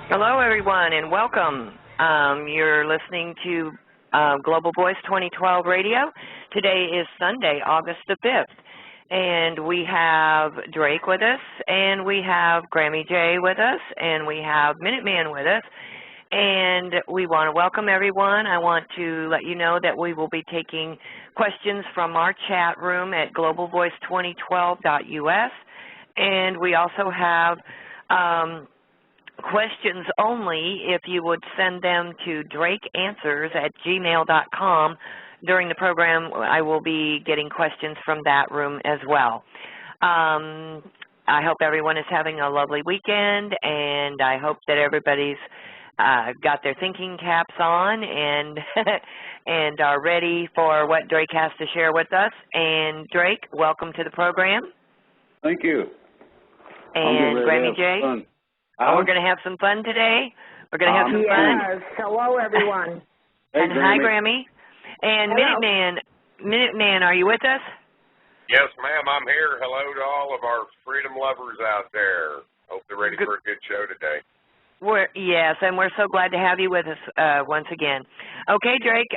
Hello, everyone, and welcome. You're listening to Global Voice 2012 Radio. Today is Sunday, August the 5th, and we have Drake with us, and we have Grammy J with us, and we have Minuteman with us, and we want to welcome everyone. I want to let you know that we will be taking questions from our chat room at globalvoice2012.us, and we also have questions only if you would send them to drakeanswers@gmail.com. During the program, I will be getting questions from that room as well. I hope everyone is having a lovely weekend, and I hope that everybody's got their thinking caps on and and are ready for what Drake has to share with us. And Drake, welcome to the program. Thank you. And Grammy J. We're going to have some fun today. We're going to have some fun. Yes. Hello, everyone. And hi, Grammy. And Minuteman, are you with us? Yes, ma'am, I'm here. Hello to all of our freedom lovers out there. Hope they're ready for a good show today. Yes, and we're so glad to have you with us once again. Okay, Drake,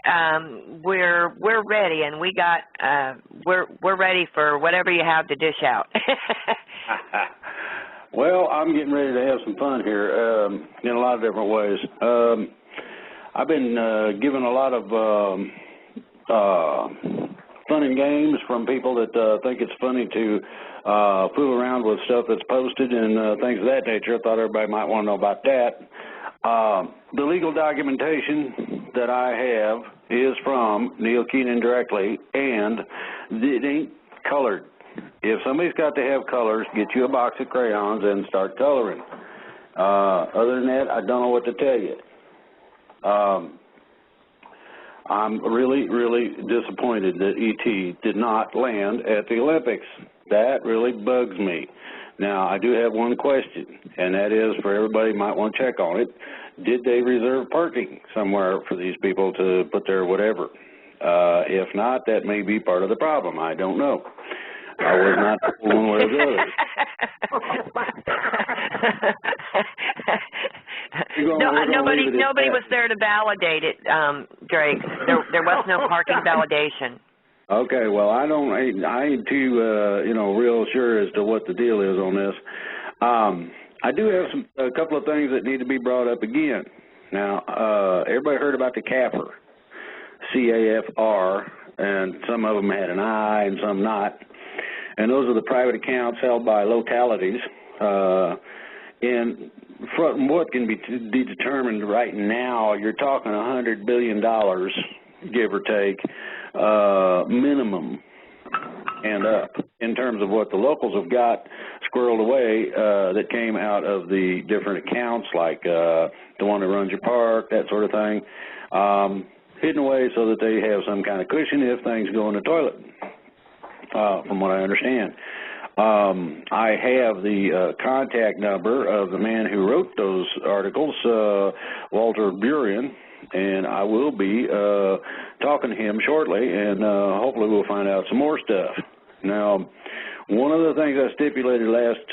we're ready, and we got we're ready for whatever you have to dish out. Well, I'm getting ready to have some fun here in a lot of different ways. I've been given a lot of fun and games from people that think it's funny to fool around with stuff that's posted and things of that nature. I thought everybody might want to know about that. The legal documentation that I have is from Neil Keenan directly, and it ain't colored. If somebody's got to have colors, get you a box of crayons and start coloring. Other than that, I don't know what to tell you. I'm really, really disappointed that E.T. did not land at the Olympics. That really bugs me. Now, I do have one question, and that is for everybody who might want to check on it. Did they reserve parking somewhere for these people to put their whatever? If not, that may be part of the problem. I don't know. I was not one way or the other. Nobody was there to validate it, Drake. There was no parking validation. Okay, well, I ain't too real sure as to what the deal is on this. I do have a couple of things that need to be brought up again. Now, everybody heard about the CAFR, CAFR, and some of them had an I and some not. And those are the private accounts held by localities. And from what can be determined right now, you're talking $100 billion, give or take, minimum and up, in terms of what the locals have got squirreled away that came out of the different accounts, like the one that runs your park, that sort of thing, hidden away so that they have some kind of cushion if things go in the toilet. From what I understand. I have the contact number of the man who wrote those articles, Walter Burian, and I will be talking to him shortly, and hopefully we'll find out some more stuff. Now, one of the things I stipulated last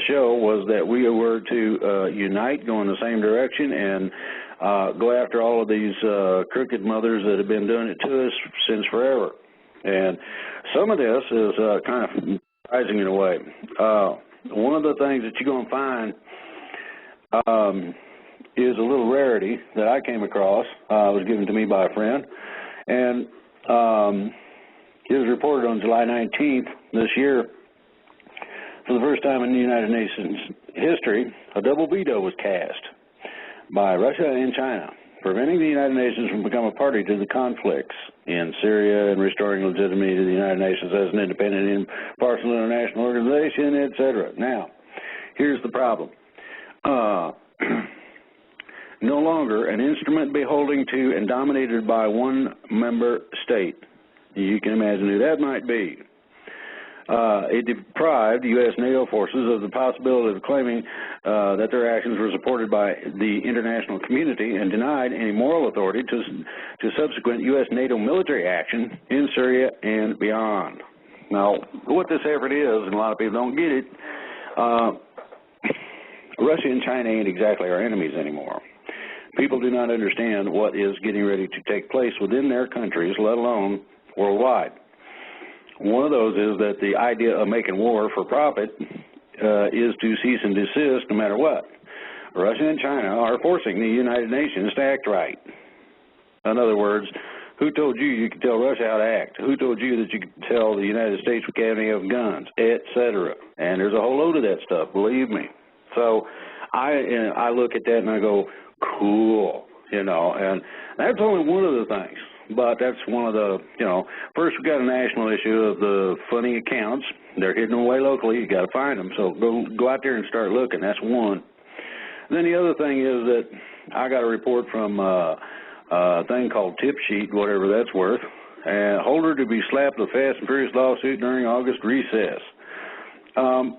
show was that we were to unite, go in the same direction, and go after all of these crooked mothers that have been doing it to us since forever. And some of this is kind of surprising in a way. One of the things that you're going to find is a little rarity that I came across. Was given to me by a friend. And it was reported on July 19th this year. For the first time in the United Nations history, a double veto was cast by Russia and China, preventing the United Nations from becoming a party to the conflicts in Syria and restoring legitimacy to the United Nations as an independent, impartial international organization, etc. Now, here's the problem. No longer an instrument beholding to and dominated by one member state. You can imagine who that might be. It deprived U.S. NATO forces of the possibility of claiming that their actions were supported by the international community and denied any moral authority to subsequent U.S. NATO military action in Syria and beyond. Now, what this effort is, and a lot of people don't get it, Russia and China ain't exactly our enemies anymore. People do not understand what is getting ready to take place within their countries, let alone worldwide. One of those is that the idea of making war for profit is to cease and desist no matter what. Russia and China are forcing the United Nations to act right. In other words, who told you you could tell Russia how to act? Who told you that you could tell the United States we can't have guns, etc.? And there's a whole load of that stuff, believe me. So I look at that and I go, cool, you know, and that's only one of the things. But that's one of the, you know, first we got a national issue of the funny accounts. They're hidden away locally. You got to find them. So go out there and start looking. That's one. And then the other thing is that I got a report from a thing called Tip Sheet, whatever that's worth, and Holder to be slapped with Fast and Furious lawsuit during August recess.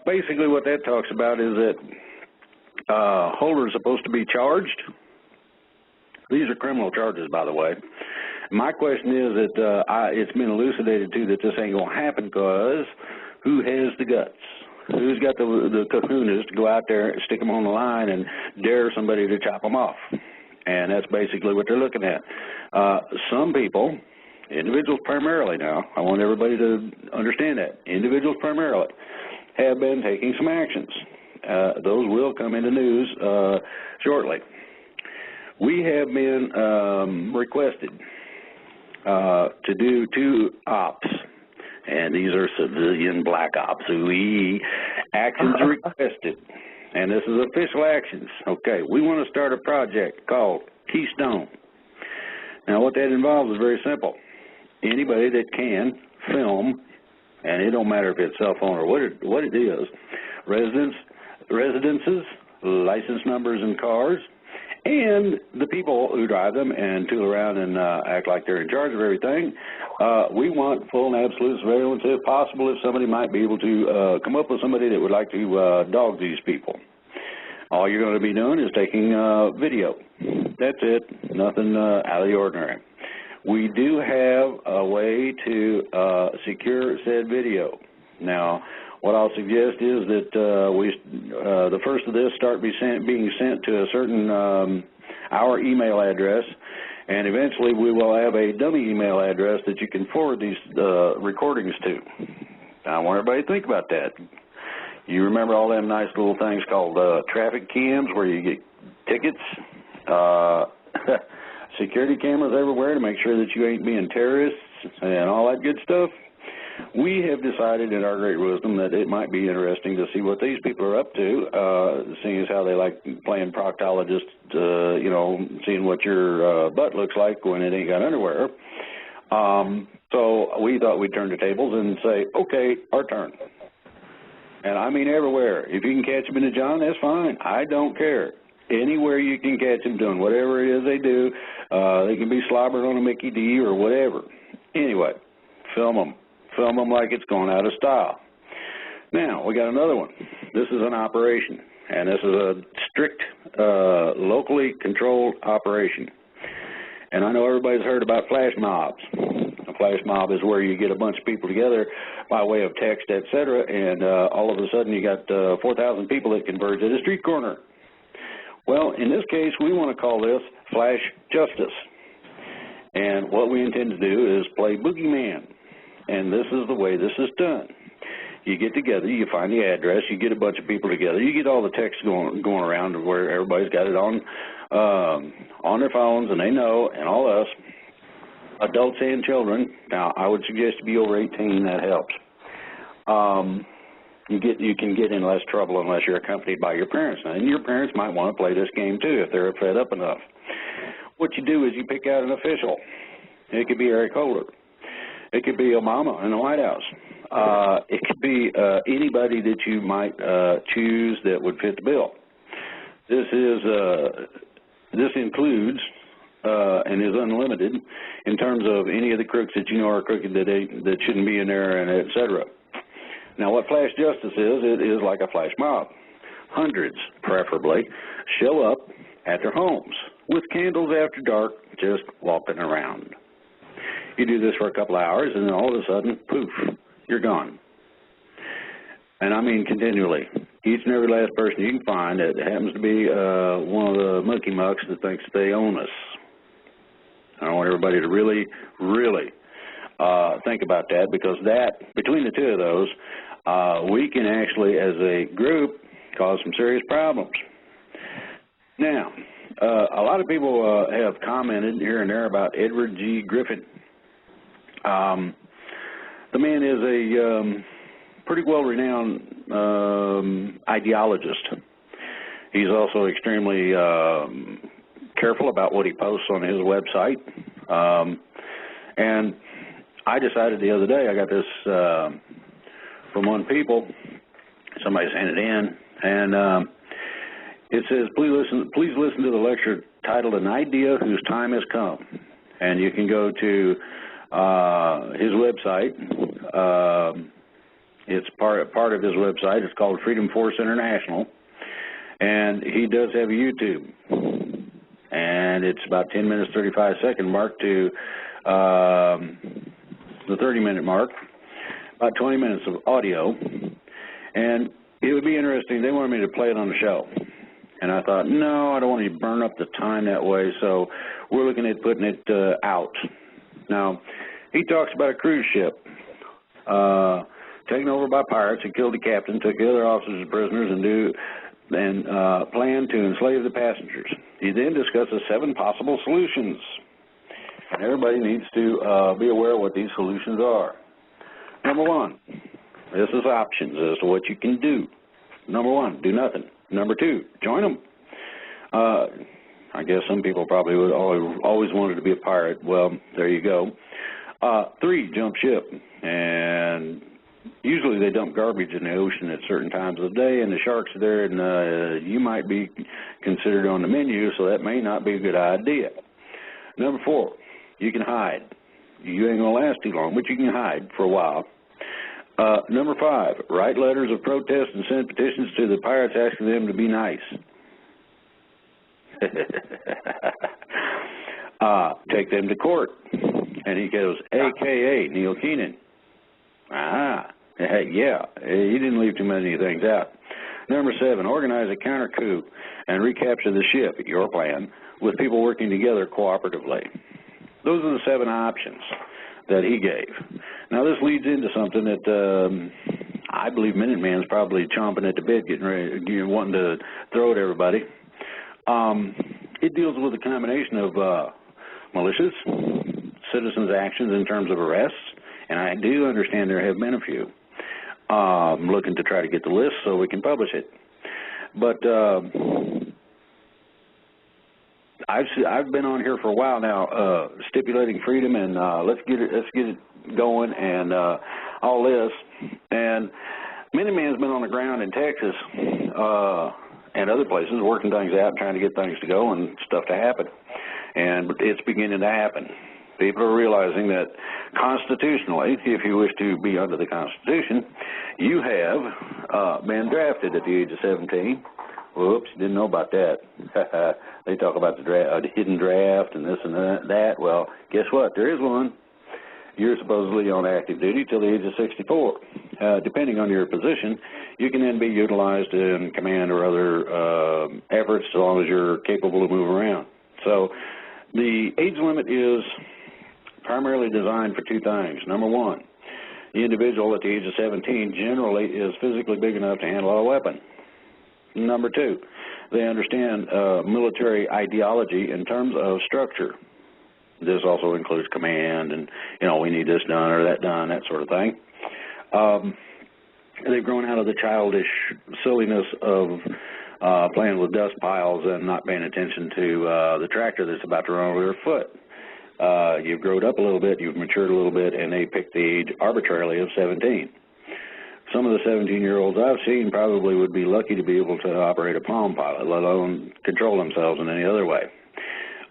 Basically what that talks about is that Holder is supposed to be charged. These are criminal charges, by the way. My question is that it's been elucidated, too, that this ain't going to happen because who has the guts? Who's got the kahunas to go out there, stick them on the line, and dare somebody to chop them off? And that's basically what they're looking at. Some people, individuals primarily now, I want everybody to understand that, individuals primarily, have been taking some actions. Those will come into news shortly. We have been requested to do 2 ops, and these are civilian black ops. Actions requested, and this is official actions. Okay, we want to start a project called Keystone. Now, what that involves is very simple. Anybody that can film, and it don't matter if it's cell phone or what it is, residences, license numbers and cars, and the people who drive them and tool around and act like they're in charge of everything. We want full and absolute surveillance if possible, if somebody might be able to come up with somebody that would like to dog these people. All you're going to be doing is taking video. That's it. Nothing out of the ordinary. We do have a way to secure said video. Now, what I'll suggest is that the first of this start being sent to a certain our email address, and eventually we will have a dummy email address that you can forward these recordings to. I want everybody to think about that. You remember all them nice little things called traffic cams where you get tickets, security cameras everywhere to make sure that you ain't being terrorists and all that good stuff? We have decided in our great wisdom that it might be interesting to see what these people are up to, seeing as how they like playing proctologist, you know, seeing what your butt looks like when it ain't got underwear. So we thought we'd turn the tables and say, okay, our turn. And I mean everywhere. If you can catch them in the John, that's fine. I don't care. Anywhere you can catch them doing whatever it is they do, they can be slobbering on a Mickey D or whatever. Anyway, film them. Film them like it's going out of style. Now, we got another one. This is an operation, and this is a strict, locally controlled operation. And I know everybody's heard about flash mobs. A flash mob is where you get a bunch of people together by way of text, etc., and all of a sudden you got 4,000 people that converge at a street corner. Well, in this case, we want to call this flash justice. And what we intend to do is play boogeyman. And this is the way this is done. You get together, you find the address, you get a bunch of people together, you get all the text going around where everybody's got it on their phones, and they know, and all us, adults and children. Now, I would suggest to be over 18, that helps. You can get in less trouble unless you're accompanied by your parents. Now, and your parents might want to play this game too if they're fed up enough. What you do is you pick out an official. It could be Eric Holder. It could be Obama in the White House. It could be anybody that you might choose that would fit the bill. This includes and is unlimited in terms of any of the crooks that you know are crooked that shouldn't be in there, and et cetera. Now, what flash justice is, it is like a flash mob. Hundreds, preferably, show up at their homes with candles after dark, just walking around. You do this for a couple of hours, and then all of a sudden, poof, you're gone. And I mean continually. each and every last person you can find that happens to be one of the monkey mucks that thinks they own us. I want everybody to really, really think about that, because that, between the two of those, we can actually, as a group, cause some serious problems. Now, a lot of people have commented here and there about Edward G. Griffin. The man is a pretty well-renowned ideologist. He's also extremely careful about what he posts on his website. And I decided the other day, I got this from one people, somebody sent it in, and it says, please listen to the lecture titled An Idea Whose Time Has Come. And you can go to his website. It's part of his website. It's called Freedom Force International. And he does have a YouTube. And it's about 10 minutes, 35-second mark to the 30-minute mark, about 20 minutes of audio. And it would be interesting. They wanted me to play it on the show. And I thought, no, I don't want to burn up the time that way, so we're looking at putting it out. Now, he talks about a cruise ship taken over by pirates who killed the captain, took the other officers as prisoners, and planned to enslave the passengers. He then discusses 7 possible solutions. And everybody needs to be aware of what these solutions are. Number 1, this is options as to what you can do. Number 1, do nothing. Number 2, join them. I guess some people probably would always wanted to be a pirate. Well, there you go. 3, jump ship. And usually they dump garbage in the ocean at certain times of the day, and the sharks are there, and you might be considered on the menu, so that may not be a good idea. Number 4, you can hide. You ain't going to last too long, but you can hide for a while. Number 5, write letters of protest and send petitions to the pirates asking them to be nice. Take them to court. And he goes, a.k.a. Neil Keenan. Yeah, he didn't leave too many things out. Number 7, organize a counter coup and recapture the ship, your plan, with people working together cooperatively. Those are the 7 options that he gave. Now, this leads into something that I believe Minuteman's probably chomping at the bit, getting ready, wanting to throw at everybody. It deals with a combination of militias, citizens' actions in terms of arrests, and I do understand there have been a few. I'm looking to try to get the list so we can publish it. But I've been on here for a while now, stipulating freedom, and let's get it going, and all this. And Minuteman's been on the ground in Texas and other places, working things out, trying to get things to go and stuff to happen. And it's beginning to happen. People are realizing that constitutionally, if you wish to be under the Constitution, you have been drafted at the age of 17. Whoops, didn't know about that. They talk about the hidden draft and this and that. Well, guess what? There is one. You're supposedly on active duty till the age of 64. Depending on your position, you can then be utilized in command or other efforts as long as you're capable of moving around. So the age limit is primarily designed for 2 things. Number 1, the individual at the age of 17 generally is physically big enough to handle a weapon. Number 2, they understand military ideology in terms of structure. This also includes command and, we need this done or that done, that sort of thing. They've grown out of the childish silliness of playing with dust piles and not paying attention to the tractor that's about to run over their foot. You've grown up a little bit, you've matured a little bit, and they pick the age arbitrarily of 17. Some of the 17-year-olds I've seen probably would be lucky to be able to operate a Palm Pilot, let alone control themselves in any other way.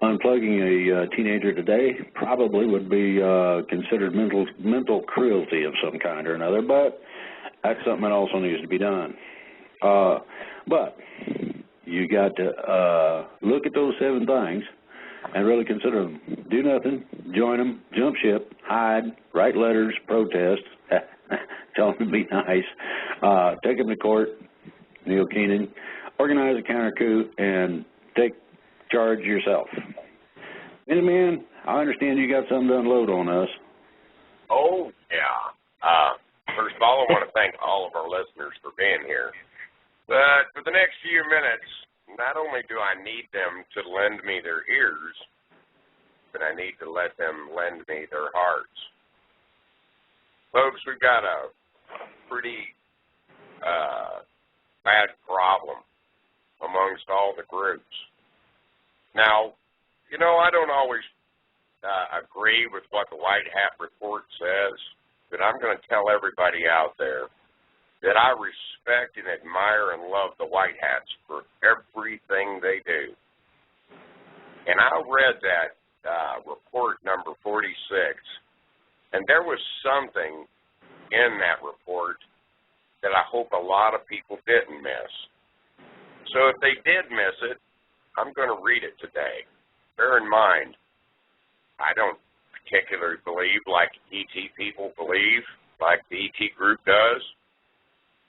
Unplugging a teenager today probably would be considered mental cruelty of some kind or another, but that's something that also needs to be done. But you got to look at those 7 things and really consider them. Do nothing, join them, jump ship, hide, write letters, protest, tell them to be nice, take them to court, Neil Keenan, organize a counter coup and take charge yourself. Minuteman, I understand you got something to unload on us. Oh, yeah. First of all, I want to thank all of our listeners for being here. But for the next few minutes, not only do I need them to lend me their ears, but I need to let them lend me their hearts. Folks, we've got a pretty bad problem amongst all the groups. Now, you know, I don't always agree with what the White Hat report says, but I'm going to tell everybody out there that I respect and admire and love the White Hats for everything they do. And I read that report number 46, and there was something in that report that I hope a lot of people didn't miss. So if they did miss it, I'm going to read it today. Bear in mind, I don't particularly believe like ET people believe, like the ET group does.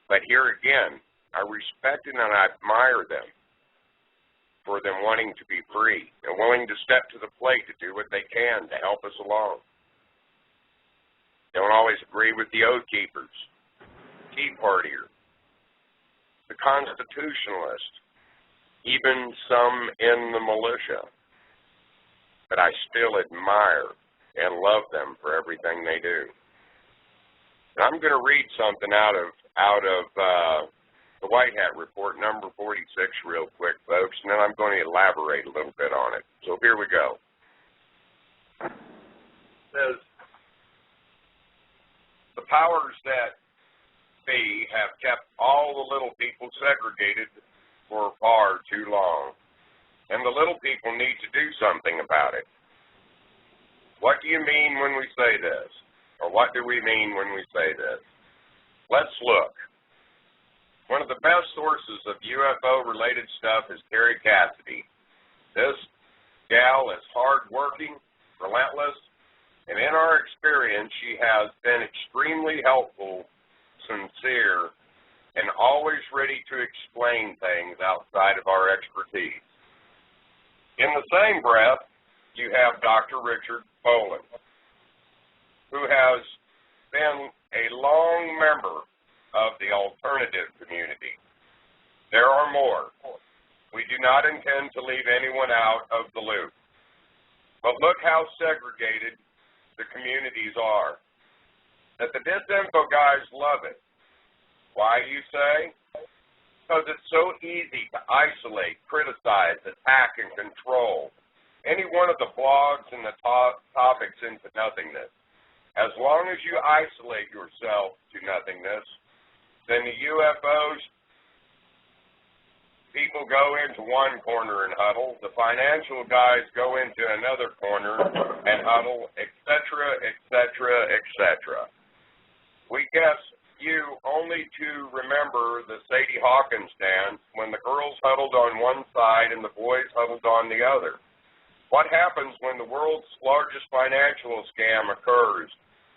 But here again, I respect and I admire them for them wanting to be free and willing to step to the plate to do what they can to help us along. Don't always agree with the Oath Keepers, Tea Partier, the Constitutionalists, even some in the militia. But I still admire and love them for everything they do. And I'm going to read something out of the White Hat report, number 46, real quick, folks, and then I'm going to elaborate a little bit on it. So here we go. It says, the powers that be have kept all the little people segregated for far too long, and the little people need to do something about it. What do you mean when we say this? Or what do we mean when we say this? Let's look. One of the best sources of UFO-related stuff is Carrie Cassidy. This gal is hard-working, relentless, and in our experience, she has been extremely helpful, sincere, and always ready to explain things outside of our expertise. In the same breath, you have Dr. Richard Boland, who has been a long member of the alternative community. There are more. We do not intend to leave anyone out of the loop. But look how segregated the communities are. That the disinfo guys love it. Why, you say? Because it's so easy to isolate, criticize, attack, and control any one of the blogs and the topics into nothingness. As long as you isolate yourself to nothingness, then the UFOs people go into one corner and huddle, the financial guys go into another corner and huddle, etc., etc., etc. We guess you only to remember the Sadie Hawkins dance when the girls huddled on one side and the boys huddled on the other. What happens when the world's largest financial scam occurs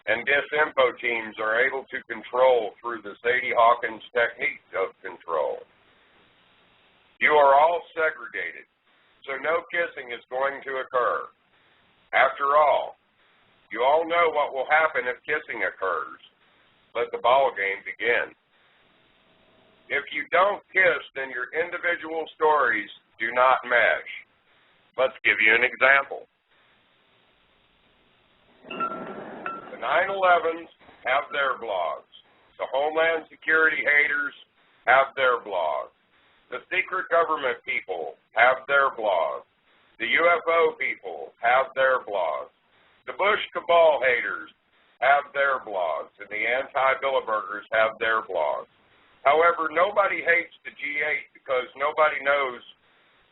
and disinfo teams are able to control through the Sadie Hawkins technique of control? You are all segregated, so no kissing is going to occur. After all, you all know what will happen if kissing occurs. Let the ball game begin. If you don't kiss, then your individual stories do not mesh. Let's give you an example. The 9/11s have their blogs. The Homeland Security haters have their blogs. The secret government people have their blogs. The UFO people have their blogs. The Bush cabal haters have their blogs, and the anti-Bilderbergers have their blogs. However, nobody hates the G8 because nobody knows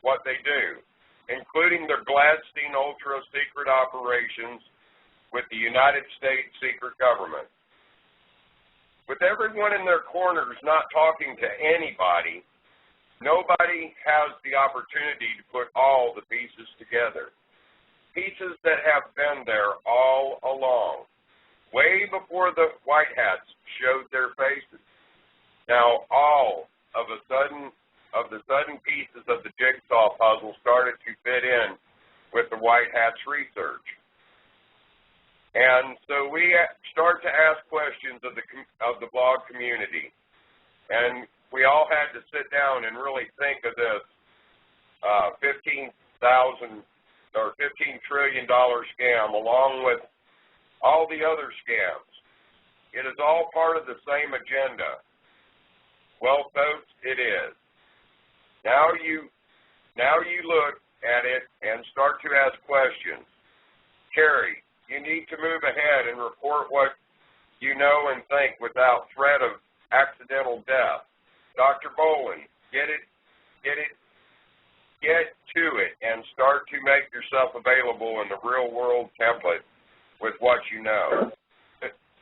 what they do, including their Gladstein ultra-secret operations with the United States secret government. With everyone in their corners not talking to anybody, nobody has the opportunity to put all the pieces together. Pieces that have been there all along, way before the White Hats showed their faces. Now all of the sudden pieces of the jigsaw puzzle started to fit in with the White Hat's research. And so we start to ask questions of the blog community. And we all had to sit down and really think of this $15 trillion scam along with all the other scams. It is all part of the same agenda. Well, folks, it is. Now you look at it and start to ask questions. Carrie, you need to move ahead and report what you know and think without threat of accidental death. Dr. Boland, get to it and start to make yourself available in the real world template with what you know.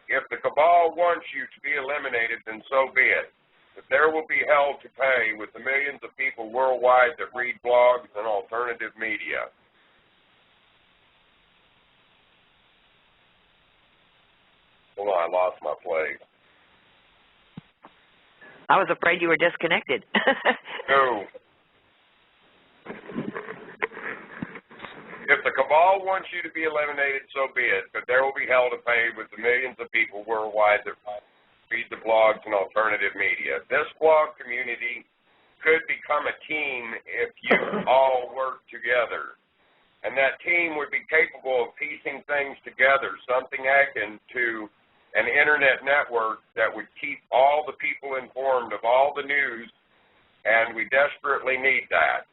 If the cabal wants you to be eliminated, then so be it. But there will be hell to pay with the millions of people worldwide that read blogs and alternative media. Hold on, I lost my place. I was afraid you were disconnected. No. If the cabal wants you to be eliminated, so be it. But there will be hell to pay with the millions of people worldwide that read the blogs and alternative media. This blog community could become a team if you all work together. And that team would be capable of piecing things together, something akin to an internet network that would keep all the people informed of all the news, and we desperately need that.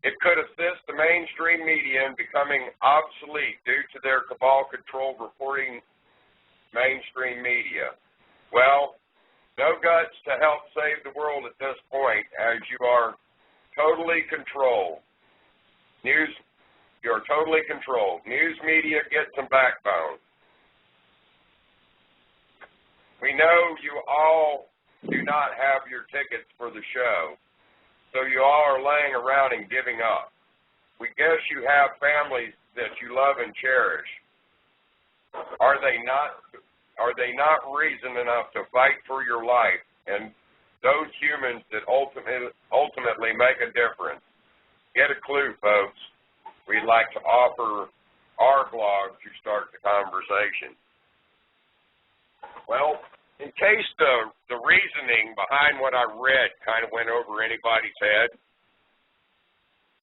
It could assist the mainstream media in becoming obsolete due to their cabal-controlled reporting mainstream media. Well, no guts to help save the world at this point, as you are totally controlled. You're totally controlled. News media, get some backbone. We know you all do not have your tickets for the show, so you all are laying around and giving up. We guess you have families that you love and cherish. Are they not reason enough to fight for your life and those humans that ultimately make a difference? Get a clue, folks. We'd like to offer our blog to start the conversation. Well, in case the reasoning behind what I read kind of went over anybody's head,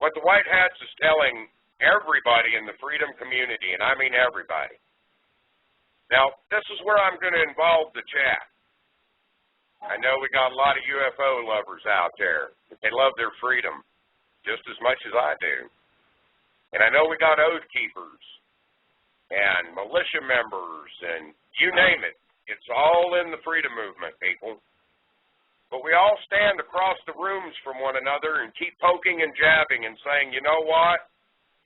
what the White Hats is telling everybody in the freedom community, and I mean everybody. Now, this is where I'm going to involve the chat. I know we got a lot of UFO lovers out there. They love their freedom just as much as I do. And I know we got oath keepers and militia members and you name it. It's all in the freedom movement, people. But we all stand across the rooms from one another and keep poking and jabbing and saying, you know what?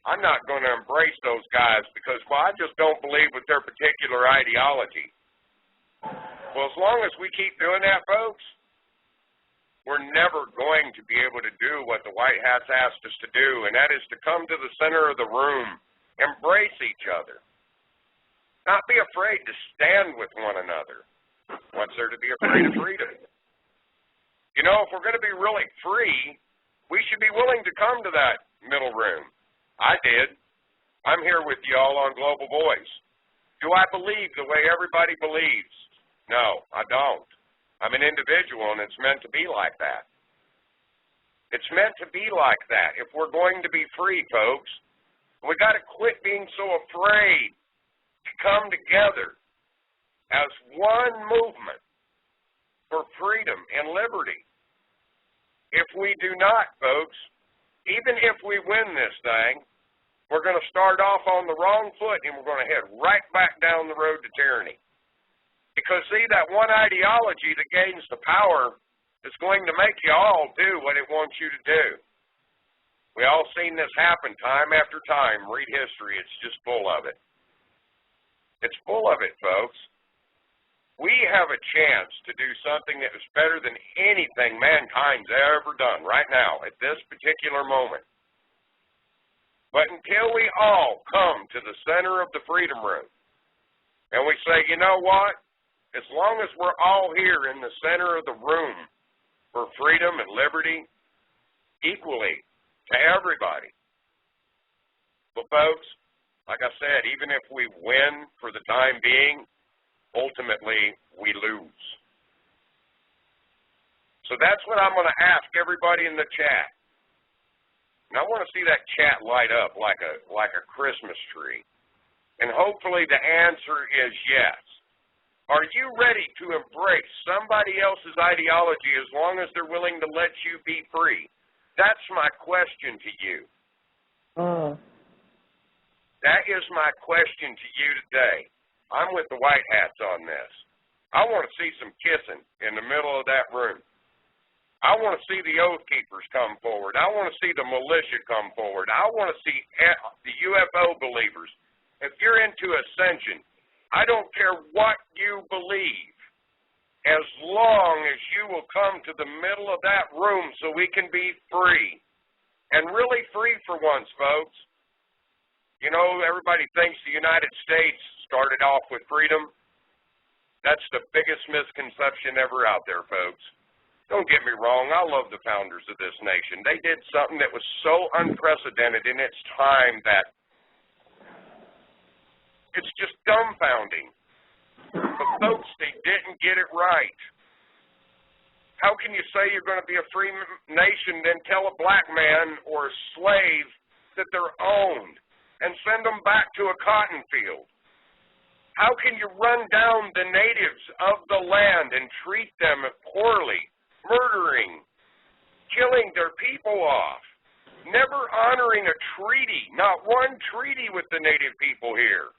I'm not going to embrace those guys because, well, I just don't believe with their particular ideology. Well, as long as we keep doing that, folks, we're never going to be able to do what the White Hats asked us to do, and that is to come to the center of the room, embrace each other, not be afraid to stand with one another. What's there to be afraid of freedom? You know, if we're going to be really free, we should be willing to come to that middle room. I did. I'm here with you all on Global Voice. Do I believe the way everybody believes? No, I don't. I'm an individual, and it's meant to be like that. It's meant to be like that if we're going to be free, folks. We got to quit being so afraid to come together as one movement for freedom and liberty. If we do not, folks, even if we win this thing, we're going to start off on the wrong foot and we're going to head right back down the road to tyranny. Because, see, that one ideology that gains the power is going to make you all do what it wants you to do. We all seen this happen time after time. Read history. It's just full of it. It's full of it, folks. We have a chance to do something that is better than anything mankind's ever done right now at this particular moment. But until we all come to the center of the freedom room and we say, you know what? As long as we're all here in the center of the room, for freedom and liberty equally to everybody. But folks, like I said, even if we win for the time being, ultimately we lose. So that's what I'm going to ask everybody in the chat. And I want to see that chat light up like a Christmas tree. And hopefully the answer is yes. Are you ready to embrace somebody else's ideology as long as they're willing to let you be free? That's my question to you. That is my question to you today. I'm with the white hats on this. I want to see some kissing in the middle of that room. I want to see the Oath Keepers come forward. I want to see the militia come forward. I want to see the UFO believers. If you're into ascension, I don't care what you believe, as long as you will come to the middle of that room so we can be free, and really free for once, folks. You know, everybody thinks the United States started off with freedom. That's the biggest misconception ever out there, folks. Don't get me wrong, I love the founders of this nation. They did something that was so unprecedented in its time that it's just dumbfounding. But folks, they didn't get it right. How can you say you're going to be a free nation, then tell a black man or a slave that they're owned and send them back to a cotton field? How can you run down the natives of the land and treat them poorly, murdering, killing their people off, never honoring a treaty, not one treaty with the native people here?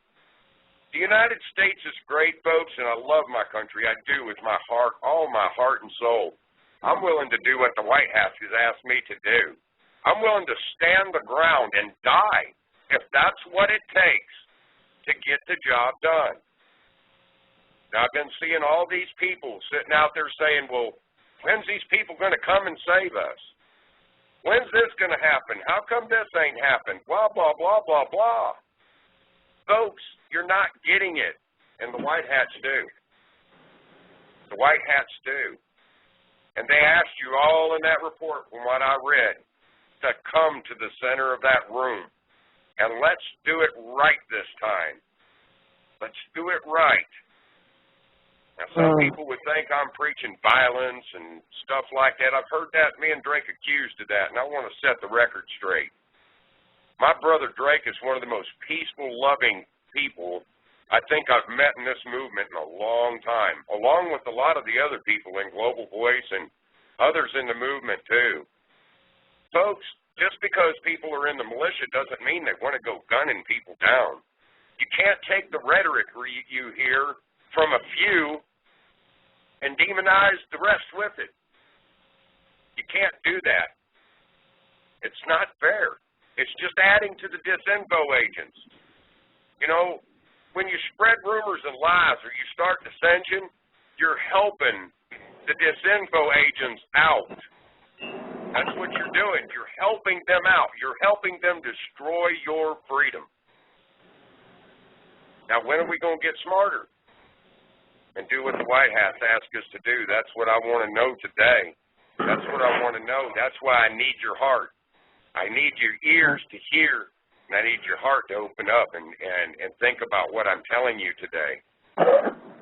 The United States is great, folks, and I love my country. I do with my heart, all my heart and soul. I'm willing to do what the White House has asked me to do. I'm willing to stand the ground and die if that's what it takes to get the job done. Now, I've been seeing all these people sitting out there saying, well, when's these people going to come and save us? When's this going to happen? How come this ain't happened? Blah, blah, blah, blah, blah. Folks, you're not getting it, and the White Hats do. The White Hats do. And they asked you all in that report, from what I read, to come to the center of that room. And let's do it right this time. Let's do it right. Now, some people would think I'm preaching violence and stuff like that. I've heard that, me and Drake accused of that, and I want to set the record straight. My brother Drake is one of the most peaceful, loving people I think I've met in this movement in a long time, along with a lot of the other people in Global Voice and others in the movement too. Folks, just because people are in the militia doesn't mean they want to go gunning people down. You can't take the rhetoric you hear from a few and demonize the rest with it. You can't do that. It's not fair. It's just adding to the disinfo agents. You know, when you spread rumors and lies or you start dissension, you're helping the disinfo agents out. That's what you're doing. You're helping them out. You're helping them destroy your freedom. Now, when are we going to get smarter and do what the White Hats ask us to do? That's what I want to know today. That's what I want to know. That's why I need your heart. I need your ears to hear, and I need your heart to open up and think about what I'm telling you today.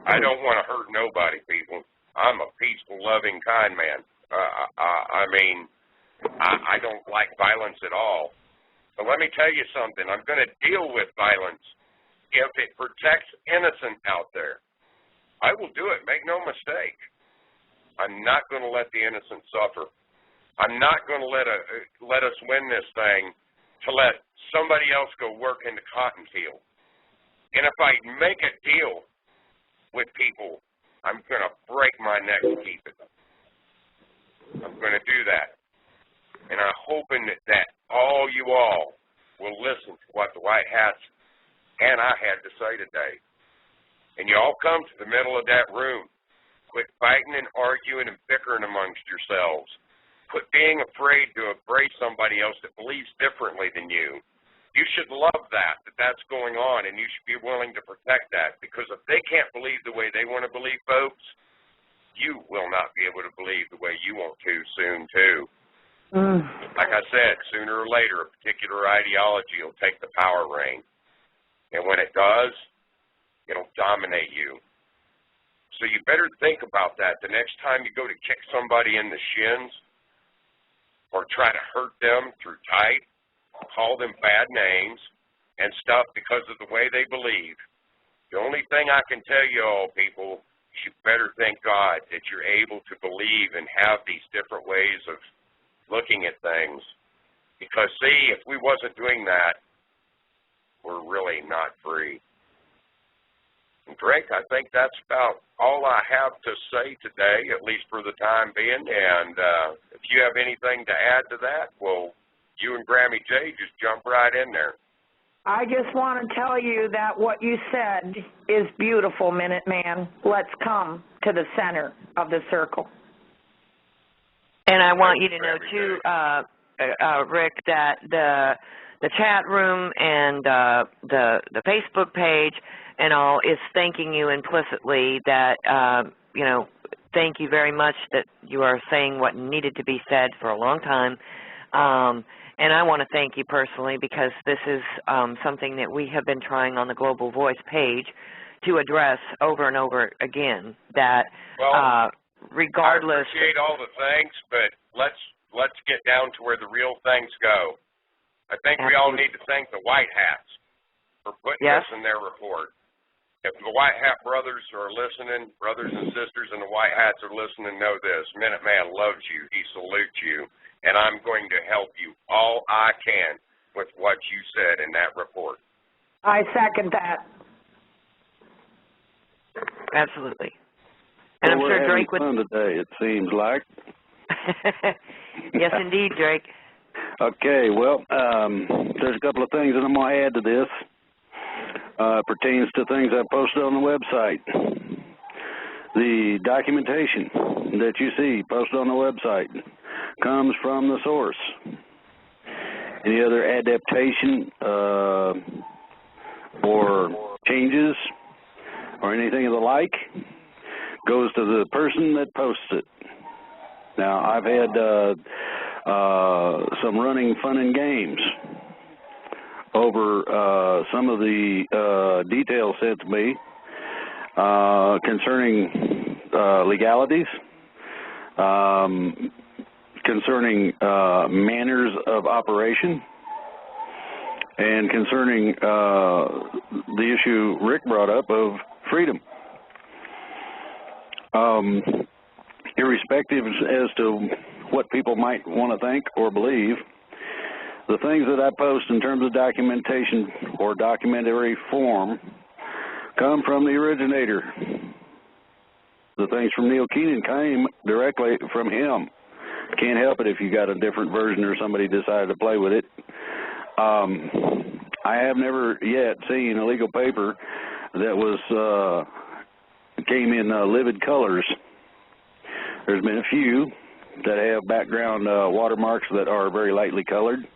I don't want to hurt nobody, people. I'm a peaceful, loving, kind man. I don't like violence at all. But let me tell you something. I'm going to deal with violence if it protects innocent out there. I will do it. Make no mistake. I'm not going to let the innocent suffer. I'm not going to let us win this thing to let somebody else go work in the cotton field. And if I make a deal with people, I'm going to break my neck to keep it. I'm going to do that. And I'm hoping that all you all will listen to what the White Hats and I had to say today. And you all come to the middle of that room. Quit fighting and arguing and bickering amongst yourselves. Quit being afraid to embrace somebody else that believes differently than you. You should love that that's going on, and you should be willing to protect that, because if they can't believe the way they want to believe, folks, you will not be able to believe the way you want to soon, too. Like I said, sooner or later, a particular ideology will take the power reign. And when it does, it'll dominate you. So you better think about that the next time you go to kick somebody in the shins or try to hurt them through type, call them bad names and stuff because of the way they believe. The only thing I can tell you all people, you better thank God that you're able to believe and have these different ways of looking at things. Because, see, if we wasn't doing that, we're really not free. And Drake, I think that's about all I have to say today, at least for the time being. And if you have anything to add to that, well, you and Grammy J just jump right in there. I just want to tell you that what you said is beautiful, Minuteman. Let's come to the center of the circle. And I want you to know, too, Rick, that the chat room and the Facebook page and all is thanking you implicitly that, you know, thank you very much that you are saying what needed to be said for a long time. And I want to thank you personally because this is something that we have been trying on the Global Voice page to address over and over again, that regardless. I appreciate all the thanks, but let's get down to where the real things go. I think we all need to thank the White Hats for putting this in their report. If the White Hat brothers are listening, brothers and sisters in the White Hats are listening, know this. Minuteman loves you. He salutes you. And I'm going to help you all I can with what you said in that report. I second that. Absolutely. And well, I'm sure Drake would. Fun today, it seems like. Yes, indeed, Drake. Okay, well, there's a couple of things that I'm going to add to this. Pertains to things I posted on the website. The documentation that you see posted on the website comes from the source. Any other adaptation or changes or anything of the like goes to the person that posts it. Now, I've had some running fun and games over some of the details sent to me concerning legalities, concerning manners of operation, and concerning the issue Rick brought up of freedom. Irrespective as to what people might want to think or believe, the things that I post in terms of documentation or documentary form come from the originator. The things from Neil Keenan came directly from him. Can't help it if you got a different version or somebody decided to play with it. I have never yet seen a legal paper that was came in livid colors. There's been a few that have background watermarks that are very lightly colored.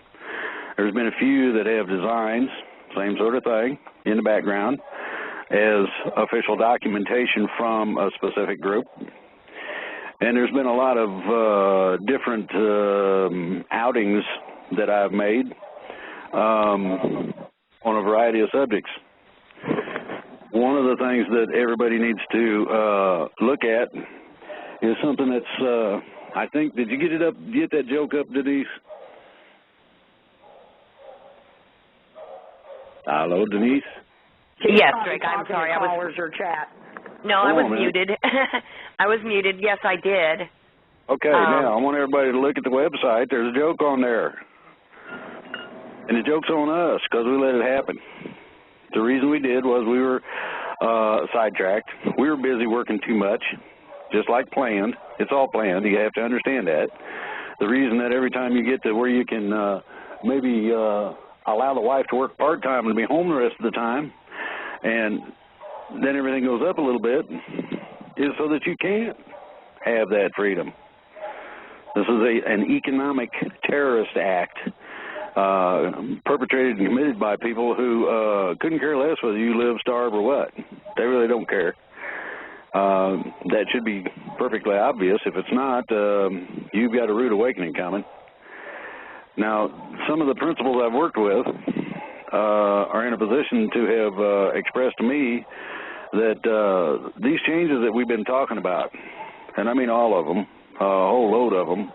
There's been a few that have designs, same sort of thing, in the background as official documentation from a specific group. And there's been a lot of different outings that I've made on a variety of subjects. One of the things that everybody needs to look at is something that's, I think, did you get that joke up, Denise? Hello, Denise? Yes, Drake, I'm sorry. I was or chat. No, I was muted. I was muted. Yes, I did. Okay, now I want everybody to look at the website. There's a joke on there. And the joke's on us because we let it happen. The reason we did was we were sidetracked. We were busy working too much, just like planned. It's all planned. You have to understand that. The reason that every time you get to where you can maybe allow the wife to work part-time and be home the rest of the time, and then everything goes up a little bit, is so that you can't have that freedom. This is an economic terrorist act perpetrated and committed by people who couldn't care less whether you live, starve, or what. They really don't care. That should be perfectly obvious. If it's not, you've got a rude awakening coming. Now, some of the principals I've worked with are in a position to have expressed to me that these changes that we've been talking about, and I mean all of them, a whole load of them,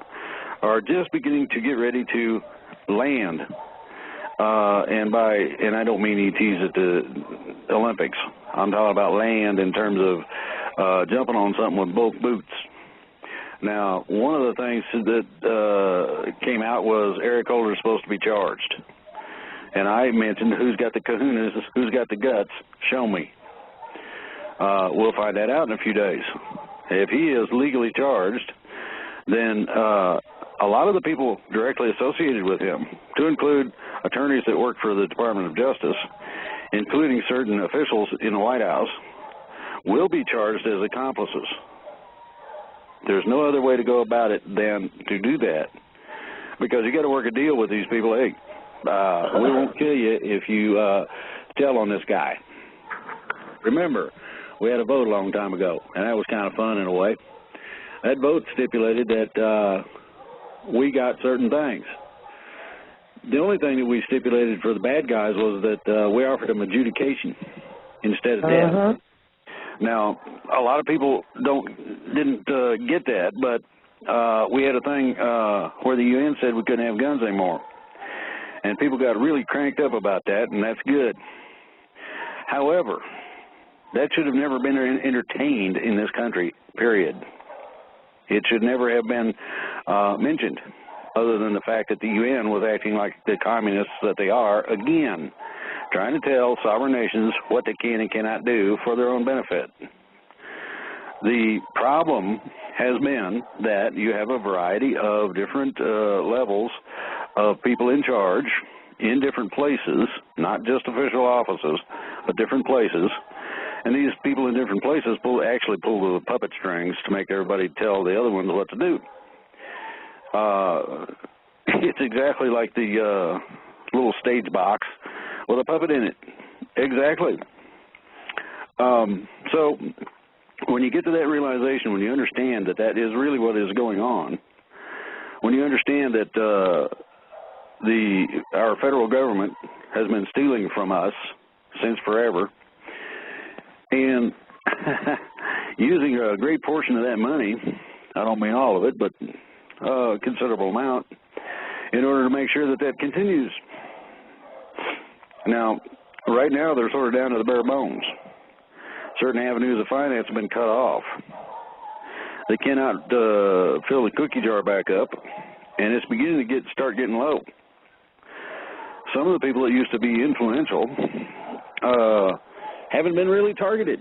are just beginning to get ready to land. And I don't mean ETs at the Olympics. I'm talking about land in terms of jumping on something with both boots. Now, one of the things that came out was Eric Holder's supposed to be charged. And I mentioned who's got the kahunas, who's got the guts, show me. We'll find that out in a few days. If he is legally charged, then a lot of the people directly associated with him, to include attorneys that work for the Department of Justice, including certain officials in the White House, will be charged as accomplices. There's no other way to go about it than to do that, because you got to work a deal with these people. Hey, we won't kill you if you tell on this guy. Remember, we had a vote a long time ago, and that was kind of fun in a way. That vote stipulated that we got certain things. The only thing that we stipulated for the bad guys was that we offered them adjudication instead of death. Now, a lot of people didn't get that, but we had a thing where the UN said we couldn't have guns anymore. And people got really cranked up about that, and that's good. However, that should have never been entertained in this country, period. It should never have been mentioned, other than the fact that the UN was acting like the communists that they are, again, trying to tell sovereign nations what they can and cannot do for their own benefit. The problem has been that you have a variety of different levels of people in charge in different places, not just official offices, but different places. And these people in different places actually pull the puppet strings to make everybody tell the other ones what to do. It's exactly like the little stage box with a puppet in it. Exactly. So when you get to that realization, when you understand that that is really what is going on, when you understand that our federal government has been stealing from us since forever, and using a great portion of that money, I don't mean all of it, but a considerable amount, in order to make sure that that continues. Now, right now, they're sort of down to the bare bones. Certain avenues of finance have been cut off. They cannot fill the cookie jar back up, and it's beginning to start getting low. Some of the people that used to be influential haven't been really targeted.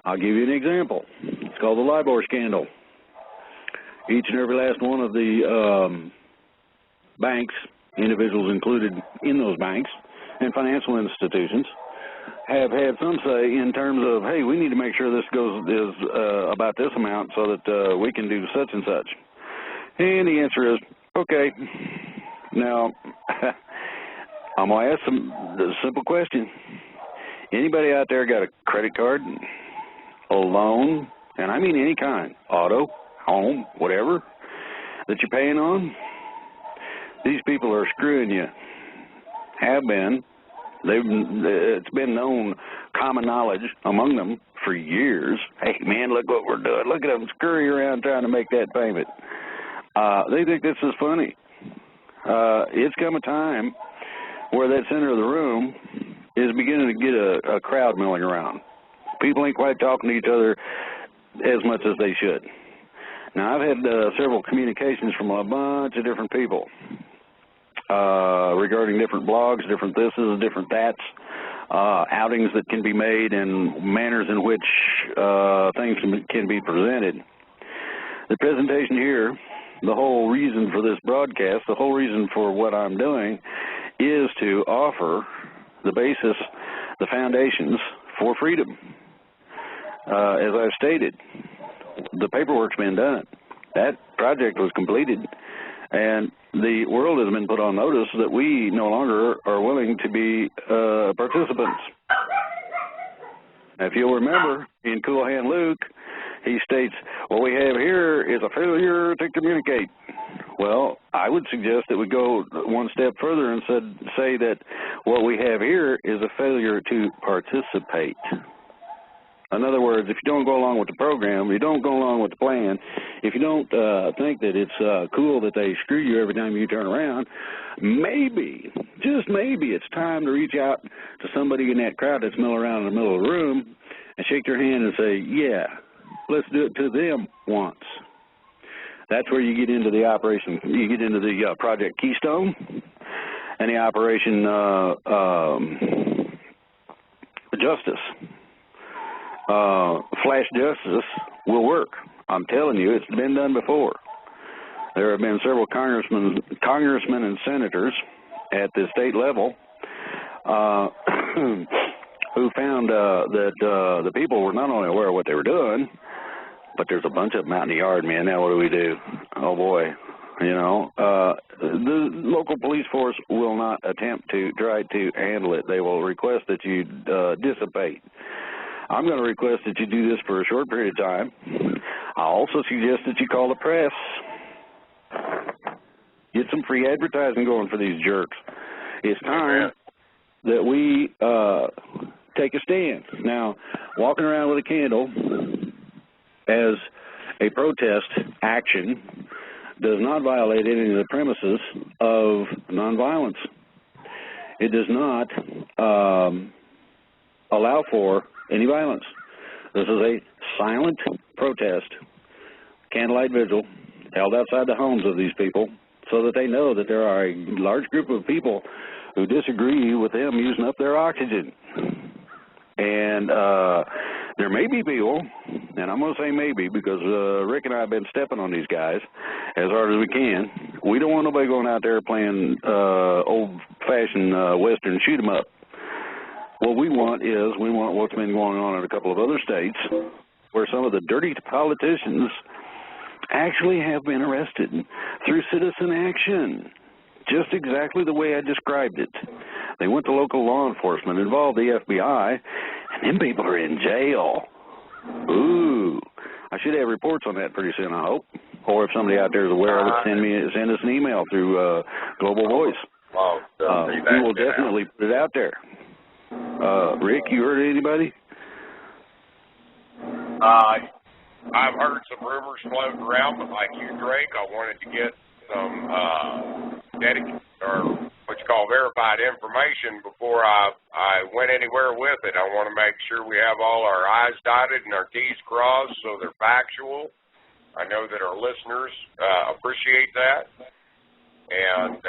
I'll give you an example. It's called the LIBOR scandal. Each and every last one of the banks, individuals included in those banks, and financial institutions have had some say in terms of, hey, we need to make sure this is about this amount so that we can do such and such. And the answer is, okay. Now, I'm going to ask a simple question. Anybody out there got a credit card, a loan, and I mean any kind, auto, home, whatever, that you're paying on? These people are screwing you. Have been. It's been known, common knowledge among them for years. Hey, man, look what we're doing. Look at them scurry around trying to make that payment. They think this is funny. It's come a time where that center of the room is beginning to get a crowd milling around. People ain't quite talking to each other as much as they should. Now, I've had several communications from a bunch of different people regarding different blogs, different thises, different that's, outings that can be made, and manners in which things can be presented. The presentation here, the whole reason for this broadcast, the whole reason for what I'm doing, is to offer the basis, the foundations for freedom. As I've stated, the paperwork's been done. That project was completed, and the world has been put on notice that we no longer are willing to be participants. If you'll remember, in Cool Hand Luke, he states, what we have here is a failure to communicate. Well, I would suggest that we go one step further and say that what we have here is a failure to participate. In other words, if you don't go along with the program, you don't go along with the plan, if you don't think that it's cool that they screw you every time you turn around, maybe, just maybe, it's time to reach out to somebody in that crowd that's milling around in the middle of the room and shake their hand and say, yeah, let's do it to them once. That's where you get into the operation. You get into the Project Keystone and the Operation Justice. Flash justice will work. I'm telling you, it's been done before. There have been several congressmen and senators at the state level who found that the people were not only aware of what they were doing, but there's a bunch of them out in the yard, man. Now what do we do? Oh, boy. You know, the local police force will not attempt to try to handle it. They will request that you dissipate. I'm going to request that you do this for a short period of time. I also suggest that you call the press. Get some free advertising going for these jerks. It's time that we take a stand. Now, walking around with a candle as a protest action does not violate any of the premises of nonviolence. It does not allow for any violence. This is a silent protest, candlelight vigil, held outside the homes of these people so that they know that there are a large group of people who disagree with them using up their oxygen. And there may be people, and I'm going to say maybe because Rick and I have been stepping on these guys as hard as we can. We don't want nobody going out there playing old-fashioned Western shoot-'em-up. What we want is what's been going on in a couple of other states where some of the dirty politicians actually have been arrested through citizen action, just exactly the way I described it. They went to local law enforcement, involved the FBI, and them people are in jail. Ooh. I should have reports on that pretty soon, I hope. Or if somebody out there is aware of it, send us an email through Global Voice. We will definitely put it out there. Rick, you heard anybody? I've heard some rumors floating around, but like you, Drake, I wanted to get some verified information before I went anywhere with it. I want to make sure we have all our I's dotted and our T's crossed so they're factual. I know that our listeners appreciate that, and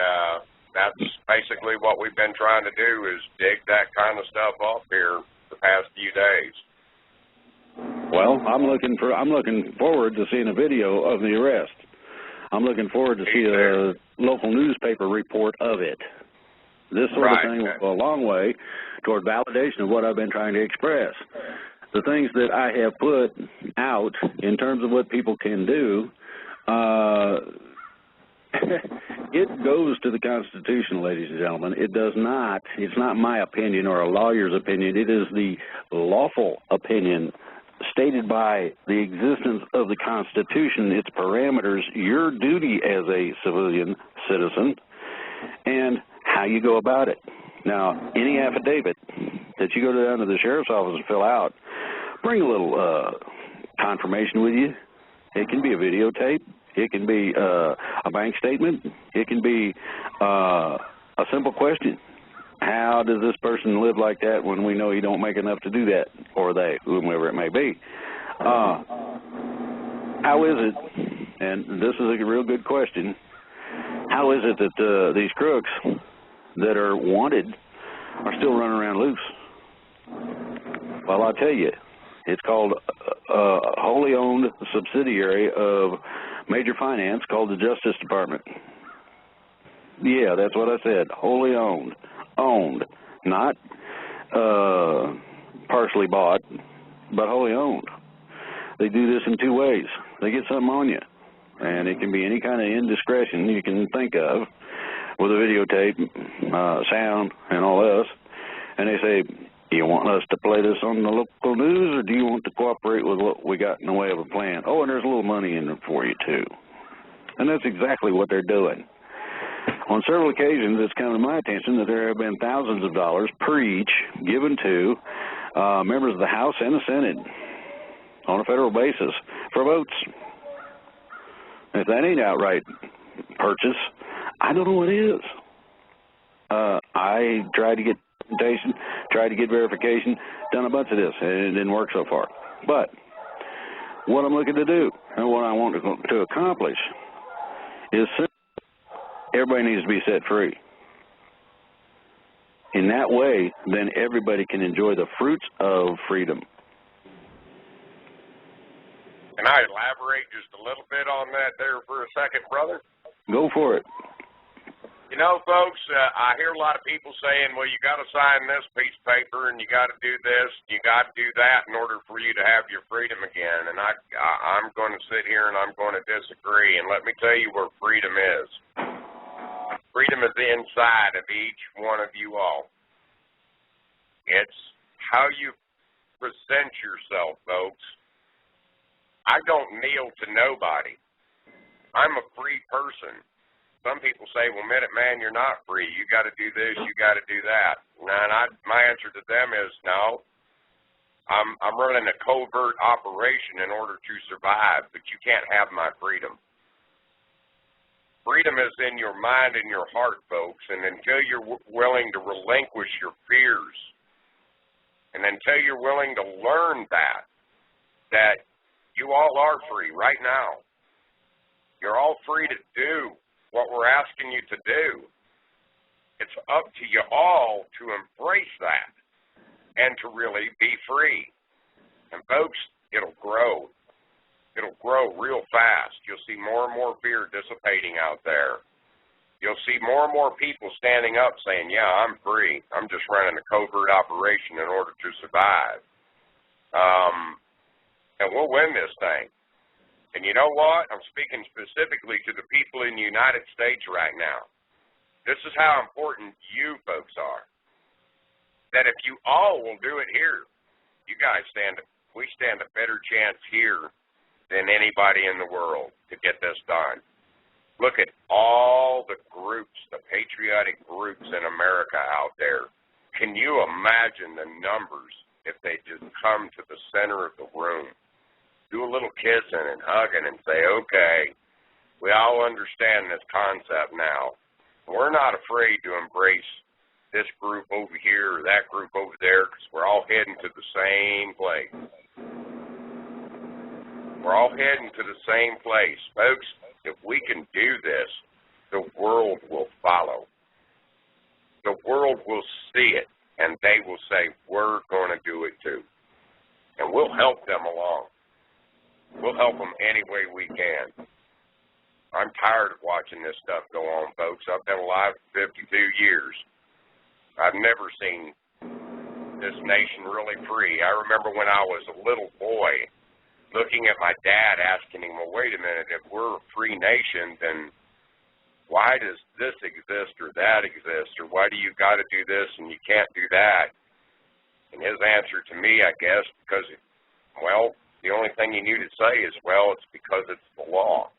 that's basically what we've been trying to do is dig that kind of stuff up here the past few days. Well, I'm looking forward to seeing a video of the arrest. I'm looking forward to see a local newspaper report of it. This sort of thing will go a long way toward validation of what I've been trying to express. The things that I have put out in terms of what people can do, it goes to the Constitution, ladies and gentlemen. It does not. It's not my opinion or a lawyer's opinion. It is the lawful opinion stated by the existence of the Constitution, its parameters, your duty as a civilian citizen, and how you go about it. Now, any affidavit that you go down to the sheriff's office and fill out, bring a little confirmation with you. It can be a videotape. It can be a bank statement. It can be a simple question. How does this person live like that when we know you don't make enough to do that, or they, whomever it may be? How is it, and this is a real good question, how is it that these crooks that are wanted are still running around loose? Well, I'll tell you, it's called a wholly owned subsidiary of major finance called the Justice Department. Yeah, that's what I said, wholly owned. Owned, not partially bought, but wholly owned. They do this in two ways. They get something on you, and it can be any kind of indiscretion you can think of with a videotape, sound, and all this, and they say, Do you want us to play this on the local news, or do you want to cooperate with what we got in the way of a plan? Oh, and there's a little money in it for you, too. And that's exactly what they're doing. On several occasions, it's come to my attention that there have been thousands of dollars per each given to members of the House and the Senate on a federal basis for votes. If that ain't outright purchase, I don't know what is. I tried to get documentation, tried to get verification, done a bunch of this, and it didn't work so far. But what I'm looking to do and what I want to accomplish is everybody needs to be set free. In that way, then everybody can enjoy the fruits of freedom. Can I elaborate just a little bit on that there for a second, brother? Go for it. You know, folks, I hear a lot of people saying, well, you got to sign this piece of paper and you got to do this, you got to do that in order for you to have your freedom again. And I'm going to sit here and I'm going to disagree. And let me tell you where freedom is. Freedom is inside of each one of you all. It's how you present yourself, folks. I don't kneel to nobody. I'm a free person. Some people say, well, Minuteman, you're not free. You got to do this, you got to do that. And my answer to them is, no, I'm running a covert operation in order to survive, but you can't have my freedom. Freedom is in your mind and your heart, folks, and until you're willing to relinquish your fears, and until you're willing to learn that you all are free right now. You're all free to do what we're asking you to do. It's up to you all to embrace that and to really be free. And folks, it'll grow. It'll grow real fast. You'll see more and more fear dissipating out there. You'll see more and more people standing up saying, yeah, I'm free. I'm just running a covert operation in order to survive. And we'll win this thing. And you know what? I'm speaking specifically to the people in the United States right now. This is how important you folks are. That if you all will do it here, you guys we stand a better chance here than anybody in the world to get this done. Look at all the groups, the patriotic groups in America out there. Can you imagine the numbers if they just come to the center of the room? Do a little kissing and hugging and say, okay, we all understand this concept now. We're not afraid to embrace this group over here or that group over there because we're all heading to the same place. We're all heading to the same place. Folks, if we can do this, the world will follow. The world will see it, and they will say, we're going to do it too. And we'll help them along. We'll help them any way we can. I'm tired of watching this stuff go on, folks. I've been alive 52 years. I've never seen this nation really free. I remember when I was a little boy looking at my dad asking him, well, wait a minute, if we're a free nation, then why does this exist or that exist? Or why do you got to do this and you can't do that? And his answer to me, I guess, because, well, the only thing you need to say is, well, it's because it's the law.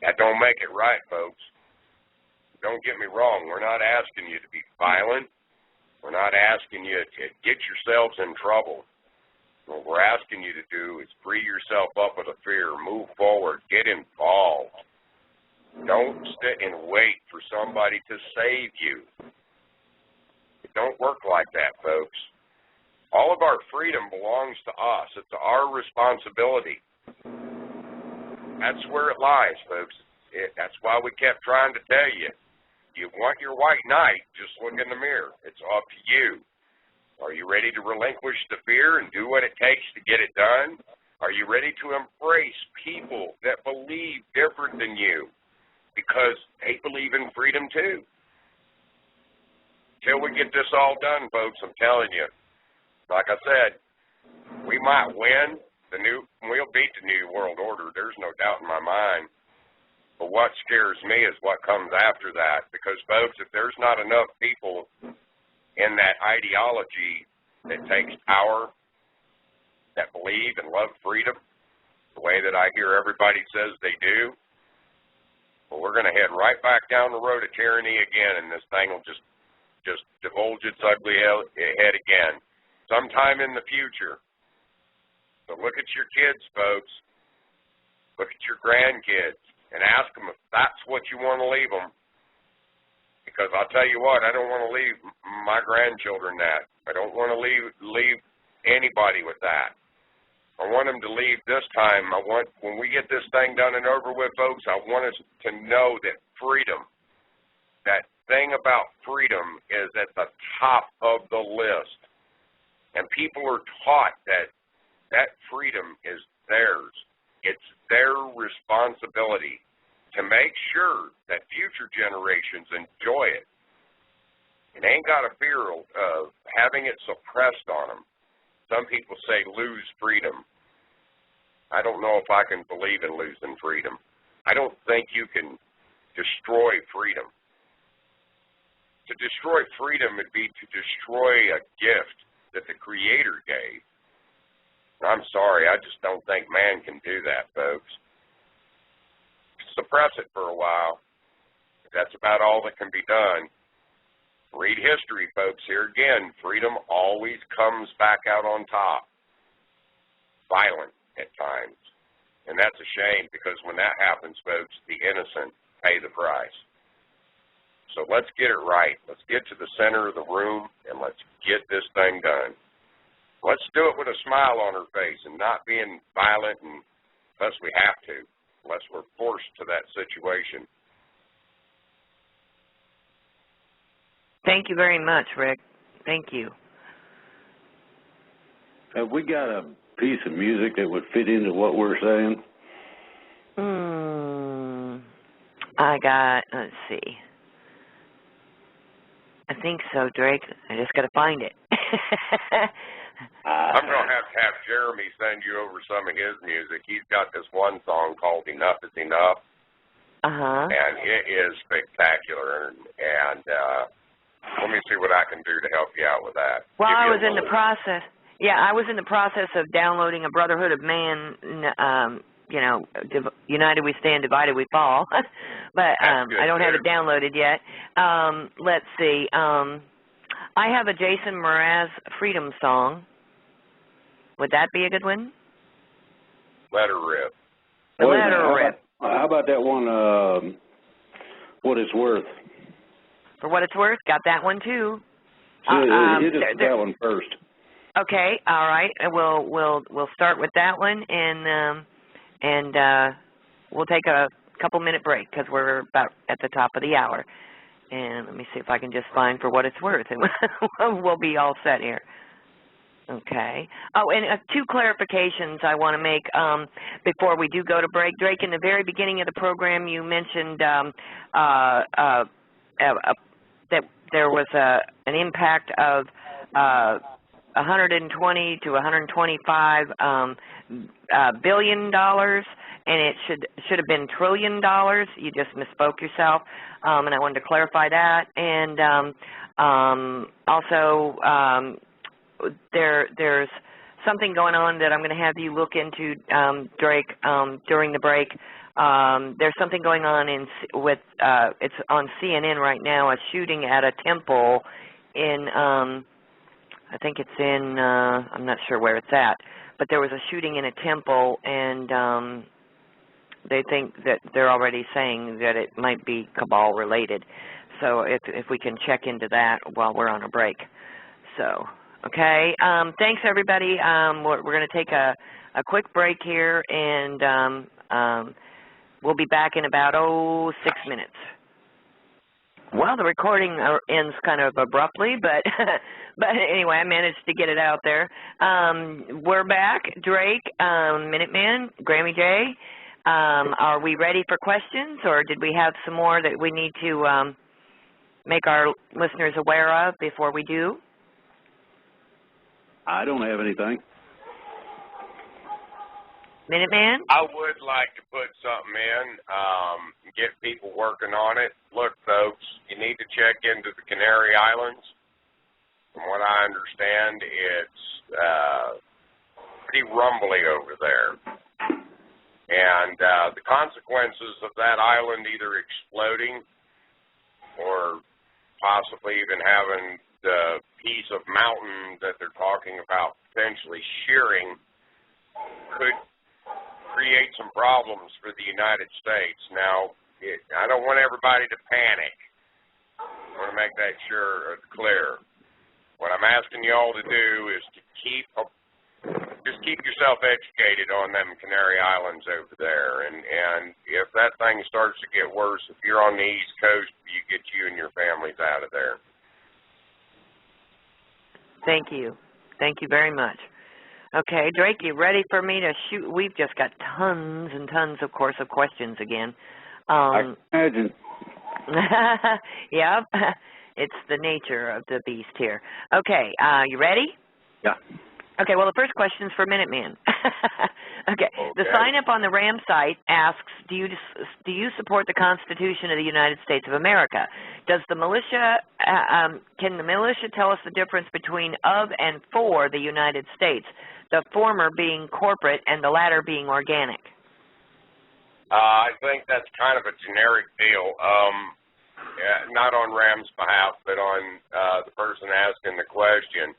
That don't make it right, folks. Don't get me wrong. We're not asking you to be violent. We're not asking you to get yourselves in trouble. What we're asking you to do is free yourself up of the fear, move forward, get involved. Don't sit and wait for somebody to save you. It don't work like that, folks. All of our freedom belongs to us. It's our responsibility. That's where it lies, folks. That's why we kept trying to tell you. You want your white knight, just look in the mirror. It's up to you. Are you ready to relinquish the fear and do what it takes to get it done? Are you ready to embrace people that believe different than you because they believe in freedom too? Till we get this all done, folks, I'm telling you, like I said, we might win. We'll beat the New World Order. There's no doubt in my mind. But what scares me is what comes after that. Because, folks, if there's not enough people in that ideology that takes power, that believe and love freedom, the way that I hear everybody says they do, well, we're going to head right back down the road of tyranny again, and this thing will just divulge its ugly head again sometime in the future. So look at your kids, folks. Look at your grandkids and ask them if that's what you want to leave them. Because I'll tell you what, I don't want to leave my grandchildren that. I don't want to leave anybody with that. I want them to leave this time. When we get this thing done and over with, folks, I want us to know that freedom, that thing about freedom is at the top of the list. And people are taught that freedom is theirs. It's their responsibility to make sure that future generations enjoy it. It ain't got a fear of having it suppressed on them. Some people say lose freedom. I don't know if I can believe in losing freedom. I don't think you can destroy freedom. To destroy freedom would be to destroy a gift that the Creator gave. I'm sorry, I just don't think man can do that, folks. Suppress it for a while. That's about all that can be done. Read history, folks. Here again, freedom always comes back out on top. Violent at times. And that's a shame, because when that happens, folks, the innocent pay the price. So let's get it right. Let's get to the center of the room, and let's get this thing done. Let's do it with a smile on our face and not being violent unless we have to, unless we're forced to that situation. Thank you very much, Rick. Thank you. Have we got a piece of music that would fit into what we're saying? Let's see. I think so, Drake. I just got to find it. I'm going to have Jeremy send you over some of his music. He's got this one song called Enough is Enough. And it is spectacular. And let me see what I can do to help you out with that. Well, I was in the process. Yeah, I was in the process of downloading a Brotherhood of Man, United We Stand, Divided We Fall. But I don't have it downloaded yet. Let's see. I have a Jason Mraz Freedom song. Would that be a good one? Let her rip. Let her rip. How about that one, What It's Worth? For What It's Worth, got that one too. Hit us with that one first. Okay, all right. We'll start with that one, and we'll take a couple-minute break because we're about at the top of the hour. And let me see if I can just find For What It's Worth, and we'll be all set here. Okay. Oh, and two clarifications I want to make before we do go to break. Drake, in the very beginning of the program, you mentioned that there was an impact of 120 to 125 $billion, and it should have been $1 trillion. You just misspoke yourself, and I wanted to clarify that. And also, there's something going on that I'm going to have you look into, Drake, during the break. There's something going on it's on CNN right now, a shooting at a temple in, I think it's in, I'm not sure where it's at, but there was a shooting in a temple, and they think that they're already saying that it might be cabal related. So if we can check into that while we're on a break. So, okay. Thanks, everybody. We're going to take a quick break here, and we'll be back in about, 6 minutes. Well, the recording ends kind of abruptly, but anyway, I managed to get it out there. We're back. Drake, Minuteman, Grammy J. Are we ready for questions, or did we have some more that we need to make our listeners aware of before we do? I don't have anything. Minuteman? I would like to put something in, get people working on it. Look, folks, you need to check into the Canary Islands. from what I understand, it's pretty rumbly over there. And the consequences of that island either exploding or possibly even having the piece of mountain that they're talking about potentially shearing could create some problems for the United States. Now, I don't want everybody to panic. I want to make that clear. What I'm asking you all to do is to just keep yourself educated on them Canary Islands over there. And if that thing starts to get worse, if you're on the East Coast, you get you and your families out of there. Thank you. Thank you very much. Okay, Drake, you ready for me to shoot? We've just got tons and tons, of course, of questions again. I imagine. Yep, it's the nature of the beast here. Okay, you ready? Yeah. Okay, well, the first question is for Minuteman. Okay, the sign-up on the RAM site asks, do you support the Constitution of the United States of America? Does the militia, can the militia tell us the difference between of and for the United States, the former being corporate and the latter being organic? I think that's kind of a generic deal, not on RAM's behalf, but on the person asking the question.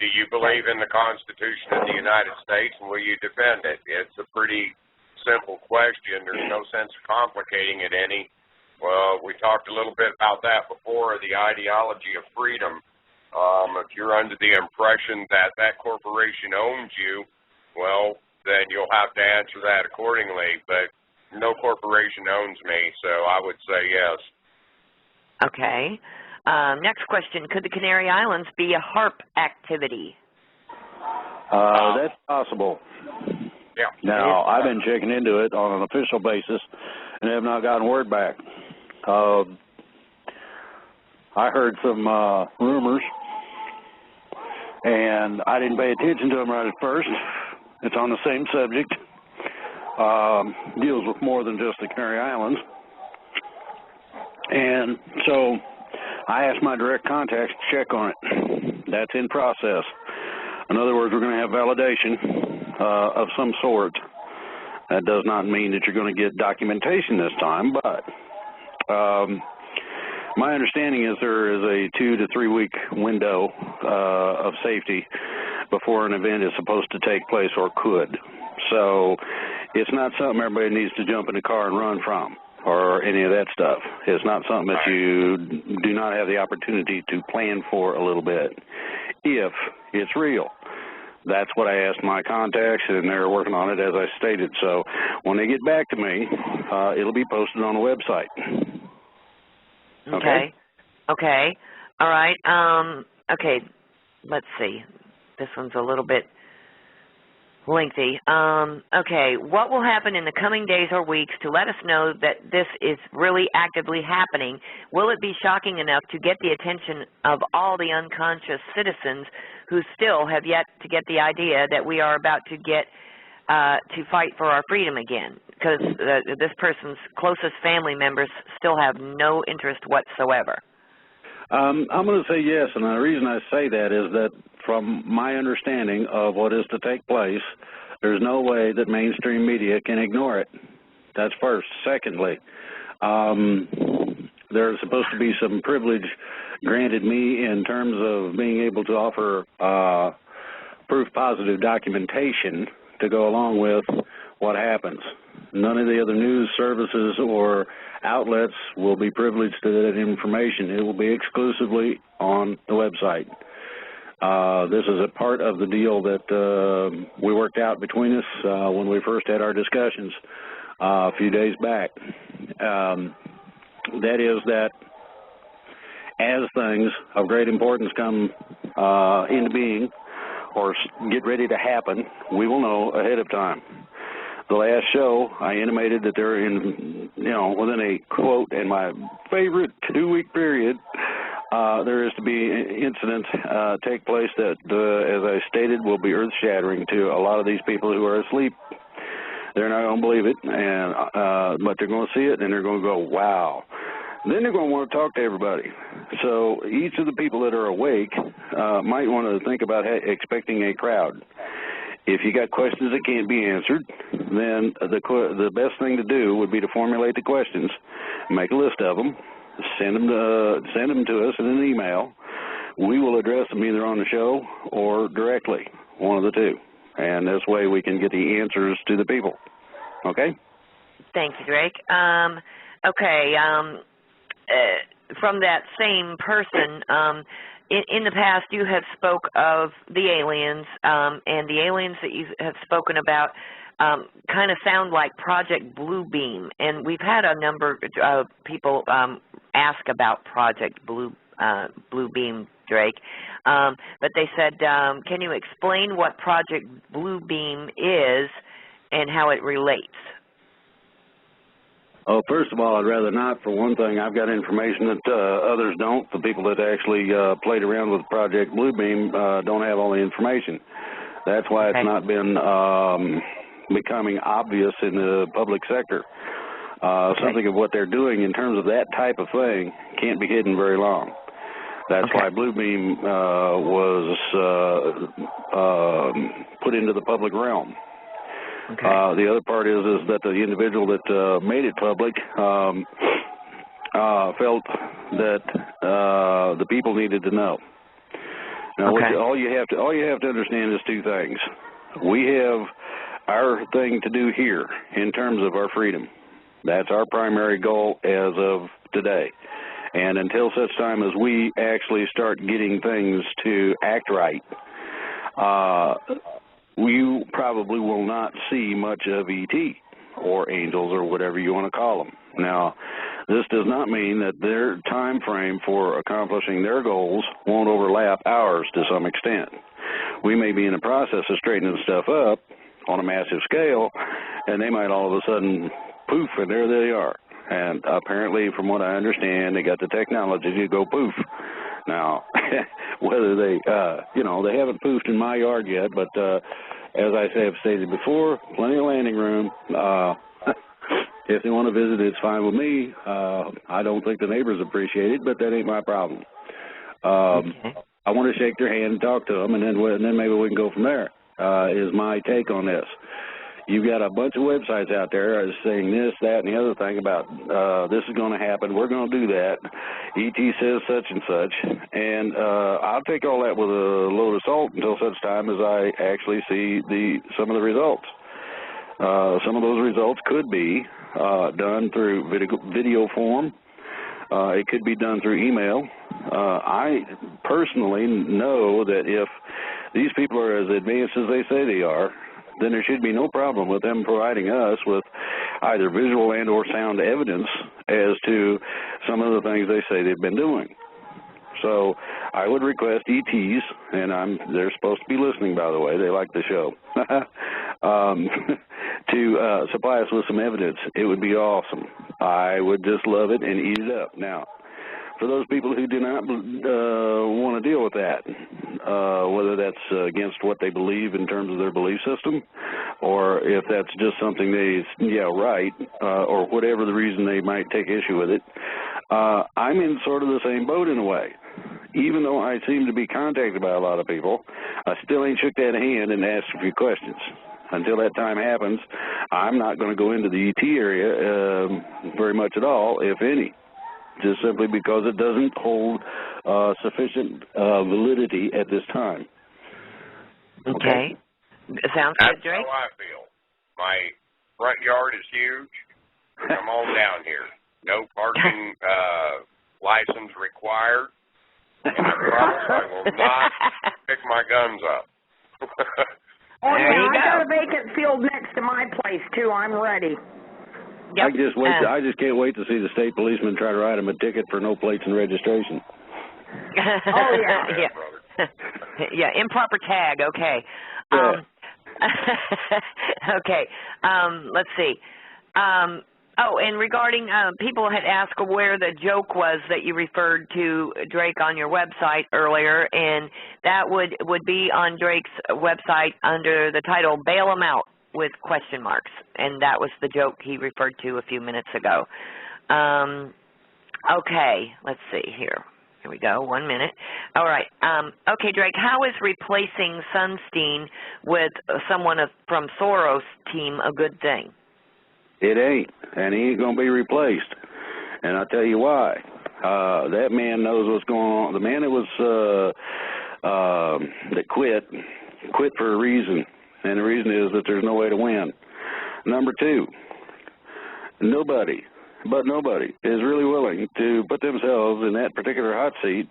Do you believe in the Constitution of the United States, and will you defend it? It's a pretty simple question. There's no sense of complicating it any. Well, we talked a little bit about that before, the ideology of freedom. If you're under the impression that that corporation owns you, well, then you'll have to answer that accordingly. But no corporation owns me, so I would say yes. Okay. Next question, could the Canary Islands be a HARP activity? That's possible. Yeah. Now, I've been checking into it on an official basis and have not gotten word back. I heard some rumors, and I didn't pay attention to them right at first. It's on the same subject. Deals with more than just the Canary Islands. And so I asked my direct contacts to check on it. That's in process. In other words, we're going to have validation of some sort. That does not mean that you're going to get documentation this time, but my understanding is there is a 2 to 3 week window of safety before an event is supposed to take place or could. So it's not something everybody needs to jump in the car and run from, or any of that stuff. It's not something that you do not have the opportunity to plan for a little bit if it's real. That's what I asked my contacts, and they're working on it as I stated. So when they get back to me, it'll be posted on the website. Okay. Okay. All right. Okay. Let's see. This one's a little bit lengthy. Okay. What will happen in the coming days or weeks to let us know that this is really actively happening? Will it be shocking enough to get the attention of all the unconscious citizens who still have yet to get the idea that we are about to get to fight for our freedom again? Because this person's closest family members still have no interest whatsoever. I'm going to say yes, and the reason I say that is that from my understanding of what is to take place, there's no way that mainstream media can ignore it. That's first. Secondly, there's supposed to be some privilege granted me in terms of being able to offer proof positive documentation to go along with what happens. None of the other news services or outlets will be privileged to that information. It will be exclusively on the website. This is a part of the deal that we worked out between us when we first had our discussions a few days back. That is that as things of great importance come into being or get ready to happen, we will know ahead of time. The last show, I intimated that they're in, within a quote, in my favorite 2-week period, there is to be incidents take place that, as I stated, will be earth-shattering to a lot of these people who are asleep. They're not going to believe it, and but they're going to see it, and they're going to go, wow. then they're going to want to talk to everybody. So each of the people that are awake might want to think about expecting a crowd. If you got questions that can't be answered, then the best thing to do would be to formulate the questions, make a list of them, send them to us in an email. We will address them either on the show or directly, one of the two. And this way we can get the answers to the people. Okay? Thank you, Drake. From that same person, in the past you have spoke of the aliens, and the aliens that you have spoken about kind of sound like Project Bluebeam, and we've had a number of people ask about Project Bluebeam, Drake, but they said, can you explain what Project Bluebeam is and how it relates? Oh, first of all, I'd rather not. For one thing, I've got information that others don't. The people that actually played around with Project Bluebeam don't have all the information. That's why it's not been becoming obvious in the public sector. Something of what they're doing in terms of that type of thing can't be hidden very long. That's why Bluebeam was put into the public realm. The other part is that the individual that made it public felt that the people needed to know. Now, all you have to understand is two things. We have our thing to do here in terms of our freedom. That's our primary goal as of today. And until such time as we actually start getting things to act right, you probably will not see much of ET or angels or whatever you want to call them. Now, this does not mean that their time frame for accomplishing their goals won't overlap ours to some extent. We may be in the process of straightening stuff up on a massive scale, and they might all of a sudden poof, and there they are. And apparently, from what I understand, they got the technology to go poof. Now, whether they, they haven't poofed in my yard yet, but as I have stated before, plenty of landing room. If they want to visit, it's fine with me. I don't think the neighbors appreciate it, but that ain't my problem. I want to shake their hand and talk to them, and then maybe we can go from there, is my take on this. You've got a bunch of websites out there saying this, that, and the other thing about this is going to happen, we're going to do that, ET says such and such, and I'll take all that with a load of salt until such time as I actually see some of the results. Some of those results could be done through video form. It could be done through email. I personally know that if these people are as advanced as they say they are, then there should be no problem with them providing us with either visual and or sound evidence as to some of the things they say they've been doing. So I would request ETs, and they're supposed to be listening, by the way. They like the show, to supply us with some evidence. It would be awesome. I would just love it and eat it up. Now, for those people who do not want to deal with that, whether that's against what they believe in terms of their belief system, or if that's just something or whatever the reason they might take issue with it, I'm in sort of the same boat in a way. Even though I seem to be contacted by a lot of people, I still ain't shook that hand and asked a few questions. Until that time happens, I'm not going to go into the ET area very much at all, if any, just simply because it doesn't hold sufficient validity at this time. Okay. Sounds good, Drake? That's how I feel. My front yard is huge. Come on down here. No parking license required. And I promise I will not pick my guns up. Oh, yeah, I got a vacant field next to my place, too. I'm ready. Yep. I just can't wait to see the state policeman try to write him a ticket for no plates and registration. Oh, yeah. Yeah, improper tag, okay. Yeah. Okay, let's see. And regarding, people had asked where the joke was that you referred to, Drake, on your website earlier, and that would be on Drake's website under the title Bail 'em Out with question marks, and that was the joke he referred to a few minutes ago. Okay, let's see here. Here we go, 1 minute. All right. Okay, Drake, how is replacing Sunstein with someone from Soros' team a good thing? It ain't, and he ain't going to be replaced. And I'll tell you why. That man knows what's going on. The man that was that quit for a reason, and the reason is that there's no way to win. Number two, nobody is really willing to put themselves in that particular hot seat,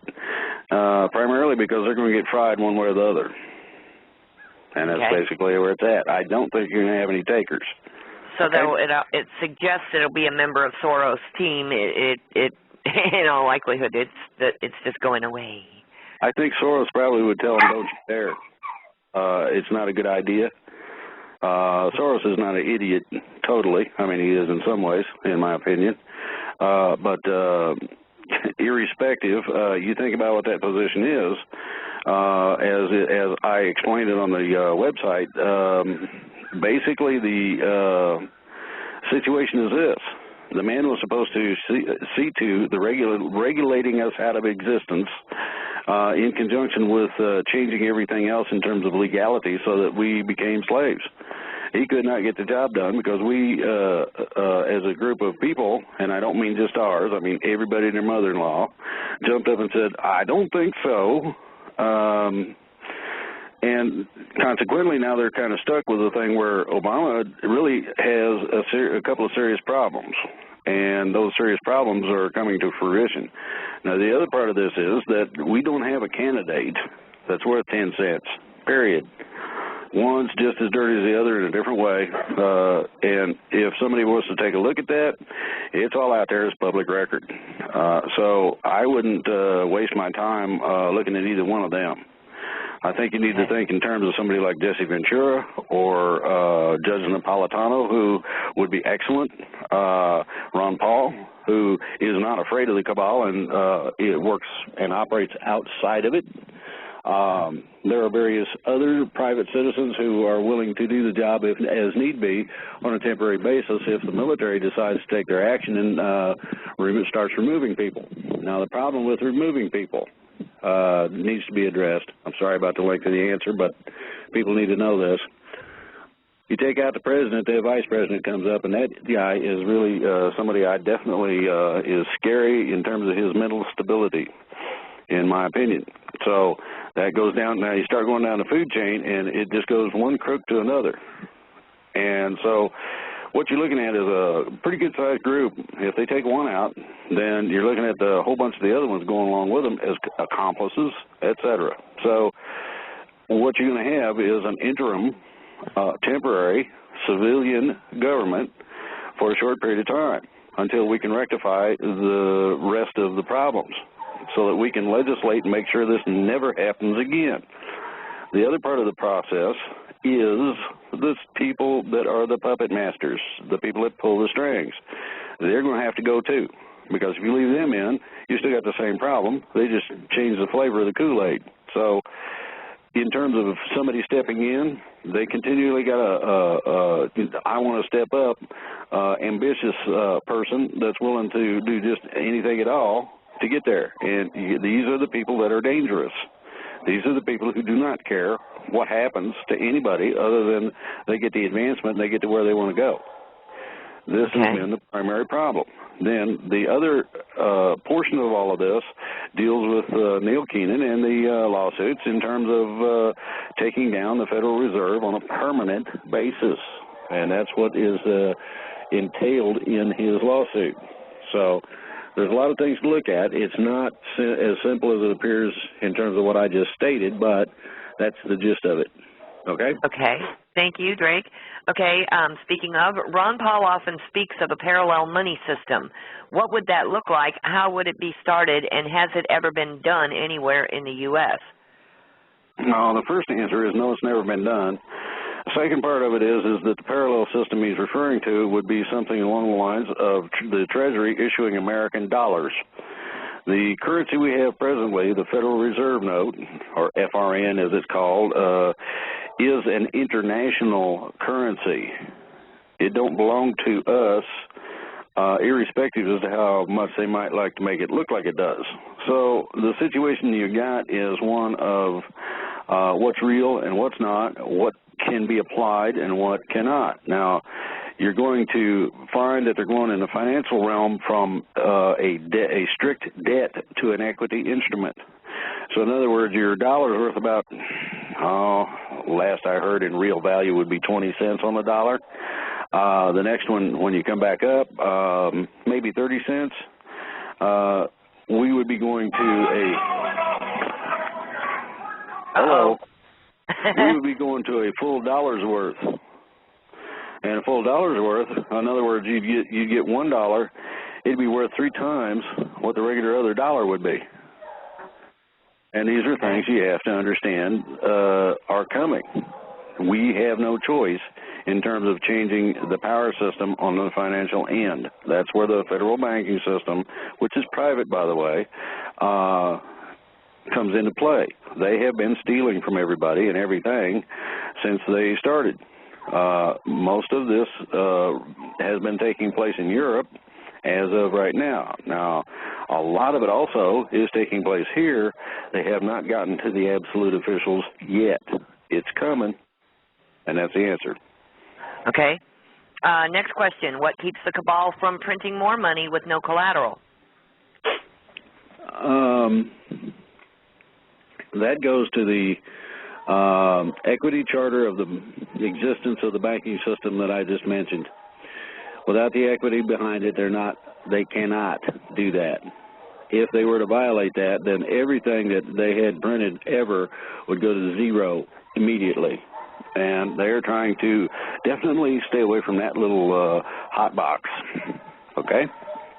primarily because they're going to get fried one way or the other. And that's basically where it's at. I don't think you're going to have any takers. So though it suggests it'll be a member of Soros' team, it in all likelihood it's just going away. I think Soros probably would tell them, don't you dare. It's not a good idea. Soros is not an idiot totally. I mean, he is in some ways, in my opinion. But irrespective, you think about what that position is. As I explained it on the website, basically the situation is this. The man was supposed to see to the regulating us out of existence in conjunction with changing everything else in terms of legality so that we became slaves. He could not get the job done because we, as a group of people, and I don't mean just ours, I mean everybody and their mother-in-law, jumped up and said, I don't think so. And consequently, now they're kind of stuck with a thing where Obama really has a couple of serious problems, and those serious problems are coming to fruition. Now, the other part of this is that we don't have a candidate that's worth 10 cents, period. One's just as dirty as the other in a different way, and if somebody wants to take a look at that, it's all out there as public record. So I wouldn't waste my time looking at either one of them. I think you need to think in terms of somebody like Jesse Ventura or Judge Napolitano, who would be excellent, Ron Paul, who is not afraid of the cabal and it works and operates outside of it. There are various other private citizens who are willing to do the job as need be on a temporary basis if the military decides to take their action and starts removing people. Now, the problem with removing people needs to be addressed. I'm sorry about the length of the answer, but people need to know this. You take out the president, the vice president comes up, and that guy is really somebody I definitely is scary in terms of his mental stability, in my opinion. So that goes down, now you start going down the food chain, and it just goes one crook to another. And so what you're looking at is a pretty good-sized group. If they take one out, then you're looking at the whole bunch of the other ones going along with them as accomplices, et cetera. So what you're going to have is an interim, temporary civilian government for a short period of time until we can rectify the rest of the problems so that we can legislate and make sure this never happens again. The other part of the process is the people that are the puppet masters, the people that pull the strings. They're going to have to go too, because if you leave them in, you still got the same problem. They just change the flavor of the Kool-Aid. So in terms of somebody stepping in, they continually got a I want to step up, ambitious person that's willing to do just anything at all to get there. And these are the people that are dangerous. These are the people who do not care what happens to anybody other than they get the advancement and they get to where they want to go. This has been the primary problem. Then the other portion of all of this deals with Neil Keenan and the lawsuits in terms of taking down the Federal Reserve on a permanent basis. And that's what is entailed in his lawsuit. So there's a lot of things to look at. It's not as simple as it appears in terms of what I just stated, but that's the gist of it. Okay? Okay. Thank you, Drake. Okay, speaking of, Ron Paul often speaks of a parallel money system. What would that look like? How would it be started? And has it ever been done anywhere in the U.S.? No, the first answer is no, it's never been done. The second part of it is that the parallel system he's referring to would be something along the lines of the Treasury issuing American dollars. The currency we have presently, the Federal Reserve Note, or FRN as it's called, is an international currency. It don't belong to us irrespective as to how much they might like to make it look like it does. So the situation you got is one of what's real and what's not, what can be applied and what cannot. Now, you're going to find that they're going in the financial realm from a strict debt to an equity instrument. So in other words, your dollar's worth about, last I heard in real value would be 20 cents on the dollar. The next one, when you come back up, maybe 30 cents. We would be going to a, hello, we would be going to a full dollar's worth. And a full dollar's worth, in other words, you'd get $1, it'd be worth 3 times what the regular other dollar would be. And these are things you have to understand are coming. We have no choice in terms of changing the power system on the financial end. That's where the federal banking system, which is private, by the way, comes into play. They have been stealing from everybody and everything since they started. Most of this has been taking place in Europe as of right now. Now, a lot of it also is taking place here. They have not gotten to the absolute officials yet. It's coming, and that's the answer. Okay. Next question. What keeps the cabal from printing more money with no collateral? That goes to the equity charter of the existence of the banking system that I just mentioned. Without the equity behind it, they cannot do that. If they were to violate that, then everything that they had printed ever would go to zero immediately. And they're trying to definitely stay away from that little hot box. Okay?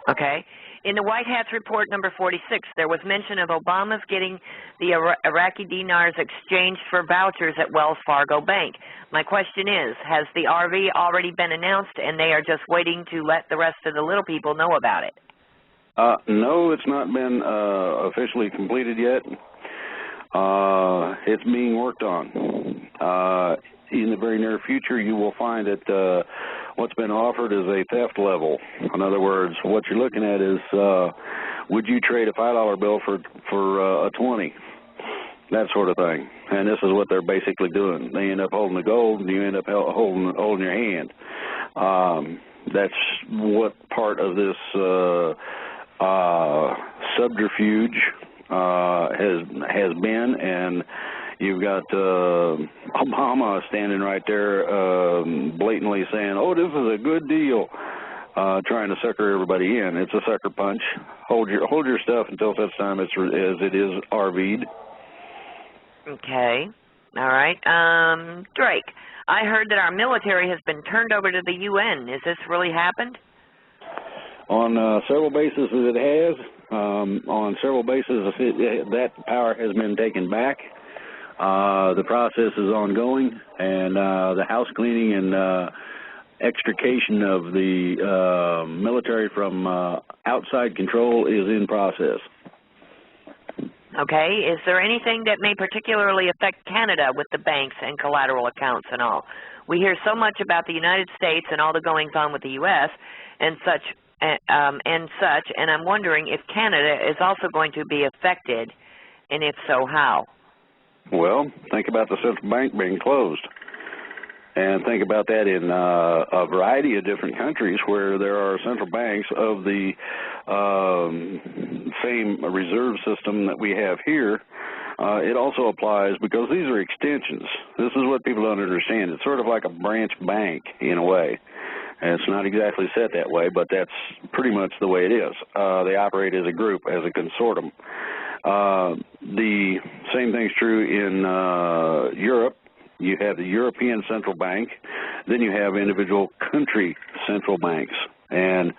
Okay. In the White Hats report number 46, there was mention of Obama's getting the Iraqi dinars exchanged for vouchers at Wells Fargo Bank. My question is, has the RV already been announced and they are just waiting to let the rest of the little people know about it? No, it's not been officially completed yet. It's being worked on. In the very near future, you will find that what's been offered is a theft level. In other words, what you're looking at is, would you trade a $5 bill for a 20? That sort of thing. And this is what they're basically doing. They end up holding the gold, and you end up holding your hand. That's what part of this subterfuge has been, and you've got Obama standing right there blatantly saying, oh, this is a good deal, trying to sucker everybody in. It's a sucker punch. Hold your stuff until such time as it is RV'd. Okay. All right. Drake, I heard that our military has been turned over to the UN. Has this really happened? On several bases it has. On several bases that power has been taken back. The process is ongoing, and the house cleaning and extrication of the military from outside control is in process. Okay. Is there anything that may particularly affect Canada with the banks and collateral accounts and all? We hear so much about the United States and all the goings-on with the U.S. and such, and I'm wondering if Canada is also going to be affected, and if so, how? Well, think about the central bank being closed. And think about that in a variety of different countries where there are central banks of the same reserve system that we have here. It also applies because these are extensions. This is what people don't understand. It's sort of like a branch bank in a way. And it's not exactly set that way, but that's pretty much the way it is. They operate as a group, as a consortium. The same thing's true in Europe. You have the European Central Bank, then you have individual country central banks, and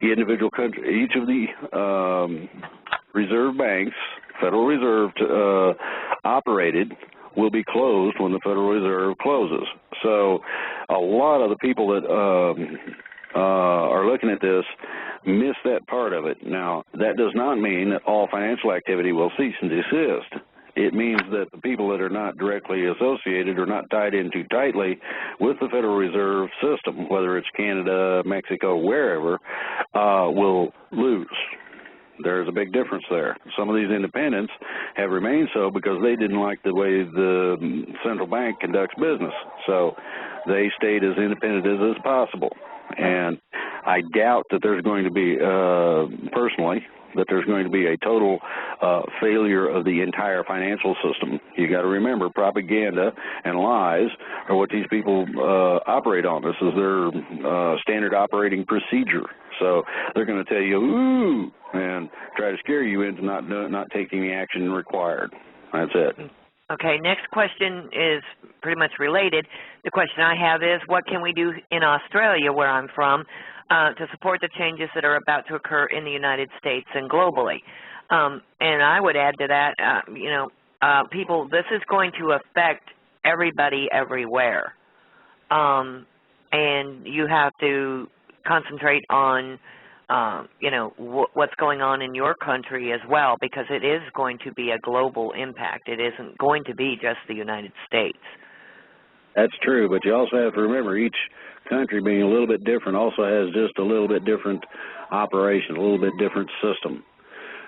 the individual country, each of the reserve banks, Federal Reserve operated, will be closed when the Federal Reserve closes. So a lot of the people that are looking at this miss that part of it. Now, that does not mean that all financial activity will cease and desist. It means that the people that are not directly associated or not tied in too tightly with the Federal Reserve System, whether it's Canada, Mexico, wherever, will lose. There's a big difference there. Some of these independents have remained so because they didn't like the way the central bank conducts business. So they stayed as independent as possible. And I doubt that there's going to be, personally, that there's going to be a total failure of the entire financial system. You got to remember, propaganda and lies are what these people operate on. This is their standard operating procedure. So they're going to tell you, ooh, and try to scare you into not taking the action required. That's it. Okay, next question is pretty much related. The question I have is, what can we do in Australia, where I'm from, to support the changes that are about to occur in the United States and globally? And I would add to that, people, this is going to affect everybody everywhere. And you have to concentrate on, what's going on in your country as well, because it is going to be a global impact. It isn't going to be just the United States. That's true, but you also have to remember each country being a little bit different also has just a little bit different operation, a little bit different system.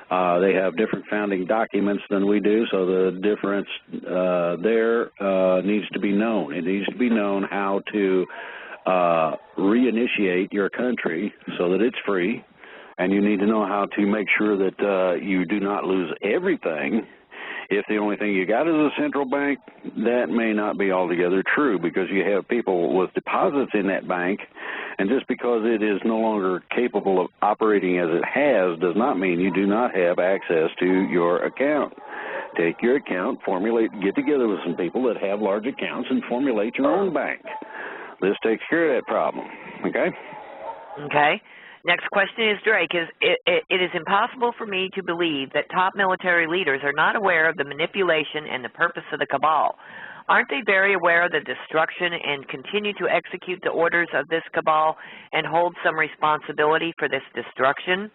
They have different founding documents than we do, so the difference there needs to be known. It needs to be known how to reinitiate your country so that it's free, and you need to know how to make sure that you do not lose everything. If the only thing you got is a central bank, that may not be altogether true, because you have people with deposits in that bank, and just because it is no longer capable of operating as it has does not mean you do not have access to your account. Take your account, get together with some people that have large accounts and formulate your own bank. This takes care of that problem, okay? Okay. Next question is, Drake, it is impossible for me to believe that top military leaders are not aware of the manipulation and the purpose of the cabal. Aren't they very aware of the destruction and continue to execute the orders of this cabal and hold some responsibility for this destruction?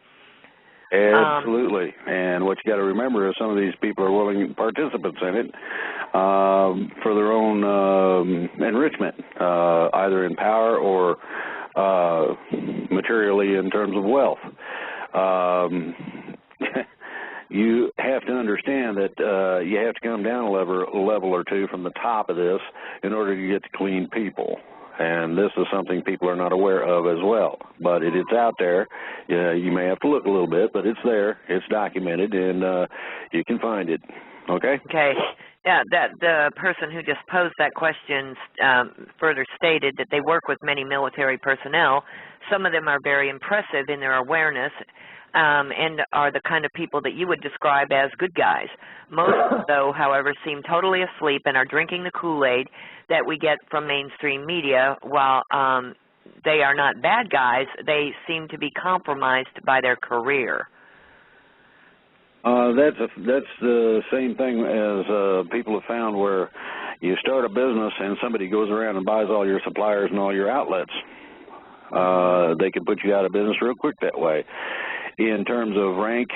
Absolutely. And what you got to remember is some of these people are willing participants in it for their own enrichment, either in power or materially in terms of wealth. You have to understand that you have to come down a level or two from the top of this in order to get to clean people. And this is something people are not aware of as well. But it's out there. You may have to look a little bit, but it's there. It's documented, and you can find it. Okay? Okay. Yeah, the person who just posed that question further stated that they work with many military personnel. Some of them are very impressive in their awareness and are the kind of people that you would describe as good guys. Most, though, however, seem totally asleep and are drinking the Kool-Aid that we get from mainstream media. While they are not bad guys, they seem to be compromised by their career. That's the same thing as people have found, where you start a business and somebody goes around and buys all your suppliers and all your outlets. They can put you out of business real quick that way. In terms of rank,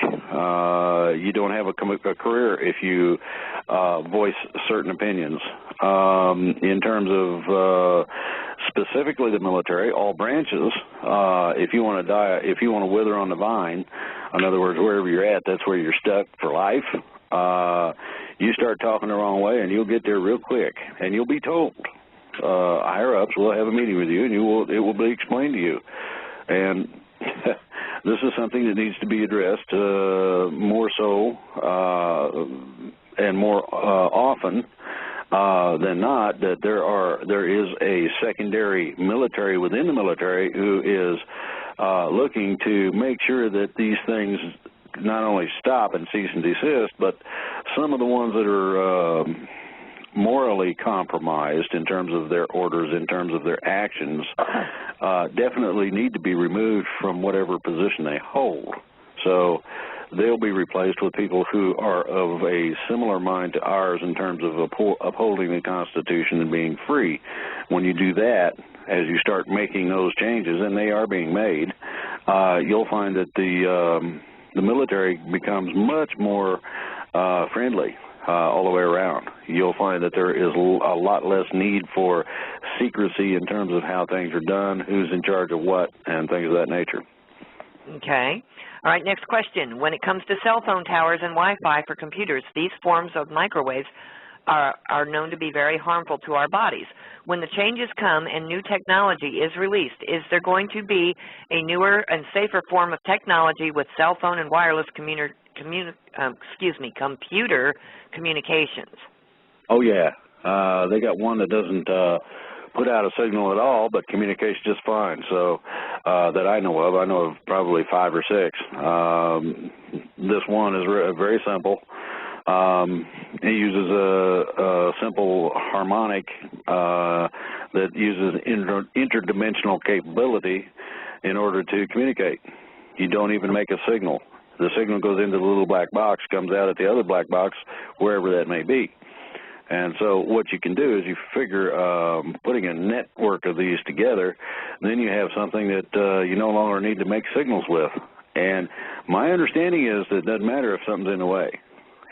you don't have a career if you voice certain opinions. In terms of specifically the military, all branches, if you want to die, if you want to wither on the vine, in other words, wherever you're at, that's where you're stuck for life. You start talking the wrong way, and you'll get there real quick, and you'll be told. Higher ups will have a meeting with you, and it will be explained to you. And this is something that needs to be addressed more so and more often than not, that there is a secondary military within the military who is looking to make sure that these things not only stop and cease and desist, but some of the ones that are morally compromised in terms of their orders, in terms of their actions, definitely need to be removed from whatever position they hold. So they'll be replaced with people who are of a similar mind to ours in terms of upholding the Constitution and being free. When you do that, as you start making those changes, and they are being made, you'll find that the military becomes much more friendly. all the way around. You'll find that there is a lot less need for secrecy in terms of how things are done, who's in charge of what, and things of that nature. Okay. All right, next question. When it comes to cell phone towers and Wi-Fi for computers, these forms of microwaves are known to be very harmful to our bodies. When the changes come and new technology is released, is there going to be a newer and safer form of technology with cell phone and wireless computer communications? Oh, yeah. They got one that doesn't put out a signal at all, but communicates just fine. So that I know of probably 5 or 6. This one is very simple. It uses a simple harmonic that uses interdimensional capability in order to communicate. You don't even make a signal. The signal goes into the little black box, comes out at the other black box, wherever that may be. And so what you can do is you figure putting a network of these together, then you have something that you no longer need to make signals with. And my understanding is that it doesn't matter if something's in the way.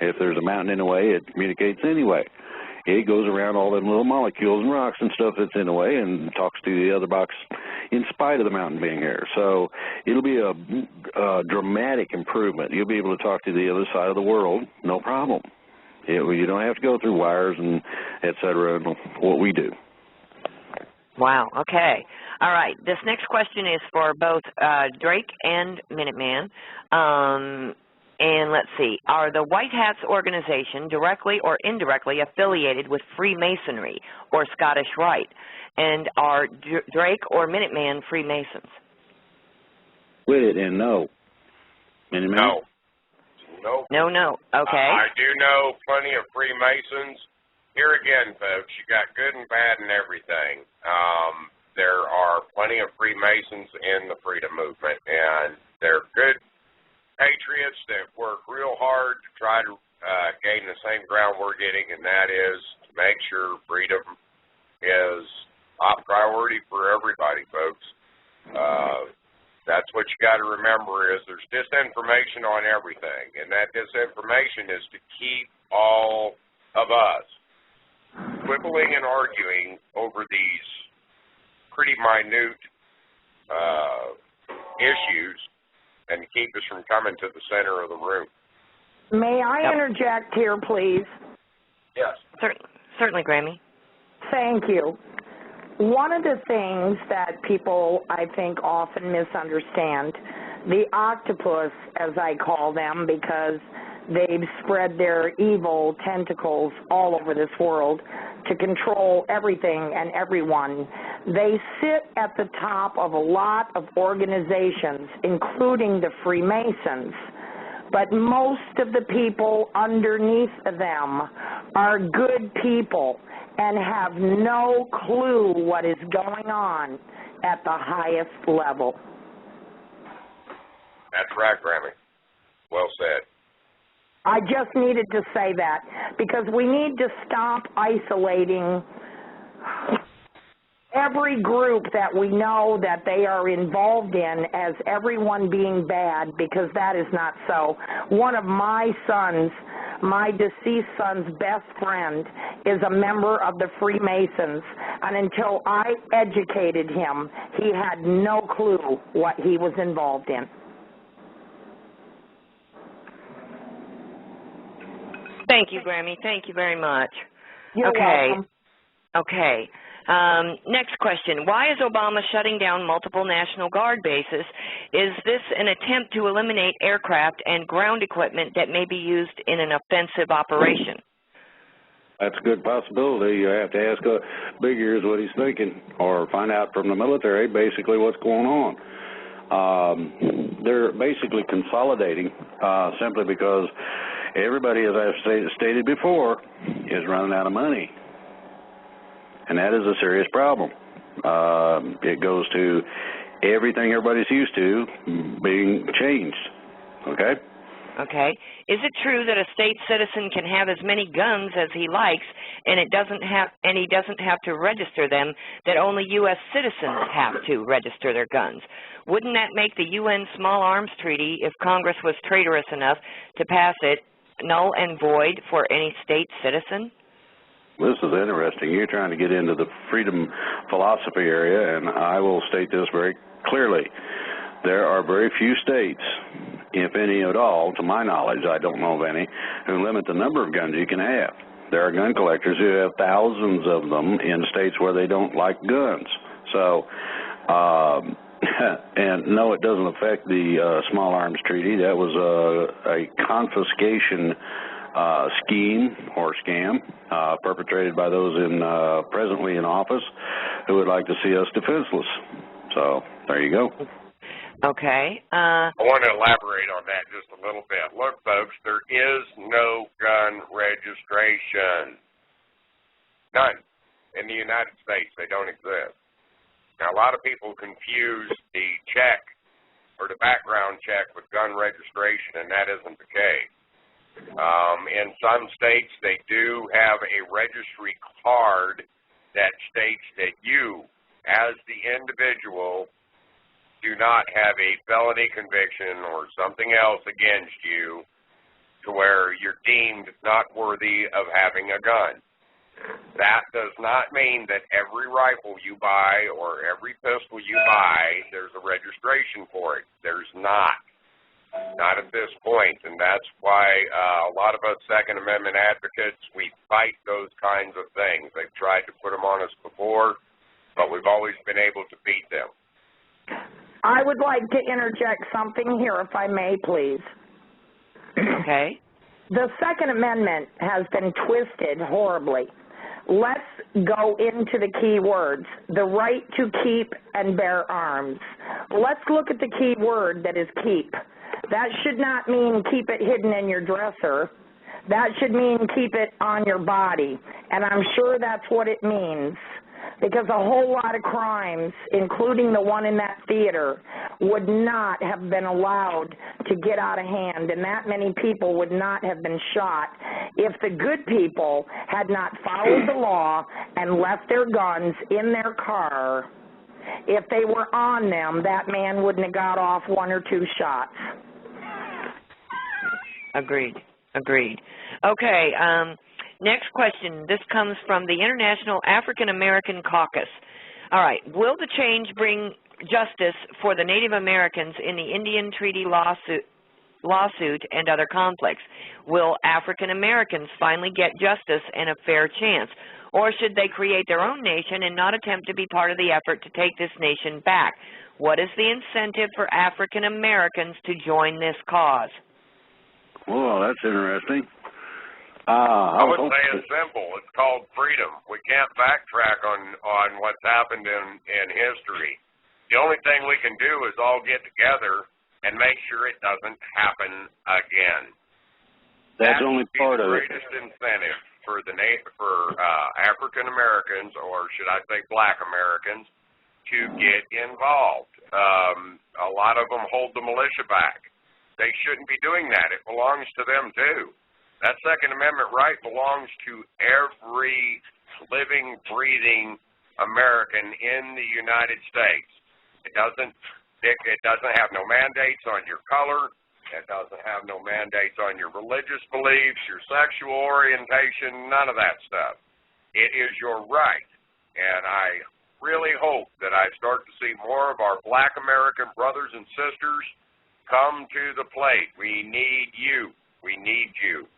If there's a mountain in the way, it communicates anyway. It goes around all them little molecules and rocks and stuff that's in the way and talks to the other box in spite of the mountain being here. So it'll be a dramatic improvement. You'll be able to talk to the other side of the world, no problem. You don't have to go through wires and et cetera, what we do. Wow, okay. All right, this next question is for both Drake and Minuteman. And let's see, are the White Hats organization directly or indirectly affiliated with Freemasonry or Scottish Rite? And are Drake or Minuteman Freemasons? With it and no. Minuteman? No. Nope. No. Okay. I do know plenty of Freemasons. Here again, folks, you got good and bad and everything. There are plenty of Freemasons in the freedom movement, and they're good patriots that work real hard to try to gain the same ground we're getting, and that is to make sure freedom is top priority for everybody, folks. That's what you got to remember is there's disinformation on everything, and that disinformation is to keep all of us quibbling and arguing over these pretty minute issues and keep us from coming to the center of the room. May I interject here, please? Yes. Certainly, Grammy. Thank you. One of the things that people, I think, often misunderstand, the octopus, as I call them, because they've spread their evil tentacles all over this world to control everything and everyone. They sit at the top of a lot of organizations, including the Freemasons, but most of the people underneath them are good people and have no clue what is going on at the highest level. That's right, Grammy. Well said. I just needed to say that because we need to stop isolating every group that we know that they are involved in as everyone being bad, because that is not so. One of my deceased son's best friend is a member of the Freemasons, and until I educated him, he had no clue what he was involved in. Thank you, Grammy. Thank you very much. You're welcome. Okay. Next question. Why is Obama shutting down multiple National Guard bases? Is this an attempt to eliminate aircraft and ground equipment that may be used in an offensive operation? That's a good possibility. You have to ask Big Ears what he's thinking, or find out from the military basically what's going on. They're basically consolidating simply because everybody, as I've stated before, is running out of money. And that is a serious problem. It goes to everything everybody's used to being changed. Okay? Okay. Is it true that a state citizen can have as many guns as he likes, and he doesn't have to register them, that only U.S. citizens have to register their guns? Wouldn't that make the UN Small Arms Treaty, if Congress was traitorous enough to pass it, null and void for any state citizen? This is interesting. You're trying to get into the freedom philosophy area, and I will state this very clearly. There are very few states, if any at all, to my knowledge, I don't know of any, who limit the number of guns you can have. There are gun collectors who have thousands of them in states where they don't like guns. So, and no, it doesn't affect the Small Arms Treaty. That was a confiscation scheme or scam perpetrated by those presently in office who would like to see us defenseless. So there you go. Okay. I want to elaborate on that just a little bit. Look, folks, there is no gun registration. None. In the United States, they don't exist. Now, a lot of people confuse the check or the background check with gun registration, and that isn't the case. In some states, they do have a registry card that states that you, as the individual, do not have a felony conviction or something else against you to where you're deemed not worthy of having a gun. That does not mean that every rifle you buy or every pistol you buy, there's a registration for it. There's not. Not at this point, and that's why a lot of us Second Amendment advocates, we fight those kinds of things. They've tried to put them on us before, but we've always been able to beat them. I would like to interject something here, if I may, please. Okay. The Second Amendment has been twisted horribly. Let's go into the key words, the right to keep and bear arms. Let's look at the key word that is keep. That should not mean keep it hidden in your dresser. That should mean keep it on your body, and I'm sure that's what it means. Because a whole lot of crimes, including the one in that theater, would not have been allowed to get out of hand, and that many people would not have been shot if the good people had not followed the law and left their guns in their car. If they were on them, that man wouldn't have got off one or two shots. Agreed. Okay, next question. This comes from the International African American Caucus. All right. Will the change bring justice for the Native Americans in the Indian Treaty lawsuit and other conflicts? Will African Americans finally get justice and a fair chance? Or should they create their own nation and not attempt to be part of the effort to take this nation back? What is the incentive for African Americans to join this cause? Well, that's interesting. I would say it's simple. It's called freedom. We can't backtrack on what's happened in history. The only thing we can do is all get together and make sure it doesn't happen again. That's only part of it. The greatest incentive for African Americans, or should I say Black Americans, to get involved. A lot of them hold the militia back. They shouldn't be doing that. It belongs to them too. That Second Amendment right belongs to every living, breathing American in the United States. It doesn't have no mandates on your color. It doesn't have no mandates on your religious beliefs, your sexual orientation, none of that stuff. It is your right. And I really hope that I start to see more of our Black American brothers and sisters come to the plate. We need you. We need you.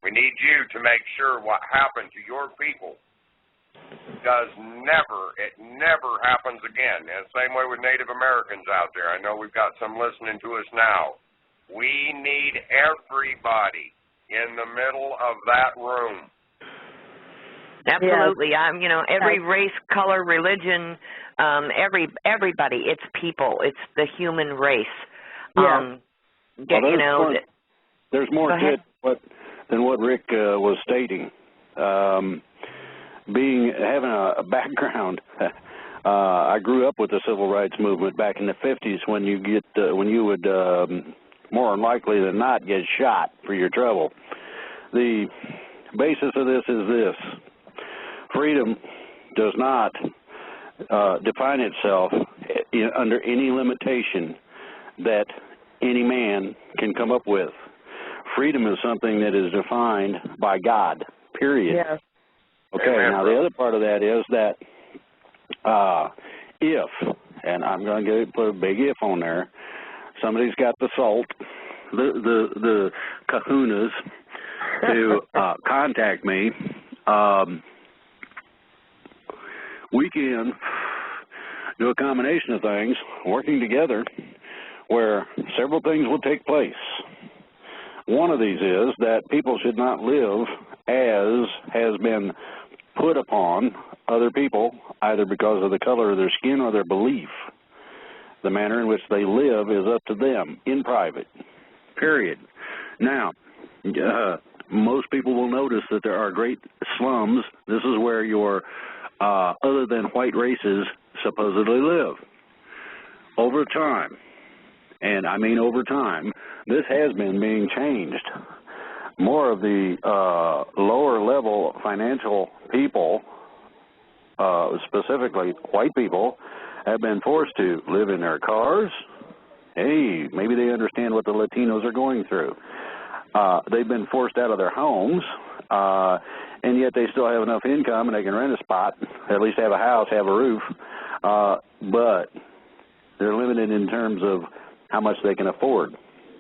We need you to make sure what happened to your people it never happens again. And the same way with Native Americans out there. I know we've got some listening to us now. We need everybody in the middle of that room. Everybody, every race, color, religion, everybody. It's people. It's the human race. There's more to it than what Rick was stating. Having a background, I grew up with the civil rights movement back in the 50s when you would more likely than not get shot for your trouble. The basis of this is this: freedom does not define itself under any limitation that any man can come up with. freedom is something that is defined by God, period. Yes. Okay, now the other part of that is that if, and I'm going to put a big if on there, somebody's got the salt, the kahunas to contact me, we can do a combination of things working together where several things will take place. One of these is that people should not live as has been put upon other people, either because of the color of their skin or their belief. The manner in which they live is up to them, in private, period. Now, most people will notice that there are great slums. This is where your other than white races supposedly live. Over time, and I mean over time, this has been being changed. More of the lower level financial people, specifically white people, have been forced to live in their cars. Hey, maybe they understand what the Latinos are going through. They've been forced out of their homes, and yet they still have enough income and they can rent a spot, at least have a house, have a roof, but they're limited in terms of how much they can afford.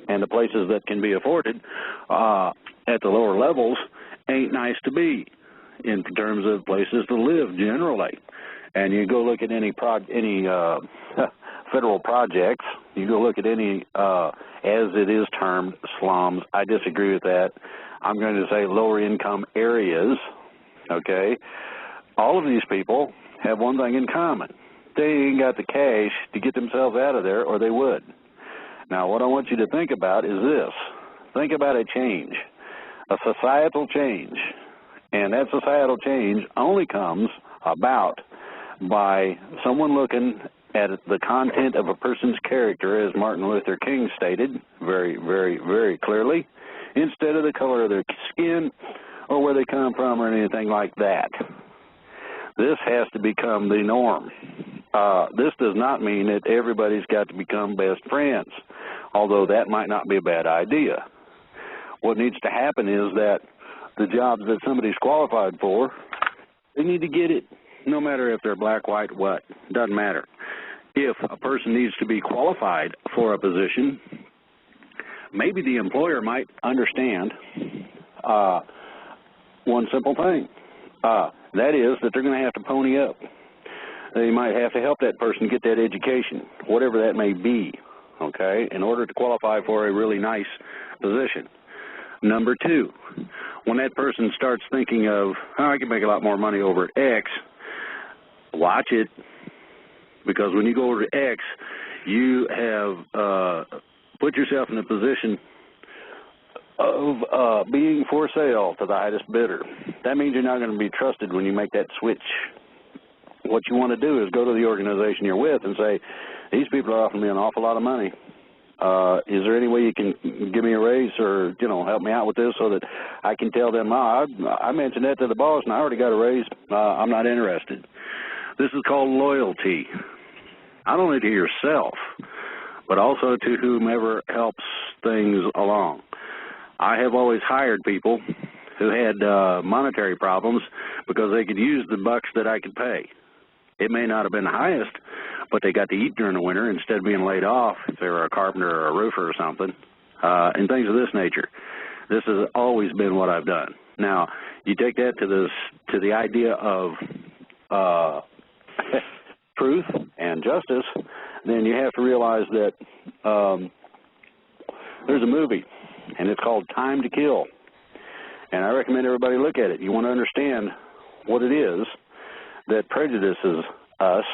And the places that can be afforded at the lower levels ain't nice to be in terms of places to live generally. And you go look at any federal projects, you go look at any, as it is termed, slums. I disagree with that. I'm going to say lower income areas, okay? All of these people have one thing in common. They ain't got the cash to get themselves out of there, or they would. Now, what I want you to think about is this. Think about a change, a societal change. And that societal change only comes about by someone looking at the content of a person's character, as Martin Luther King stated very, very, very clearly, instead of the color of their skin or where they come from or anything like that. This has to become the norm. This does not mean that everybody's got to become best friends, although that might not be a bad idea. What needs to happen is that the jobs that somebody's qualified for, they need to get it, no matter if they're black, white, what, doesn't matter. If a person needs to be qualified for a position, maybe the employer might understand one simple thing. That is that they're going to have to pony up. They might have to help that person get that education, whatever that may be, okay, in order to qualify for a really nice position. Number two, when that person starts thinking of, I can make a lot more money over at X, watch it, because when you go over to X, you have put yourself in a position of being for sale to the highest bidder. That means you're not going to be trusted when you make that switch. What you want to do is go to the organization you're with and say, these people are offering me an awful lot of money. Is there any way you can give me a raise or, help me out with this so that I can tell them, I mentioned that to the boss and I already got a raise. I'm not interested. This is called loyalty. Not only to yourself, but also to whomever helps things along. I have always hired people who had monetary problems because they could use the bucks that I could pay. It may not have been the highest, but they got to eat during the winter instead of being laid off if they were a carpenter or a roofer or something, and things of this nature. This has always been what I've done. Now, you take that to the idea of truth and justice, then you have to realize that there's a movie, and it's called Time to Kill. And I recommend everybody look at it. You want to understand what it is that prejudices us.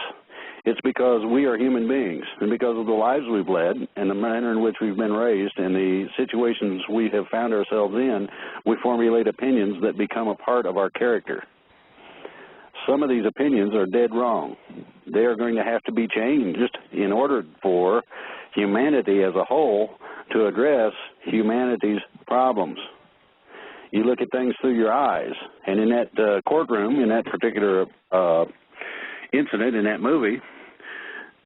It's because we are human beings, and because of the lives we've led and the manner in which we've been raised and the situations we have found ourselves in, we formulate opinions that become a part of our character. Some of these opinions are dead wrong. They are going to have to be changed in order for humanity as a whole to address humanity's problems. You look at things through your eyes, and in that courtroom, in that particular incident, in that movie,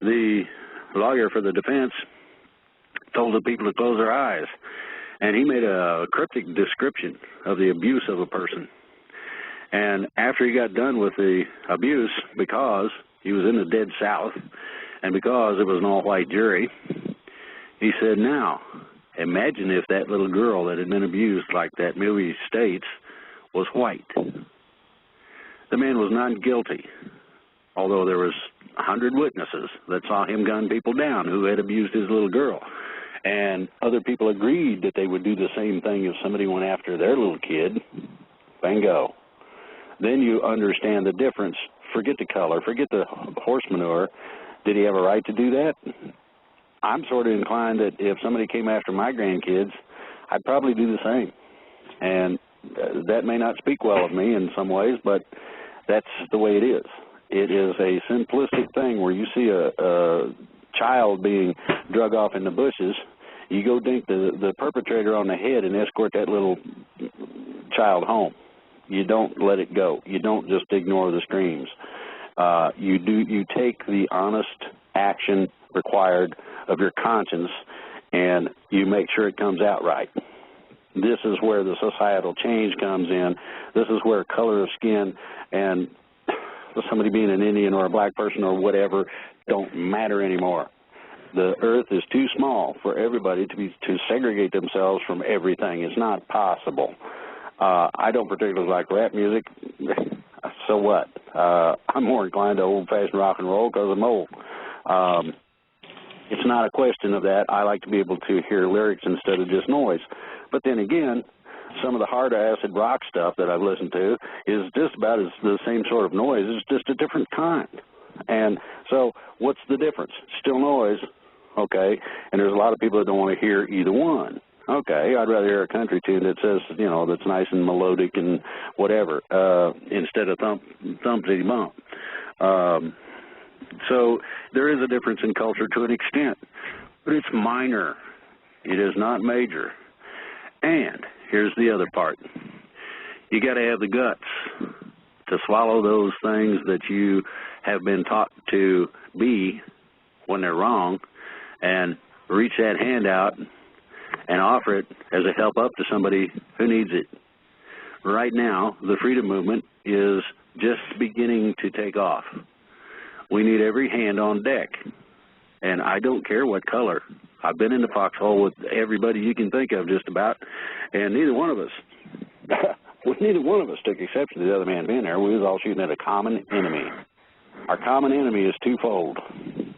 the lawyer for the defense told the people to close their eyes. and he made a cryptic description of the abuse of a person. And after he got done with the abuse, because he was in the dead South and because it was an all-white jury, he said, now, imagine if that little girl that had been abused like that movie states was white. The man was not guilty, although there was 100 witnesses that saw him gun people down who had abused his little girl. And other people agreed that they would do the same thing if somebody went after their little kid. Bingo. Then you understand the difference. Forget the color. Forget the horse manure. Did he have a right to do that? I'm sort of inclined that if somebody came after my grandkids, I'd probably do the same. And that may not speak well of me in some ways, but that's the way it is. It is a simplistic thing where you see a child being drug off in the bushes, you go dink the perpetrator on the head and escort that little child home. You don't let it go. You don't just ignore the screams. You take the honest action required of your conscience and you make sure it comes out right. This is where the societal change comes in. This is where color of skin and somebody being an Indian or a black person or whatever don't matter anymore. The earth is too small for everybody to segregate themselves from everything. It's not possible. I don't particularly like rap music. So what? I'm more inclined to old-fashioned rock and roll because I'm old. It's not a question of that. I like to be able to hear lyrics instead of just noise. But then again, some of the hard acid rock stuff that I've listened to is just about the same sort of noise. It's just a different kind. And so what's the difference? Still noise, okay, and there's a lot of people that don't want to hear either one. Okay, I'd rather hear a country tune that says, that's nice and melodic and whatever, instead of thump-zitty bump. So there is a difference in culture to an extent, but it's minor. It is not major. And here's the other part. You got to have the guts to swallow those things that you have been taught to be when they're wrong and reach that hand out and offer it as a help up to somebody who needs it. Right now, the freedom movement is just beginning to take off. We need every hand on deck. And I don't care what color. I've been in the foxhole with everybody you can think of just about, and neither one of us took exception to the other man being there. We was all shooting at a common enemy. Our common enemy is twofold.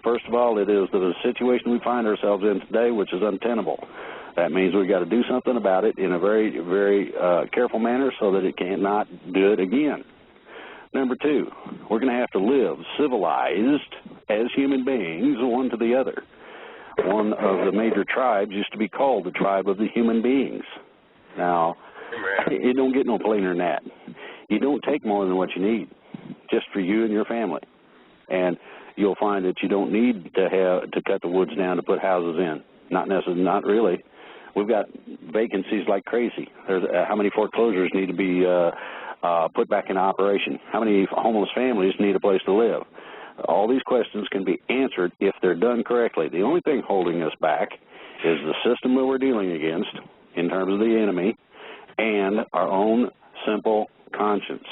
First of all, it is the situation we find ourselves in today, which is untenable. That means we've got to do something about it in a very, very careful manner so that it cannot do it again. Number two, we're going to have to live civilized as human beings, one to the other. One of the major tribes used to be called the tribe of the human beings. Now, it don't get no plainer than that. You don't take more than what you need, just for you and your family. And you'll find that you don't need to cut the woods down to put houses in. Not necessarily, not really. We've got vacancies like crazy. There's how many foreclosures need to be put back in operation? How many homeless families need a place to live? All these questions can be answered if they're done correctly. The only thing holding us back is the system that we're dealing against in terms of the enemy and our own simple conscience.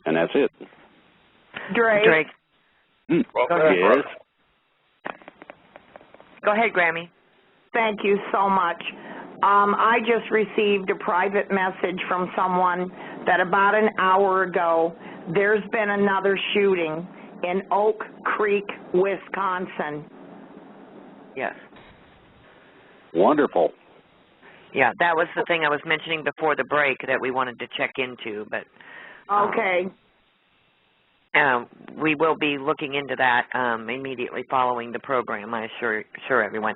And that's it. Drake. Go ahead. Yes. Go ahead, Grammy. Thank you so much. I just received a private message from someone that about an hour ago there's been another shooting in Oak Creek, Wisconsin. Yes. Wonderful. Yeah, that was the thing I was mentioning before the break that we wanted to check into, but okay. We will be looking into that immediately following the program, I assure everyone.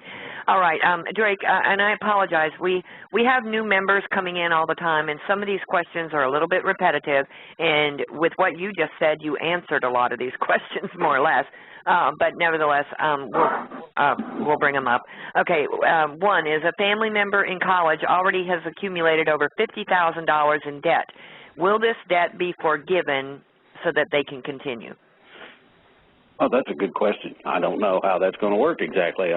All right, Drake, and I apologize. We have new members coming in all the time, and some of these questions are a little bit repetitive, and with what you just said, you answered a lot of these questions more or less. But nevertheless, we'll bring them up. Okay, one is a family member in college already has accumulated over $50,000 in debt. Will this debt be forgiven so that they can continue? Oh, that's a good question. I don't know how that's going to work exactly.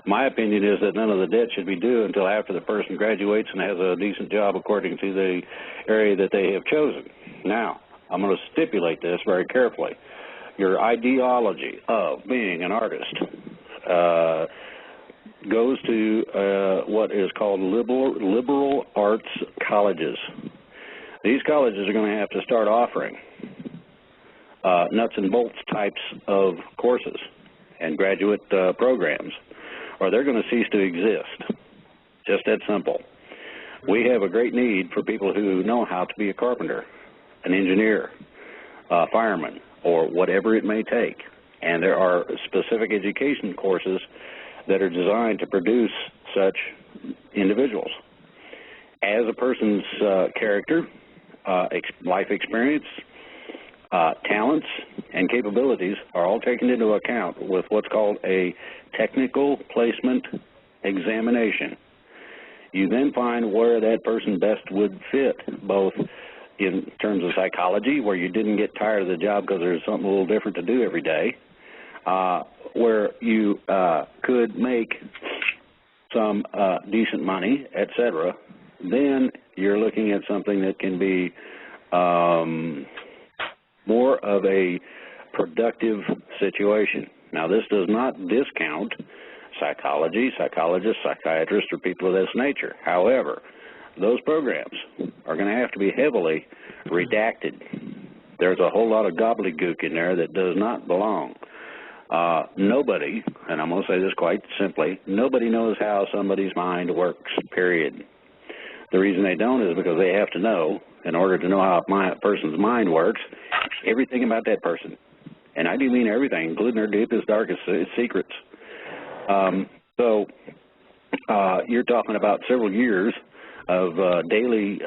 My opinion is that none of the debt should be due until after the person graduates and has a decent job according to the area that they have chosen. Now, I'm going to stipulate this very carefully. Your ideology of being an artist goes to what is called liberal arts colleges. These colleges are going to have to start offering nuts and bolts types of courses and graduate programs, or they're going to cease to exist. Just that simple. We have a great need for people who know how to be a carpenter, an engineer, a fireman, or whatever it may take. And there are specific education courses that are designed to produce such individuals. As a person's character, life experience, talents, and capabilities are all taken into account with what's called a technical placement examination. You then find where that person best would fit, both in terms of psychology, where you didn't get tired of the job because there's something a little different to do every day, where you could make some decent money, etc. Then you're looking at something that can be more of a productive situation. Now, this does not discount psychology, psychologists, psychiatrists, or people of this nature. However, those programs are going to have to be heavily redacted. There's a whole lot of gobbledygook in there that does not belong. Nobody, and I'm going to say this quite simply, nobody knows how somebody's mind works, period. The reason they don't is because they have to know, in order to know how a person's mind works, everything about that person. And I do mean everything, including their deepest, darkest secrets. So you're talking about several years of daily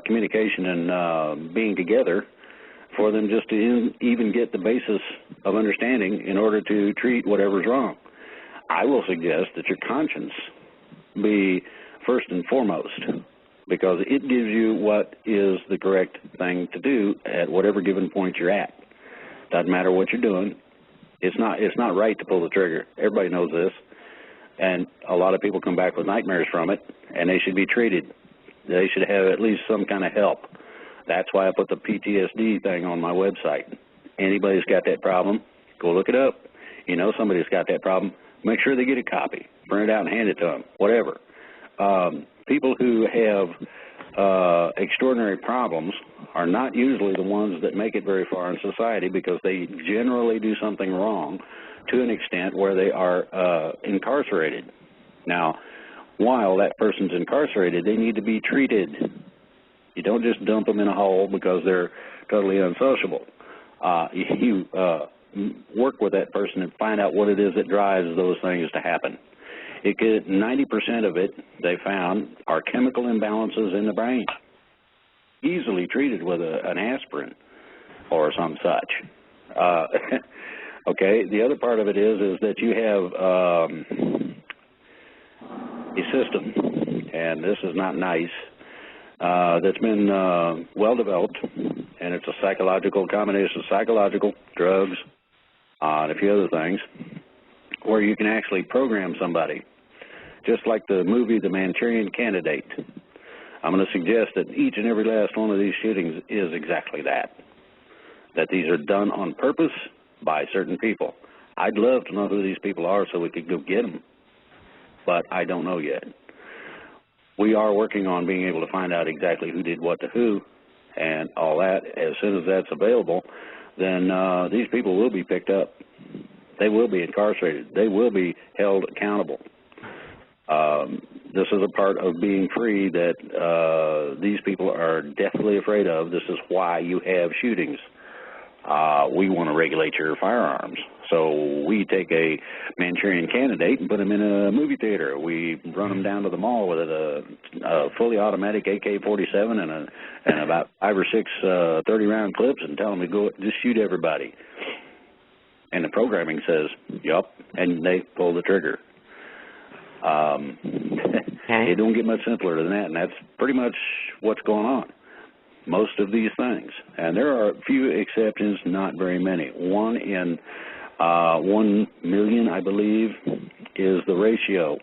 communication and being together for them just to even get the basis of understanding in order to treat whatever's wrong. I will suggest that your conscience be first and foremost, because it gives you what is the correct thing to do at whatever given point you're at. Doesn't matter what you're doing. It's not right to pull the trigger. Everybody knows this. And a lot of people come back with nightmares from it, and they should be treated. They should have at least some kind of help. That's why I put the PTSD thing on my website. Anybody's got that problem, go look it up. You know somebody's got that problem, make sure they get a copy. Print it out and hand it to them, whatever. People who have extraordinary problems are not usually the ones that make it very far in society, because they generally do something wrong to an extent where they are incarcerated. Now, while that person's incarcerated, they need to be treated. You don't just dump them in a hole because they're totally unsociable. You work with that person and find out what it is that drives those things to happen. 90% of it, they found, are chemical imbalances in the brain, easily treated with an aspirin or some such. Okay, the other part of it is that you have a system, and this is not nice, that's been well developed, and it's a psychological combination of psychological, drugs, and a few other things, where you can actually program somebody, just like the movie The Manchurian Candidate. I'm going to suggest that each and every last one of these shootings is exactly that these are done on purpose by certain people. I'd love to know who these people are so we could go get them, but I don't know yet. We are working on being able to find out exactly who did what to who and all that. As soon as that's available, then these people will be picked up. They will be incarcerated. They will be held accountable. This is a part of being free that these people are deathly afraid of. This is why you have shootings. We want to regulate your firearms. So we take a Manchurian Candidate and put them in a movie theater. We run them down to the mall with a fully automatic AK-47 and about 5 or 6 30-round clips and tell them to go just shoot everybody. And the programming says, yup, and they pull the trigger. It don't get much simpler than that, and that's pretty much what's going on. Most of these things. And there are a few exceptions, not very many. One in 1 million, I believe, is the ratio.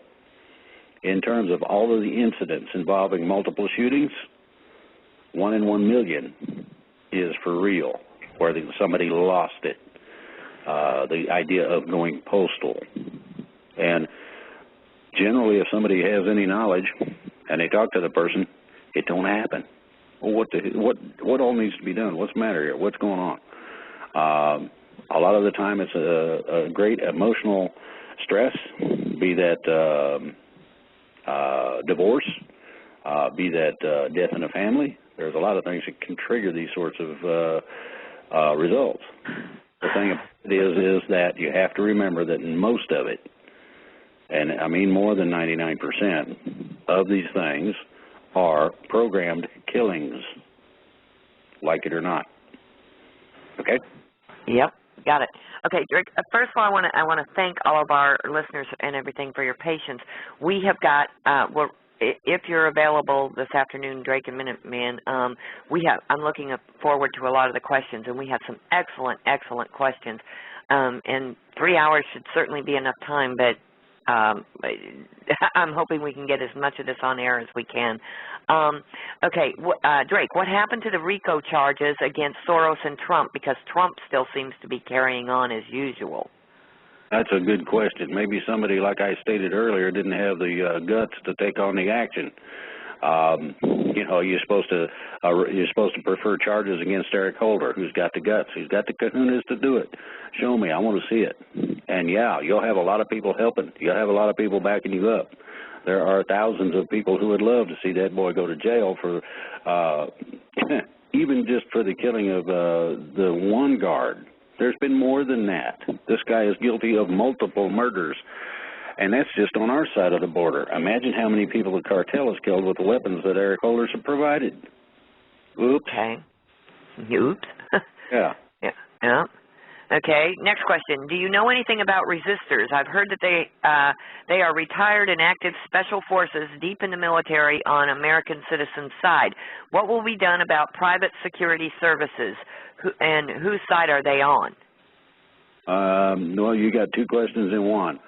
In terms of all of the incidents involving multiple shootings, 1 in 1 million is for real, where somebody lost it. The idea of going postal. And generally, if somebody has any knowledge and they talk to the person, it don't happen. Well, what all needs to be done? What's the matter here? What's going on? A lot of the time, it's a great emotional stress, be that divorce, be that death in a family. There's a lot of things that can trigger these sorts of results. The thing is that you have to remember that in most of it, and I mean more than 99% of these things, are programmed killings, like it or not. Okay? Yep, got it. Okay, Drake, first of all, I want to thank all of our listeners and everything for your patience. We have got, if you're available this afternoon, Drake and Minuteman, I'm looking forward to a lot of the questions, and we have some excellent questions. And 3 hours should certainly be enough time, but I'm hoping we can get as much of this on air as we can. Okay, Drake, what happened to the RICO charges against Soros and Trump? Because Trump still seems to be carrying on as usual. That's a good question. Maybe somebody, like I stated earlier, didn't have the guts to take on the action. You're supposed to prefer charges against Eric Holder, who's got the guts, who's got the kahunas to do it. Show me. I want to see it. And yeah, you'll have a lot of people helping. You'll have a lot of people backing you up. There are thousands of people who would love to see that boy go to jail for even just for the killing of the one guard. There's been more than that. This guy is guilty of multiple murders, and that's just on our side of the border. Imagine how many people the cartel has killed with the weapons that Eric Holder's have provided. Oops. Okay. Oops. Yeah. Yeah. Okay, next question. Do you know anything about resistors? I've heard that they are retired and active special forces deep in the military on American citizens' side. What will be done about private security services, and whose side are they on? Well, you got two questions in one.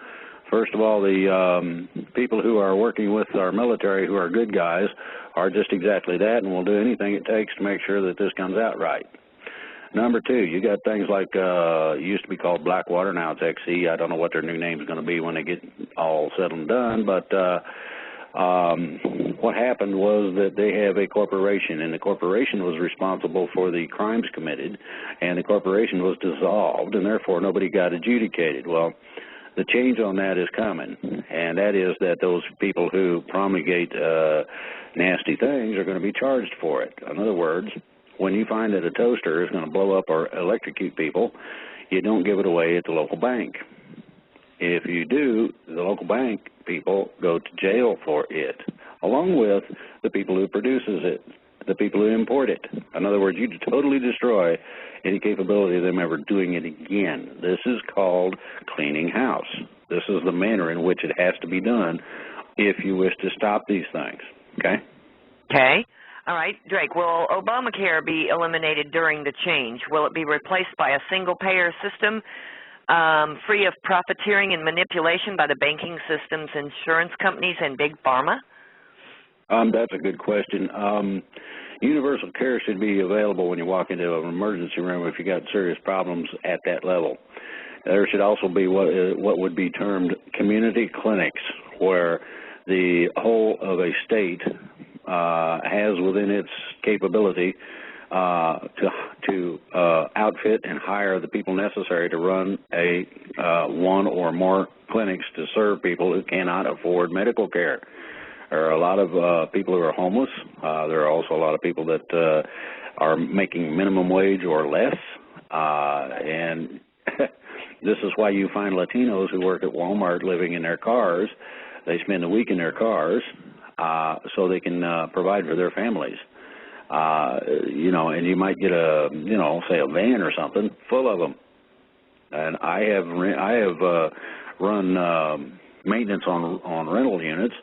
First of all, the people who are working with our military, who are good guys, are just exactly that, and will do anything it takes to make sure that this comes out right. Number two, you got things like, it used to be called Blackwater, now it's XC. I don't know what their new name is going to be when they get all said and done, but what happened was that they have a corporation, and the corporation was responsible for the crimes committed, and the corporation was dissolved, and therefore nobody got adjudicated. Well, the change on that is coming, and that is that those people who promulgate nasty things are going to be charged for it. In other words, when you find that a toaster is going to blow up or electrocute people, you don't give it away at the local bank. If you do, the local bank people go to jail for it, along with the people who produces it, the people who import it. In other words, you totally destroy any capability of them ever doing it again. This is called cleaning house. This is the manner in which it has to be done if you wish to stop these things. Okay? Okay. All right, Drake, will Obamacare be eliminated during the change? Will it be replaced by a single-payer system free of profiteering and manipulation by the banking systems, insurance companies, and big pharma? That's a good question. Universal care should be available when you walk into an emergency room if you got serious problems at that level. There should also be what would be termed community clinics, where the whole of a state has within its capability to outfit and hire the people necessary to run a one or more clinics to serve people who cannot afford medical care. There are a lot of people who are homeless. There are also a lot of people that are making minimum wage or less. And this is why you find Latinos who work at Walmart living in their cars. They spend a week in their cars so they can provide for their families. And you might get say a van or something full of them. And I have run maintenance on rental units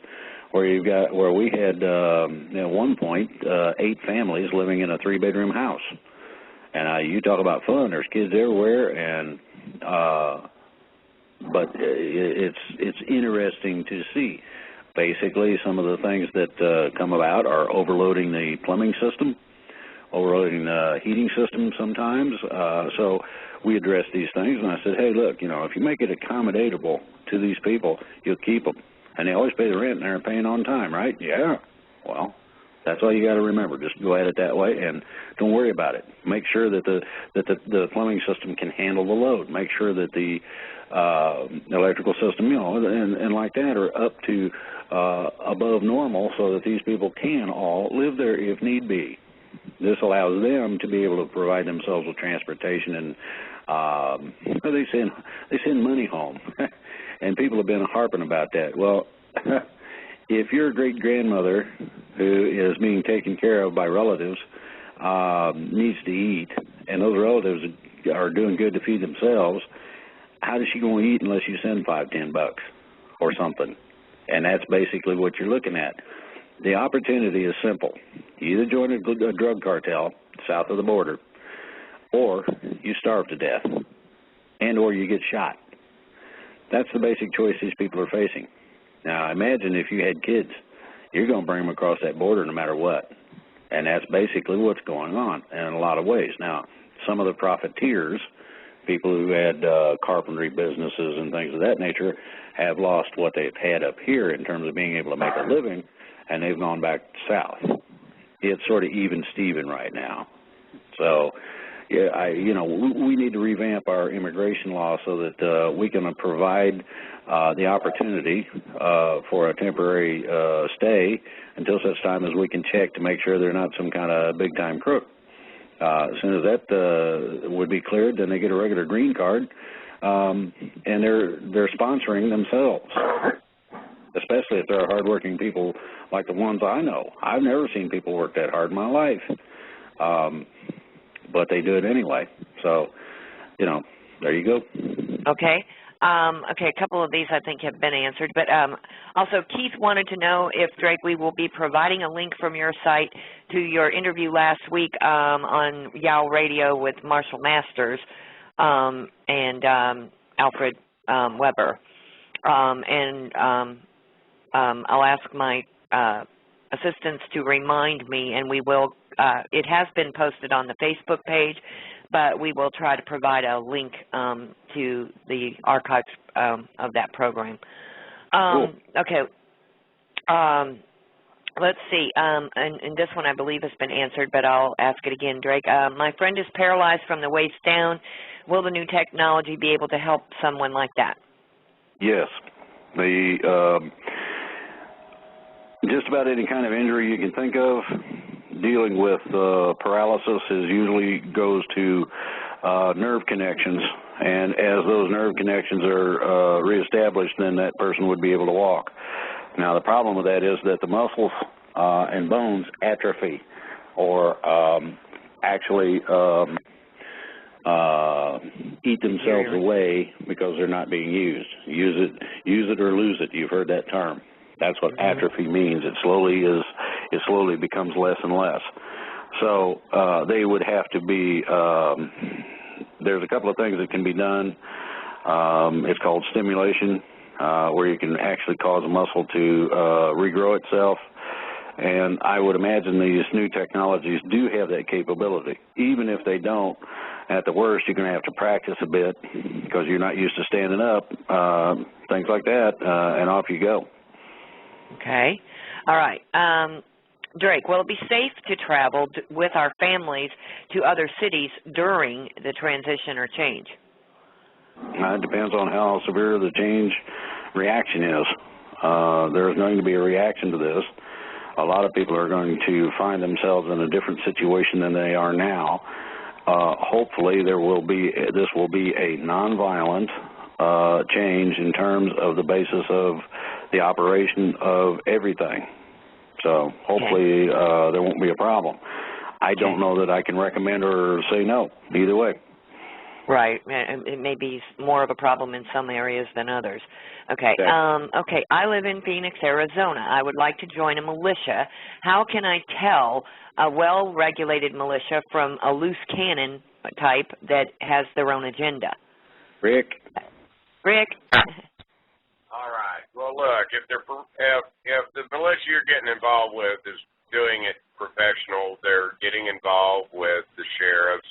where we had at one point 8 families living in a 3-bedroom house. And you talk about fun. There's kids everywhere, and But it's interesting to see. Basically, some of the things that come about are overloading the plumbing system, overloading the heating system sometimes. So we address these things, and I said, hey, look, if you make it accommodatable to these people, you'll keep them. And they always pay the rent, and they're paying on time, right? Yeah. Well, that's all you got to remember. Just go at it that way, and don't worry about it. Make sure that the plumbing system can handle the load. Make sure that the electrical system, and like that, are up to above normal, so that these people can all live there if need be. This allows them to be able to provide themselves with transportation, and they send money home, and people have been harping about that. Well, if your great-grandmother, who is being taken care of by relatives, needs to eat, and those relatives are doing good to feed themselves, how does she going to eat unless you send $5-10 or something? And that's basically what you're looking at. The opportunity is simple. You either join a drug cartel south of the border, or you starve to death, and or you get shot. That's the basic choice these people are facing. Now, imagine if you had kids. You're going to bring them across that border no matter what. And that's basically what's going on in a lot of ways. Now, some of the profiteers, people who had carpentry businesses and things of that nature, have lost what they've had up here in terms of being able to make a living, and they've gone back south. It's sort of even Steven right now. So, yeah, we need to revamp our immigration law so that we can provide the opportunity for a temporary stay until such time as we can check to make sure they're not some kind of big-time crook. As soon as that would be cleared, then they get a regular green card, and they're sponsoring themselves, especially if they're hardworking people like the ones I know. I've never seen people work that hard in my life, but they do it anyway. So, there you go. Okay. Okay, a couple of these I think have been answered, but also Keith wanted to know if, Drake, we will be providing a link from your site to your interview last week on YOW Radio with Marshall Masters and Alfred Weber. I'll ask my assistants to remind me, and we will, it has been posted on the Facebook page, but we will try to provide a link to the archives of that program. Cool. Okay. Let's see. And this one I believe has been answered, but I'll ask it again, Drake. My friend is paralyzed from the waist down. Will the new technology be able to help someone like that? Yes. Just about any kind of injury you can think of, dealing with paralysis usually goes to nerve connections, and as those nerve connections are reestablished, then that person would be able to walk. Now, the problem with that is that the muscles and bones atrophy, or actually eat themselves away because they're not being used. Use it or lose it. You've heard that term. That's what atrophy means. It slowly becomes less and less. So they would have to be, there's a couple of things that can be done. It's called stimulation, where you can actually cause a muscle to regrow itself. And I would imagine these new technologies do have that capability. Even if they don't, at the worst, you're going to have to practice a bit because you're not used to standing up, things like that, and off you go. Okay. All right. Drake, will it be safe to travel with our families to other cities during the transition or change? It depends on how severe the change reaction is. There's going to be a reaction to this. A lot of people are going to find themselves in a different situation than they are now. Hopefully, this will be a nonviolent change in terms of the basis of the operation of everything. So hopefully there won't be a problem. I don't know that I can recommend or say no, either way. Right. It may be more of a problem in some areas than others. Okay. Exactly. Okay. I live in Phoenix, Arizona. I would like to join a militia. How can I tell a well-regulated militia from a loose cannon type that has their own agenda? Rick? Rick? All right. Well, look, if the militia you're getting involved with is doing it professional, they're getting involved with the sheriffs,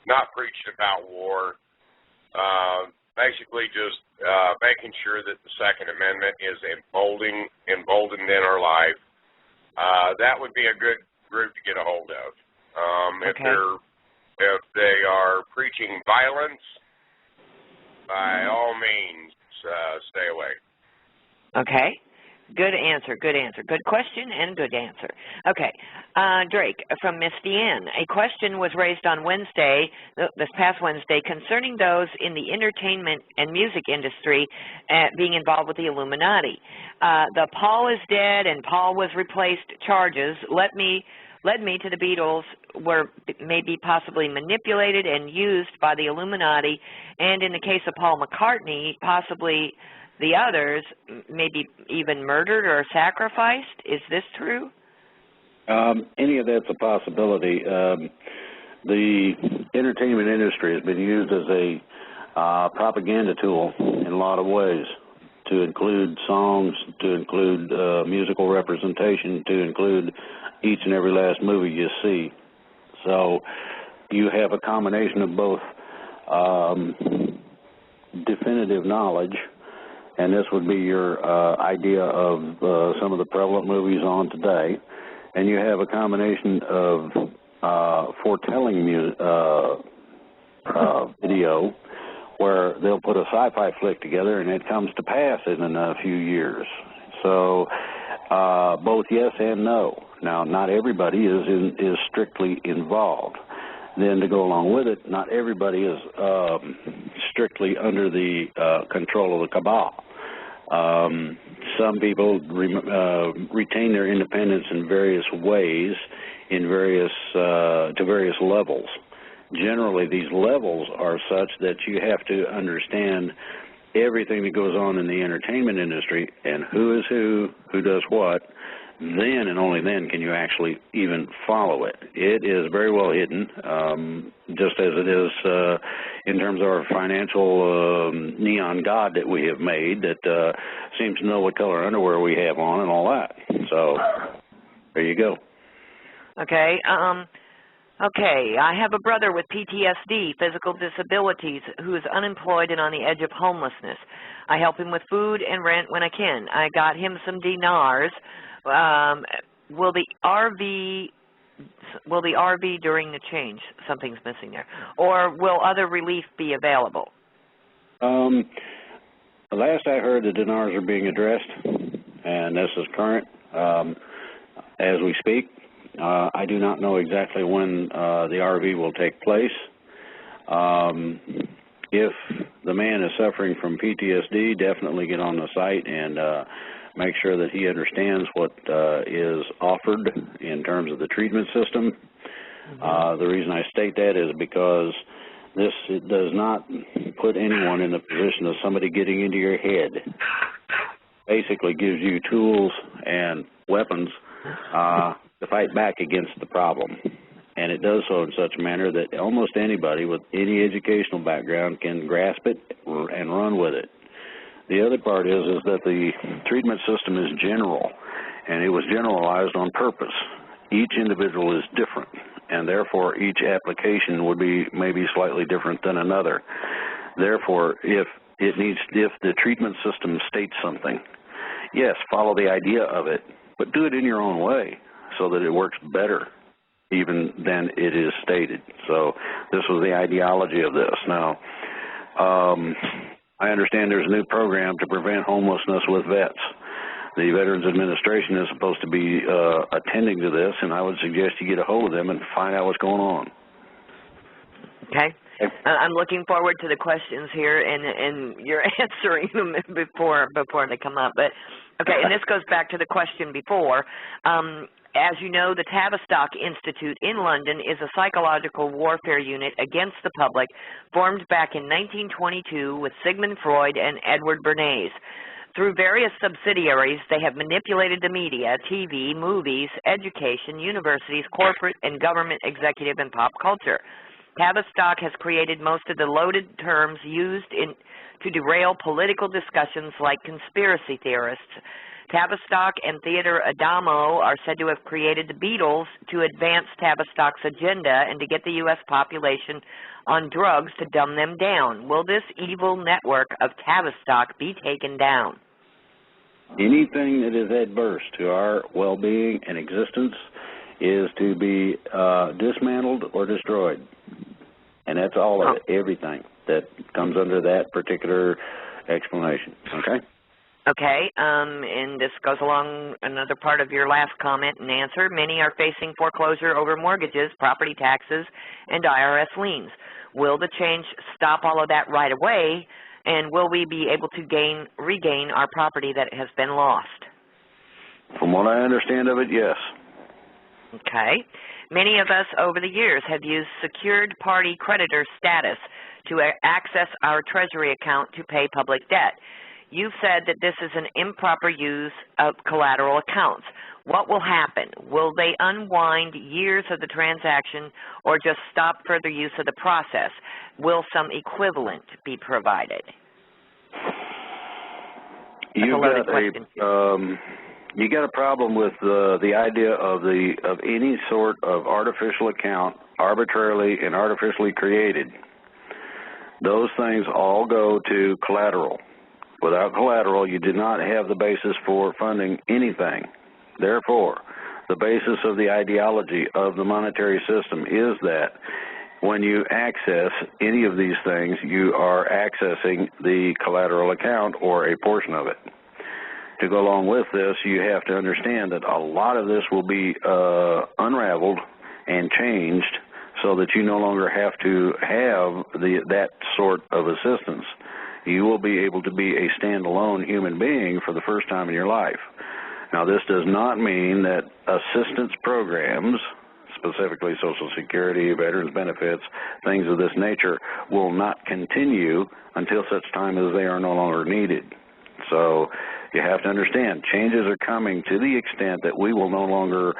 not preaching about war, basically just making sure that the Second Amendment is emboldened in our life. That would be a good group to get a hold of. If they are preaching violence, by all means, stay away. Okay. Good answer, good answer. Good question and good answer. Okay. Drake from Misty Ann. A question was raised on Wednesday, this past Wednesday, concerning those in the entertainment and music industry being involved with the Illuminati. The Paul is dead and Paul was replaced charges led me to the Beatles were maybe possibly manipulated and used by the Illuminati, and in the case of Paul McCartney, possibly the others maybe even murdered or sacrificed. Is this true? Any of that's a possibility. The entertainment industry has been used as a propaganda tool in a lot of ways, to include songs, to include musical representation, to include each and every last movie you see. So you have a combination of both definitive knowledge, and this would be your idea of some of the prevalent movies on today, and you have a combination of foretelling video where they'll put a sci-fi flick together and it comes to pass in a few years. So both yes and no. Now, not everybody is strictly involved. Then to go along with it, not everybody is strictly under the control of the cabal. Some people retain their independence in various ways, in to various levels. Generally, these levels are such that you have to understand everything that goes on in the entertainment industry and who is who does what. Then and only then can you actually even follow it. It is very well hidden, just as it is in terms of our financial neon god that we have made that seems to know what color underwear we have on and all that. So there you go. Okay. Okay, I have a brother with PTSD, physical disabilities, who is unemployed and on the edge of homelessness. I help him with food and rent when I can. I got him some dinars. Will the RV during the change? Something's missing there. Or will other relief be available? The last I heard, the dinars are being addressed, and this is current as we speak. I do not know exactly when the RV will take place. If the man is suffering from PTSD, definitely get on the site and make sure that he understands what is offered in terms of the treatment system. The reason I state that is because this does not put anyone in the position of somebody getting into your head. Basically gives you tools and weapons to fight back against the problem. And it does so in such a manner that almost anybody with any educational background can grasp it and run with it. The other part is that the treatment system is general, and it was generalized on purpose. Each individual is different, and therefore each application would be maybe slightly different than another. Therefore, if the treatment system states something, yes, follow the idea of it, but do it in your own way so that it works better even than it is stated. So this was the ideology of this. Now, I understand there's a new program to prevent homelessness with vets. The Veterans Administration is supposed to be attending to this, and I would suggest you get a hold of them and find out what's going on. Okay. I'm looking forward to the questions here, and you're answering them before they come up. But okay, and this goes back to the question before. As you know, the Tavistock Institute in London is a psychological warfare unit against the public formed back in 1922 with Sigmund Freud and Edward Bernays. Through various subsidiaries, they have manipulated the media, TV, movies, education, universities, corporate and government executive, and pop culture. Tavistock has created most of the loaded terms used to derail political discussions like conspiracy theorists. Tavistock and Theodore Adamo are said to have created the Beatles to advance Tavistock's agenda and to get the U.S. population on drugs to dumb them down. Will this evil network of Tavistock be taken down? Anything that is adverse to our well-being and existence is to be dismantled or destroyed. And that's all of it, everything that comes under that particular explanation, okay? Okay, and this goes along another part of your last comment and answer. Many are facing foreclosure over mortgages, property taxes, and IRS liens. Will the change stop all of that right away, and will we be able to regain our property that has been lost? From what I understand of it, yes. Okay. Many of us over the years have used secured party creditor status to access our Treasury account to pay public debt. You've said that this is an improper use of collateral accounts. What will happen? Will they unwind years of the transaction or just stop further use of the process? Will some equivalent be provided? You got a problem with the idea of any sort of artificial account, arbitrarily and artificially created. Those things all go to collateral. Without collateral, you do not have the basis for funding anything. Therefore, the basis of the ideology of the monetary system is that when you access any of these things, you are accessing the collateral account or a portion of it. To go along with this, you have to understand that a lot of this will be unraveled and changed so that you no longer have to have that sort of assistance. You will be able to be a standalone human being for the first time in your life. Now, this does not mean that assistance programs, specifically Social Security, veterans benefits, things of this nature, will not continue until such time as they are no longer needed. So you have to understand, changes are coming to the extent that we will no longer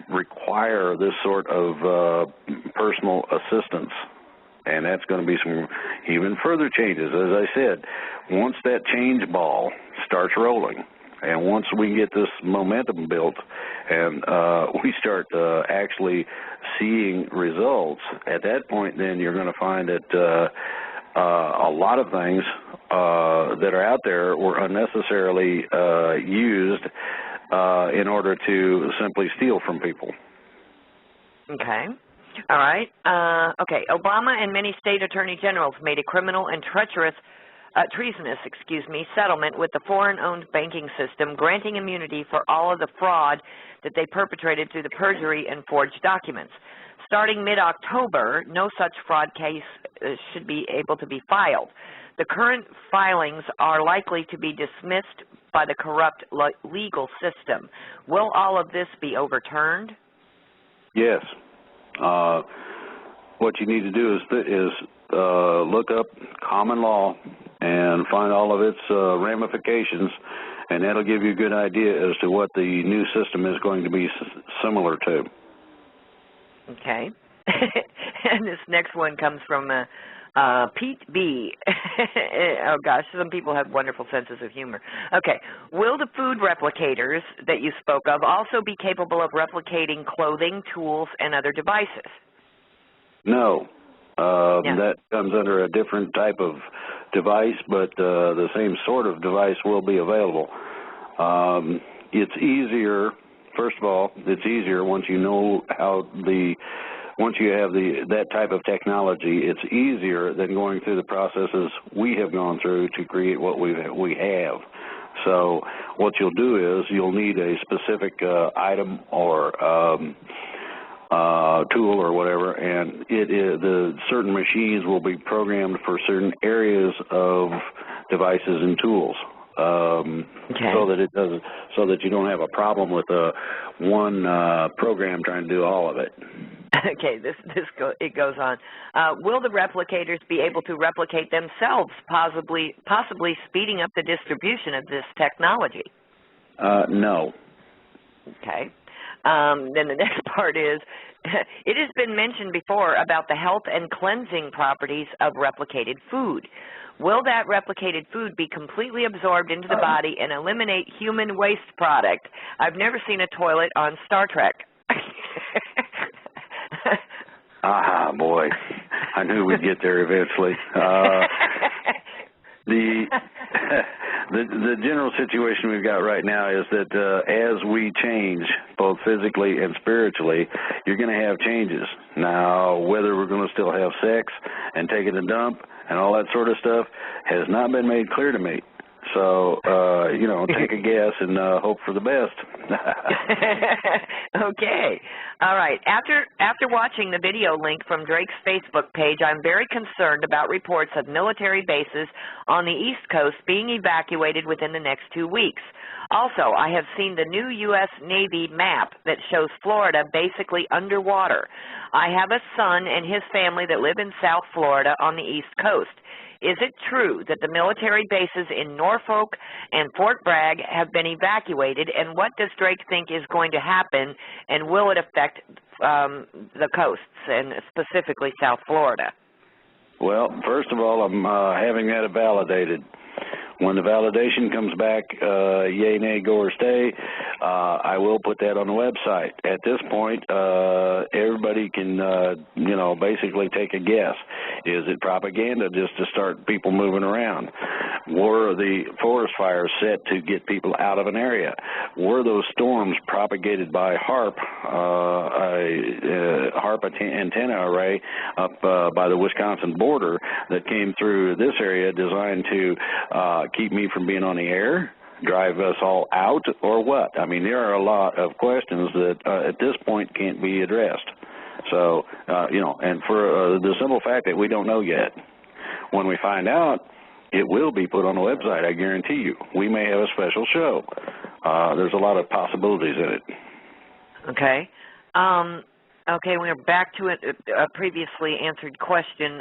require this sort of personal assistance. And that's going to be some even further changes. As I said, once that change ball starts rolling, and once we get this momentum built and we start actually seeing results, at that point then you're going to find that a lot of things that are out there were unnecessarily used in order to simply steal from people. Okay. All right. Okay. Obama and many state attorney generals made a criminal and treasonous settlement with the foreign-owned banking system, granting immunity for all of the fraud that they perpetrated through the perjury and forged documents. Starting mid-October, no such fraud case should be able to be filed. The current filings are likely to be dismissed by the corrupt legal system. Will all of this be overturned? Yes. What you need to do is look up common law and find all of its ramifications, and that'll give you a good idea as to what the new system is going to be similar to. Okay. And this next one comes from Pete B. Oh, gosh, some people have wonderful senses of humor. Okay. Will the food replicators that you spoke of also be capable of replicating clothing, tools, and other devices? No. That comes under a different type of device, but the same sort of device will be available. It's easier, first of all, it's easier once you know once you have that type of technology, it's easier than going through the processes we have gone through to create what we have. So what you'll do is you'll need a specific item or tool or whatever, and the certain machines will be programmed for certain areas of devices and tools. So that you don't have a problem with one program trying to do all of it. Okay, it goes on. Will the replicators be able to replicate themselves, possibly speeding up the distribution of this technology? No. Okay. Then the next part is, it has been mentioned before about the health and cleansing properties of replicated food. Will that replicated food be completely absorbed into the body and eliminate human waste product? I've never seen a toilet on Star Trek. Boy, I knew we'd get there eventually. The general situation we've got right now is that as we change, both physically and spiritually, you're going to have changes. Now, whether we're going to still have sex and taking a dump and all that sort of stuff has not been made clear to me. So, take a guess and hope for the best. Okay. All right. After watching the video link from Drake's Facebook page, I'm very concerned about reports of military bases on the East Coast being evacuated within the next 2 weeks. Also, I have seen the new U.S. Navy map that shows Florida basically underwater. I have a son and his family that live in South Florida on the East Coast. Is it true that the military bases in Norfolk and Fort Bragg have been evacuated, and what does Drake think is going to happen, and will it affect the coasts, and specifically South Florida? Well, first of all, I'm having that validated. When the validation comes back, yay, nay, go, or stay, I will put that on the website. At this point, everybody can, basically take a guess. Is it propaganda just to start people moving around? Were the forest fires set to get people out of an area? Were those storms propagated by HARP, HARP antenna array up by the Wisconsin border that came through this area designed to keep me from being on the air, drive us all out, or what? I mean, there are a lot of questions that at this point can't be addressed. So, and for the simple fact that we don't know yet. When we find out, it will be put on the website, I guarantee you. We may have a special show. There's a lot of possibilities in it. Okay. Okay, we're back to a previously answered question,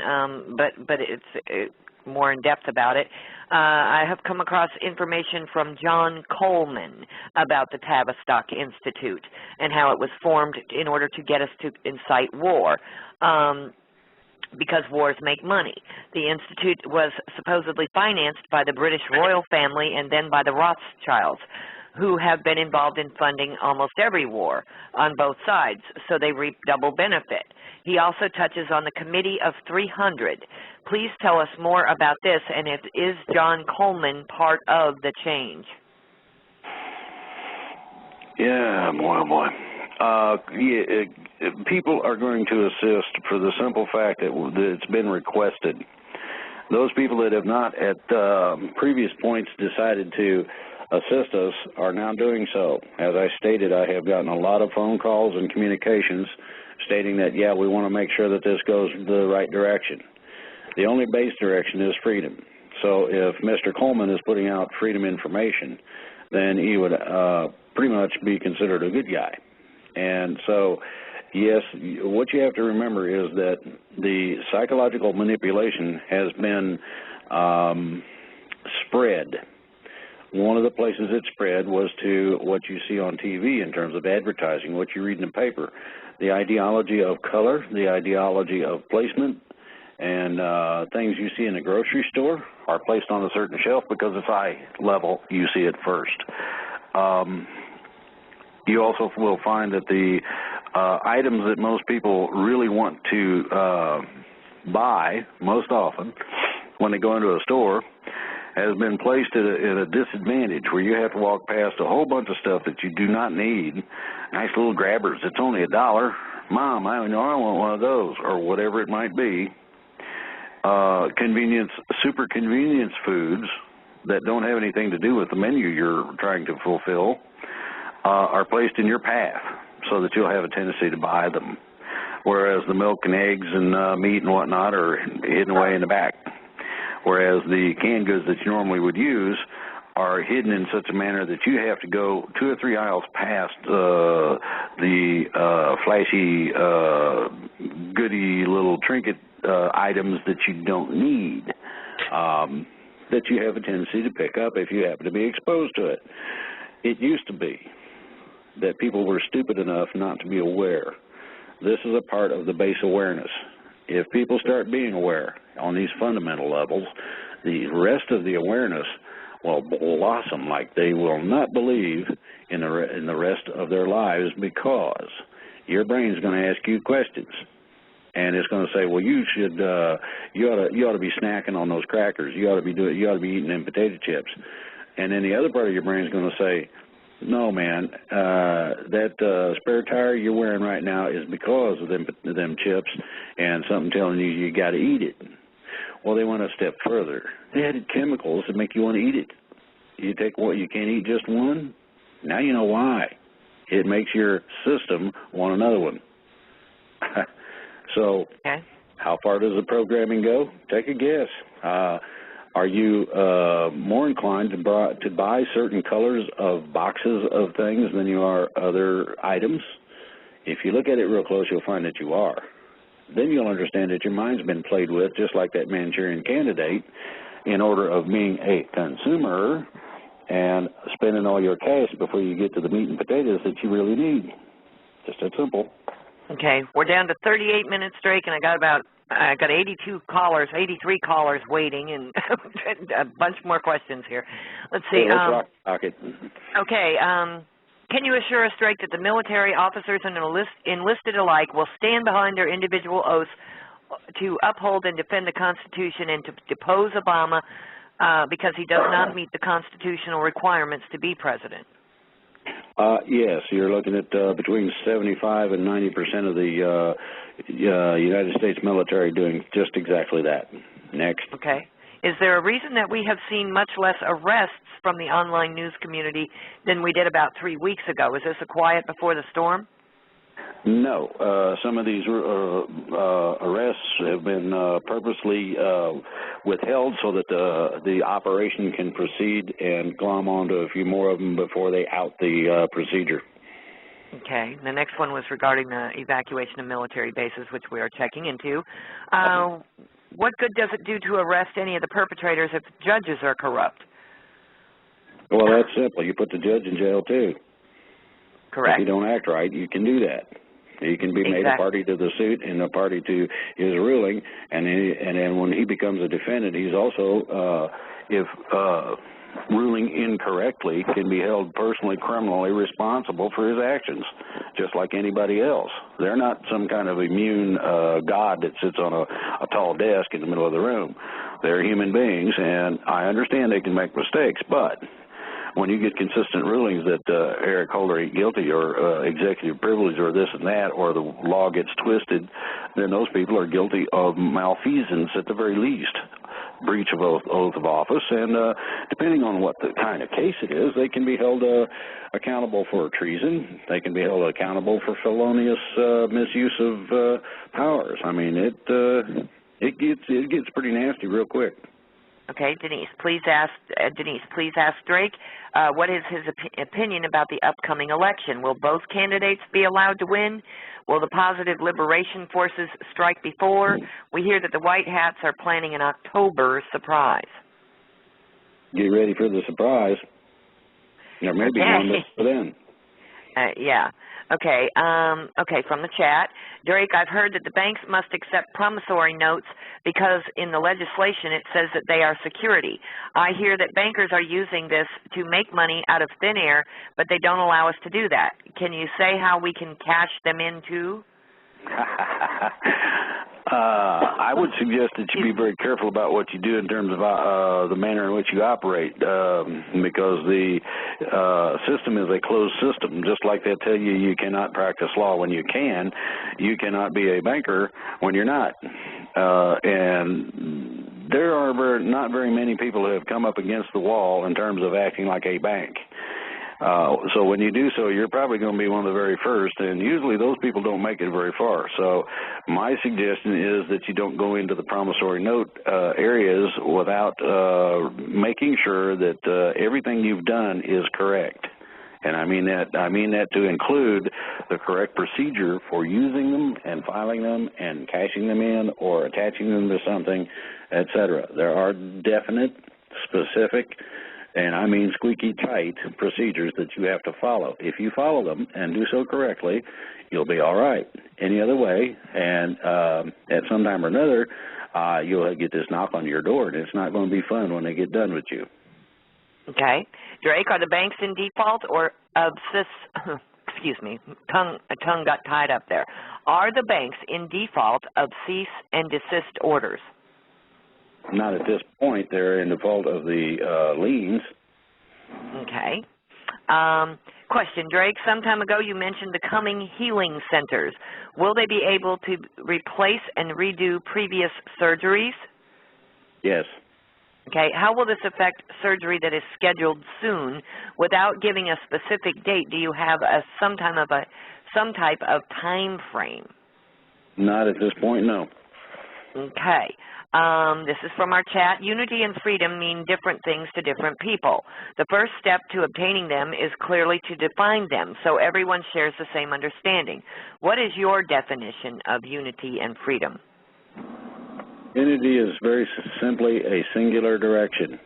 but it's more in depth about it. I have come across information from John Coleman about the Tavistock Institute and how it was formed in order to get us to incite war. Because wars make money. The Institute was supposedly financed by the British royal family and then by the Rothschilds, who have been involved in funding almost every war on both sides, so they reap double benefit. He also touches on the Committee of 300. Please tell us more about this, and is John Coleman part of the change? Yeah, boy. People are going to assist for the simple fact that it's been requested. Those people that have not at previous points decided to assist us are now doing so. As I stated, I have gotten a lot of phone calls and communications stating that, yeah, we want to make sure that this goes the right direction. The only base direction is freedom. So if Mr. Coleman is putting out freedom information, then he would pretty much be considered a good guy. And so, yes, what you have to remember is that the psychological manipulation has been spread. One of the places it spread was to what you see on TV in terms of advertising, what you read in the paper. The ideology of color, the ideology of placement, and things you see in the grocery store are placed on a certain shelf because it's eye level. You see it first. You also will find that the items that most people really want to buy most often when they go into a store has been placed at a disadvantage where you have to walk past a whole bunch of stuff that you do not need. Nice little grabbers. It's only $1. Mom, I want one of those, or whatever it might be. Super convenience foods that don't have anything to do with the menu you're trying to fulfill are placed in your path so that you'll have a tendency to buy them, whereas the milk and eggs and meat and whatnot are hidden away in the back, whereas the canned goods that you normally would use are hidden in such a manner that you have to go 2 or 3 aisles past the flashy, goody little trinket items that you don't need, that you have a tendency to pick up if you happen to be exposed to it. It used to be that people were stupid enough not to be aware. This is a part of the base awareness. If people start being aware on these fundamental levels, the rest of the awareness will blossom like they will not believe in the rest of their lives, because your brain's going to ask you questions, and it's going to say, well, you ought to be snacking on those crackers. You ought to be eating them potato chips. And then the other part of your brain is going to say, no, man, that spare tire you're wearing right now is because of them chips and something telling you you got to eat it. Well, they went a step further. They added chemicals that make you want to eat it. You take what you can't eat just one. Now you know why. It makes your system want another one. So, okay. How far does the programming go? Take a guess. Are you more inclined to buy certain colors of boxes of things than you are other items? If you look at it real close, you'll find that you are. Then you'll understand that your mind's been played with, just like that Manchurian Candidate, in order of being a consumer and spending all your cash before you get to the meat and potatoes that you really need. Just that simple. Okay, we're down to 38 minutes, Drake, and I got 83 callers waiting, and a bunch more questions here. Let's see. Let's rock it. Okay. Can you assure us, Drake, that the military officers and enlisted alike will stand behind their individual oaths to uphold and defend the Constitution and to depose Obama because he does not meet the constitutional requirements to be president? Yes, you're looking at between 75 and 90% of the United States military doing just exactly that. Next. Okay. Is there a reason that we have seen much less arrests from the online news community than we did about 3 weeks ago? Is this a quiet before the storm? No. Some of these arrests have been purposely withheld so that the operation can proceed and glom onto a few more of them before they out the procedure. Okay. The next one was regarding the evacuation of military bases, which we are checking into. What good does it do to arrest any of the perpetrators if judges are corrupt? Well, that's simple. You put the judge in jail, too. Correct. If you don't act right, you can do that. You can be made a party to the suit and a party to his ruling, and then when he becomes a defendant, he's also, if ruling incorrectly, can be held personally, criminally responsible for his actions, just like anybody else. They're not some kind of immune god that sits on a tall desk in the middle of the room. They're human beings, and I understand they can make mistakes, but when you get consistent rulings that Eric Holder ain't guilty or executive privilege or this and that, or the law gets twisted, then those people are guilty of malfeasance at the very least, breach of oath of office, and depending on what the kind of case it is, they can be held accountable for treason. They can be held accountable for felonious misuse of powers. I mean, it gets pretty nasty real quick. Okay, Denise, please ask Drake, what is his opinion about the upcoming election? Will both candidates be allowed to win? Will the positive liberation forces strike before? We hear that the White Hats are planning an October surprise. Get ready for the surprise. There may be one for then. Yeah. Okay. Okay, from the chat. Drake, I've heard that the banks must accept promissory notes because in the legislation it says that they are security. I hear that bankers are using this to make money out of thin air, but they don't allow us to do that. Can you say how we can cash them in too? I would suggest that you be very careful about what you do in terms of the manner in which you operate, because the system is a closed system. Just like they tell you you cannot practice law when you cannot be a banker when you're not. And there are not very many people who have come up against the wall in terms of acting like a bank. So when you do so, you're probably going to be one of the very first, and usually those people don't make it very far. So my suggestion is that you don't go into the promissory note areas without making sure that everything you've done is correct. And I mean that to include the correct procedure for using them and filing them and cashing them in or attaching them to something, etc. There are definite, specific and I mean squeaky tight procedures that you have to follow. If you follow them and do so correctly, you'll be all right. Any other way, and at some time or another, you'll get this knock on your door, and it's not going to be fun when they get done with you. Okay. Drake, are the banks in default or excuse me, tongue got tied up there. Are the banks in default of cease and desist orders? Not at this point. They're in default of the liens. Okay. Question, Drake, some time ago you mentioned the coming healing centers. Will they be able to replace and redo previous surgeries? Yes. Okay. How will this affect surgery that is scheduled soon? Without giving a specific date, do you have some type of time frame? Not at this point, no. Okay. This is from our chat. Unity and freedom mean different things to different people. The first step to obtaining them is clearly to define them so everyone shares the same understanding. What is your definition of unity and freedom? Unity is very simply a singular direction.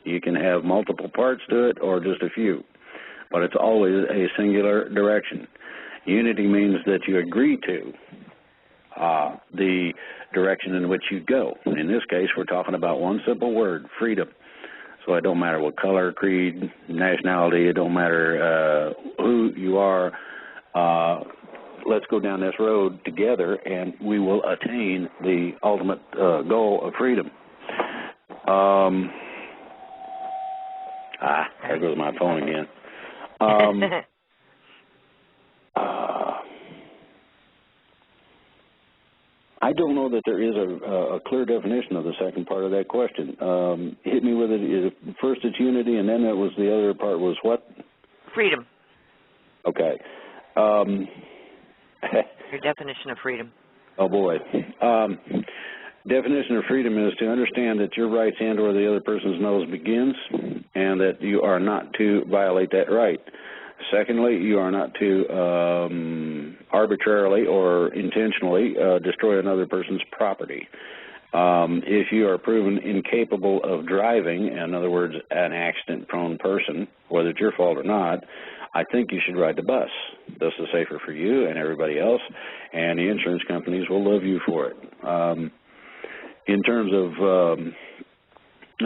You can have multiple parts to it or just a few, but it's always a singular direction. Unity means that you agree to the direction in which you go. In this case, we're talking about one simple word, freedom. So it don't matter what color, creed, nationality, it don't matter who you are. Let's go down this road together, and we will attain the ultimate goal of freedom. There goes my phone again. I don't know that there is a clear definition of the second part of that question. Hit me with it. First it's unity, and then it was the other part was what? Freedom. Okay. Your definition of freedom. Oh, boy. Definition of freedom is to understand that your rights and or the other person's nose begins, and that you are not to violate that right. Secondly, you are not to arbitrarily or intentionally destroy another person's property. If you are proven incapable of driving, in other words, an accident-prone person, whether it's your fault or not, I think you should ride the bus. This is safer for you and everybody else, and the insurance companies will love you for it. In terms of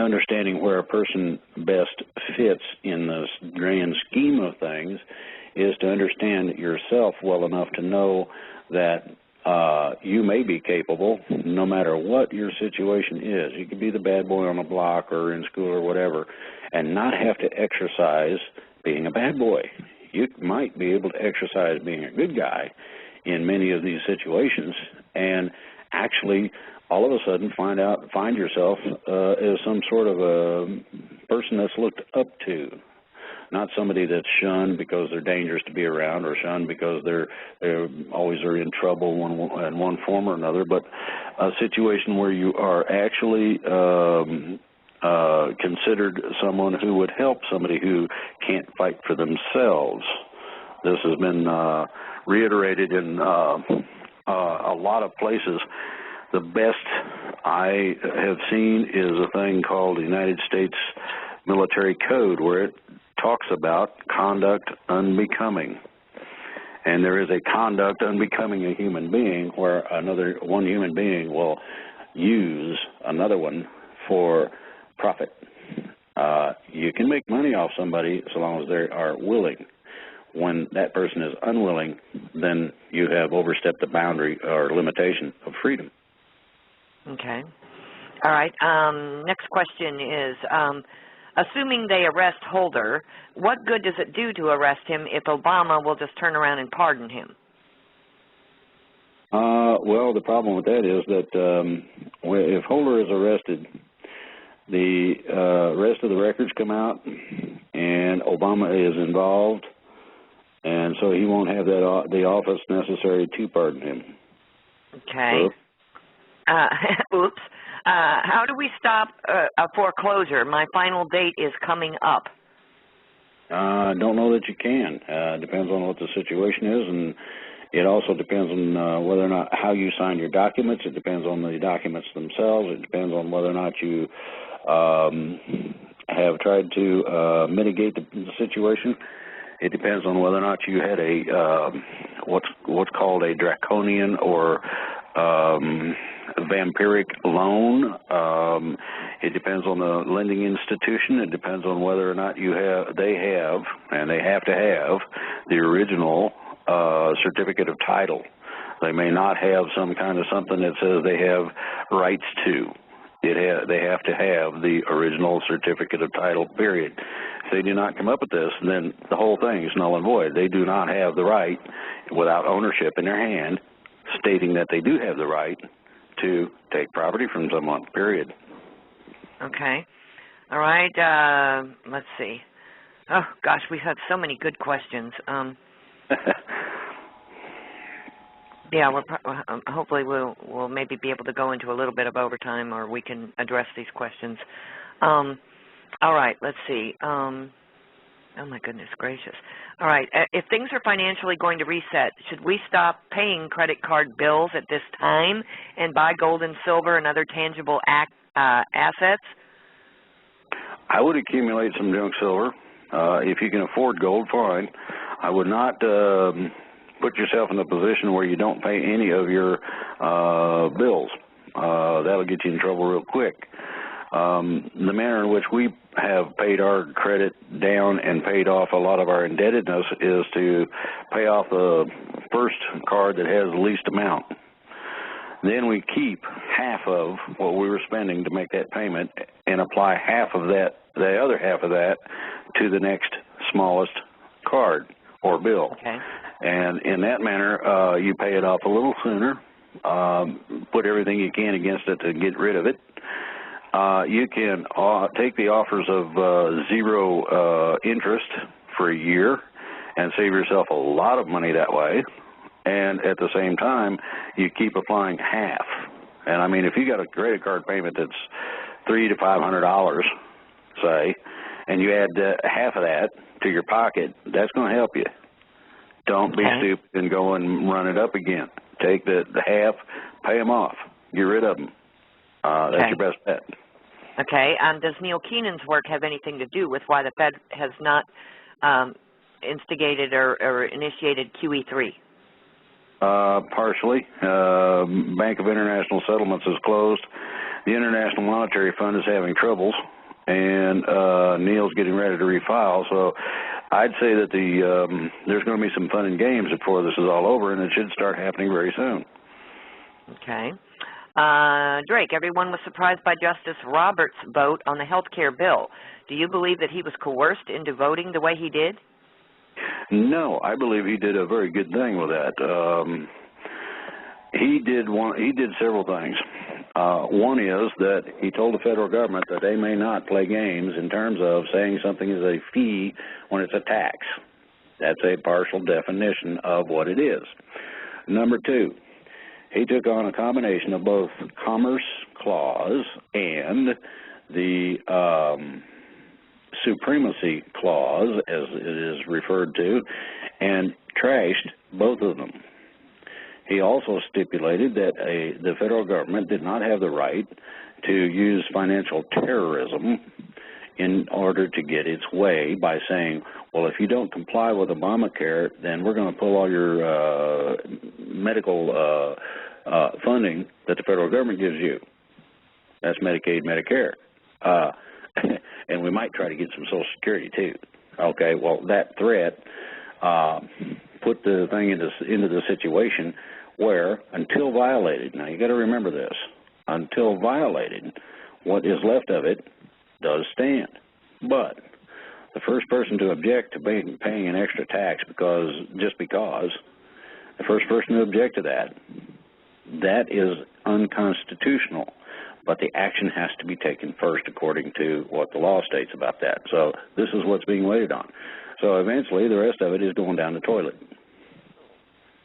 understanding where a person best fits in this grand scheme of things is to understand yourself well enough to know that you may be capable, no matter what your situation is. You could be the bad boy on the block or in school or whatever, and not have to exercise being a bad boy. You might be able to exercise being a good guy in many of these situations, and actually all of a sudden find yourself as some sort of a person that's looked up to, not somebody that's shunned because they're dangerous to be around or shunned because they're always are in trouble in one form or another, but a situation where you are actually considered someone who would help somebody who can't fight for themselves. This has been reiterated in a lot of places. The best I have seen is a thing called the United States Military Code, where it talks about conduct unbecoming. And there is a conduct unbecoming a human being where one human being will use another one for profit. You can make money off somebody so long as they are willing. When that person is unwilling, then you have overstepped the boundary or limitation of freedom. Okay. All right. Next question is, assuming they arrest Holder, what good does it do to arrest him if Obama will just turn around and pardon him? Well, the problem with that is that if Holder is arrested, the rest of the records come out, and Obama is involved, and so he won't have the office necessary to pardon him. Okay. Oops. How do we stop a foreclosure? My final date is coming up. I don't know that you can. Depends on what the situation is, and it also depends on whether or not how you sign your documents. It depends on the documents themselves. It depends on whether or not you have tried to mitigate the situation. It depends on whether or not you had a what's called a draconian or vampiric loan. It depends on the lending institution. It depends on whether or not they have to have the original certificate of title. They may not have some kind of something that says they have rights to. They have to have the original certificate of title, period. If they do not come up with this, then the whole thing is null and void. They do not have the right, without ownership in their hand, stating that they do have the right to take property from someone, period. Okay. All right. Let's see. Oh, gosh, we've had so many good questions. Yeah, hopefully we'll maybe be able to go into a little bit of overtime, or we can address these questions. All right, let's see. Oh, my goodness gracious. All right, if things are financially going to reset, should we stop paying credit card bills at this time and buy gold and silver and other tangible assets? I would accumulate some junk silver. If you can afford gold, fine. I would not put yourself in a position where you don't pay any of your bills. That'll get you in trouble real quick. The manner in which we have paid our credit down and paid off a lot of our indebtedness is to pay off the first card that has the least amount. Then we keep half of what we were spending to make that payment and apply half of that, the other half of that, to the next smallest card or bill. Okay. And in that manner, you pay it off a little sooner, put everything you can against it to get rid of it. You can take the offers of zero interest for a year and save yourself a lot of money that way. And at the same time, you keep applying half. And I mean, if you got a credit card payment that's $300 to $500, say, and you add half of that to your pocket, that's going to help you. Don't be stupid and go and run it up again. Take the half, pay them off, get rid of them. That's your best bet. Okay. Does Neil Keenan's work have anything to do with why the Fed has not instigated or initiated QE3? Partially. Bank of International Settlements is closed. The International Monetary Fund is having troubles, and Neil's getting ready to refile. So I'd say that there's going to be some fun and games before this is all over, and it should start happening very soon. Okay. Drake, everyone was surprised by Justice Roberts' vote on the health care bill. Do you believe that he was coerced into voting the way he did? No, I believe he did a very good thing with that. He did several things. One is that he told the federal government that they may not play games in terms of saying something is a fee when it's a tax. That's a partial definition of what it is. Number two, he took on a combination of both Commerce Clause and the Supremacy Clause, as it is referred to, and trashed both of them. He also stipulated that the federal government did not have the right to use financial terrorism in order to get its way by saying, well, if you don't comply with Obamacare, then we're going to pull all your medical funding that the federal government gives you. That's Medicaid, Medicare. And we might try to get some Social Security, too. Okay, well, that threat put the thing into the situation where, until violated, now you got to remember this, until violated, what is left of it does stand. But the first person to object to paying an extra tax just because, the first person to object to that is unconstitutional. But the action has to be taken first according to what the law states about that. So this is what's being waited on. So eventually the rest of it is going down the toilet.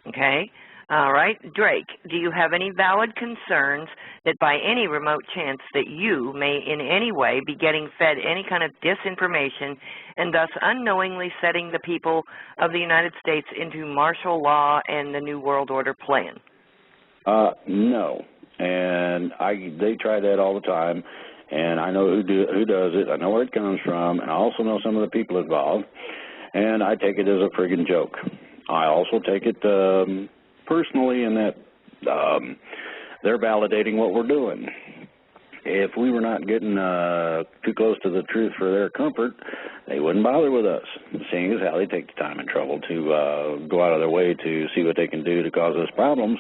Okay. All right. Drake, do you have any valid concerns that by any remote chance that you may in any way be getting fed any kind of disinformation and thus unknowingly setting the people of the United States into martial law and the New World Order plan? No. And they try that all the time, and I know who does it. I know where it comes from, and I also know some of the people involved, and I take it as a friggin' joke. I also take it personally in that they're validating what we're doing. If we were not getting too close to the truth for their comfort, they wouldn't bother with us, seeing as how they take the time and trouble to go out of their way to see what they can do to cause us problems.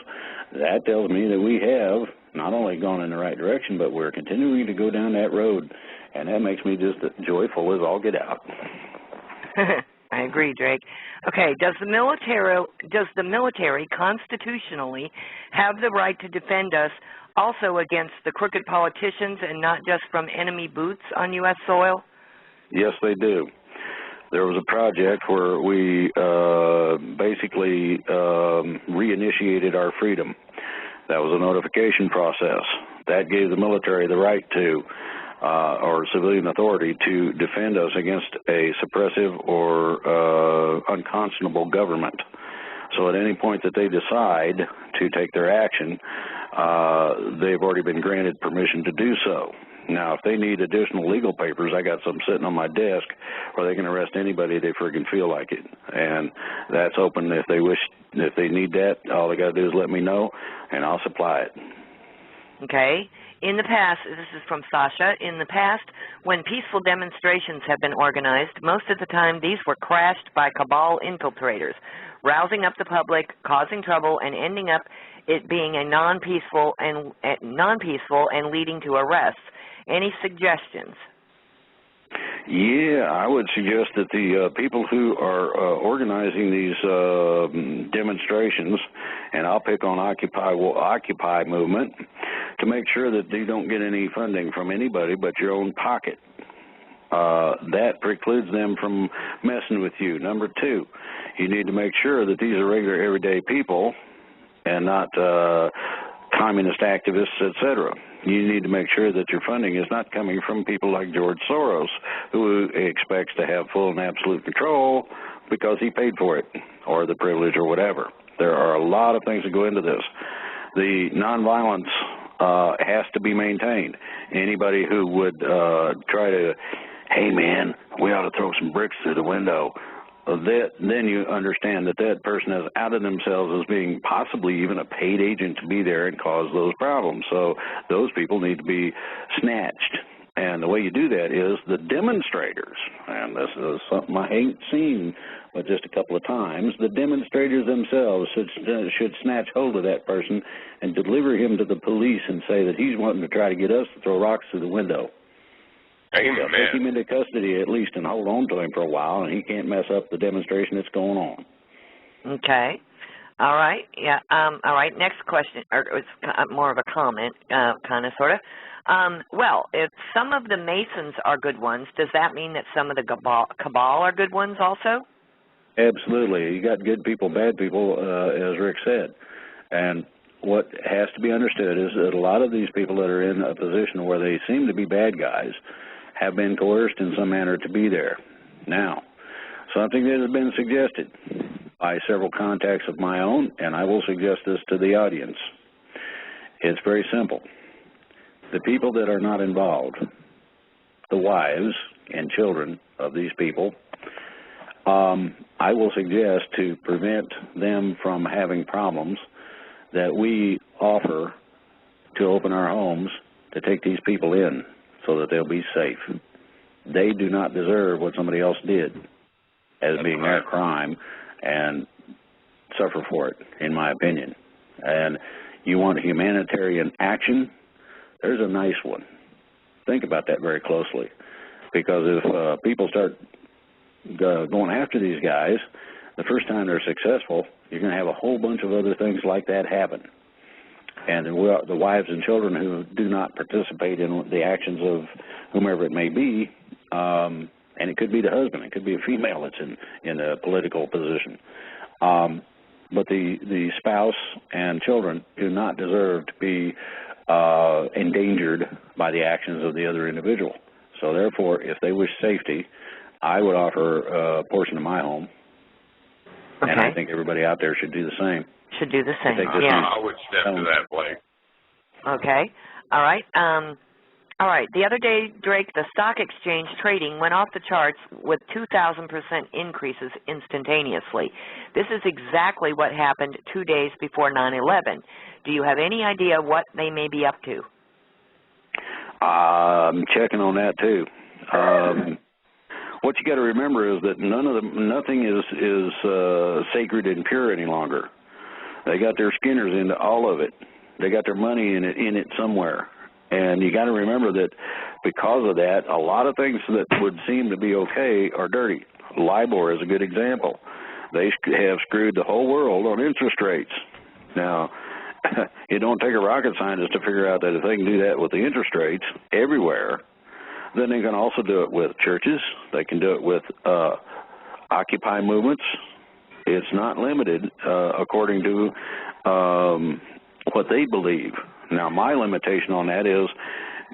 That tells me that we have not only gone in the right direction, but we're continuing to go down that road, and that makes me just joyful as all get out. I agree, Drake. Okay, does the military constitutionally have the right to defend us also against the crooked politicians and not just from enemy boots on U.S. soil? Yes, they do. There was a project where we basically reinitiated our freedom. That was a notification process. That gave the military the right to, or civilian authority, to defend us against a suppressive or unconscionable government. So at any point that they decide to take their action, they've already been granted permission to do so. Now, if they need additional legal papers, I got some sitting on my desk where they can arrest anybody they friggin' feel like it. And that's open if they wish, if they need that, all they got to do is let me know, and I'll supply it. Okay. In the past, this is from Sasha, in the past, when peaceful demonstrations have been organized, most of the time these were crashed by cabal infiltrators, rousing up the public, causing trouble, and ending up it being a non-peaceful and leading to arrests. Any suggestions? Yeah, I would suggest that the people who are organizing these demonstrations, and I'll pick on Occupy movement, to make sure that they don't get any funding from anybody but your own pocket. That precludes them from messing with you. Number two, you need to make sure that these are regular, everyday people and not communist activists, etc. You need to make sure that your funding is not coming from people like George Soros, who expects to have full and absolute control because he paid for it, or the privilege, or whatever. There are a lot of things that go into this. The nonviolence has to be maintained. Anybody who would try to, hey man, we ought to throw some bricks through the window, then you understand that that person has outed themselves as being possibly even a paid agent to be there and cause those problems. So those people need to be snatched. And the way you do that is the demonstrators, and this is something I ain't seen but just a couple of times, the demonstrators themselves should snatch hold of that person and deliver him to the police and say that he's wanting to try to get us to throw rocks through the window. Amen. Take him into custody at least and hold on to him for a while, and he can't mess up the demonstration that's going on. Okay. All right. Yeah. All right. Next question, or it's more of a comment, kind of, sort of. Well, if some of the Masons are good ones, does that mean that some of the cabal are good ones also? Absolutely. You got good people, bad people, as Rick said. And what has to be understood is that a lot of these people that are in a position where they seem to be bad guys have been coerced in some manner to be there. Now, something that has been suggested by several contacts of my own, and I will suggest this to the audience. It's very simple. The people that are not involved, the wives and children of these people, I will suggest to prevent them from having problems that we offer to open our homes to take these people in so that they'll be safe. They do not deserve what somebody else did as being their crime and suffer for it, in my opinion. And you want humanitarian action? There's a nice one. Think about that very closely, because if people start going after these guys, the first time they're successful, you're going to have a whole bunch of other things like that happen. And the wives and children who do not participate in the actions of whomever it may be, and it could be the husband, it could be a female that's in a political position, but the spouse and children do not deserve to be endangered by the actions of the other individual. So therefore, if they wish safety, I would offer a portion of my home. Okay. And I think everybody out there should do the same. Should do the same, yeah. I would step to that, Blake. Okay. All right. All right. The other day, Drake, the stock exchange trading went off the charts with 2,000% increases instantaneously. This is exactly what happened 2 days before 9/11. Do you have any idea what they may be up to? I'm checking on that too. What you got to remember is that nothing is sacred and pure any longer. They got their skinners into all of it. They got their money in it somewhere. And you got to remember that because of that, a lot of things that would seem to be okay are dirty. LIBOR is a good example. They have screwed the whole world on interest rates. Now, it don't take a rocket scientist to figure out that if they can do that with the interest rates everywhere, then they can also do it with churches. They can do it with Occupy movements. It's not limited according to what they believe. Now, my limitation on that is,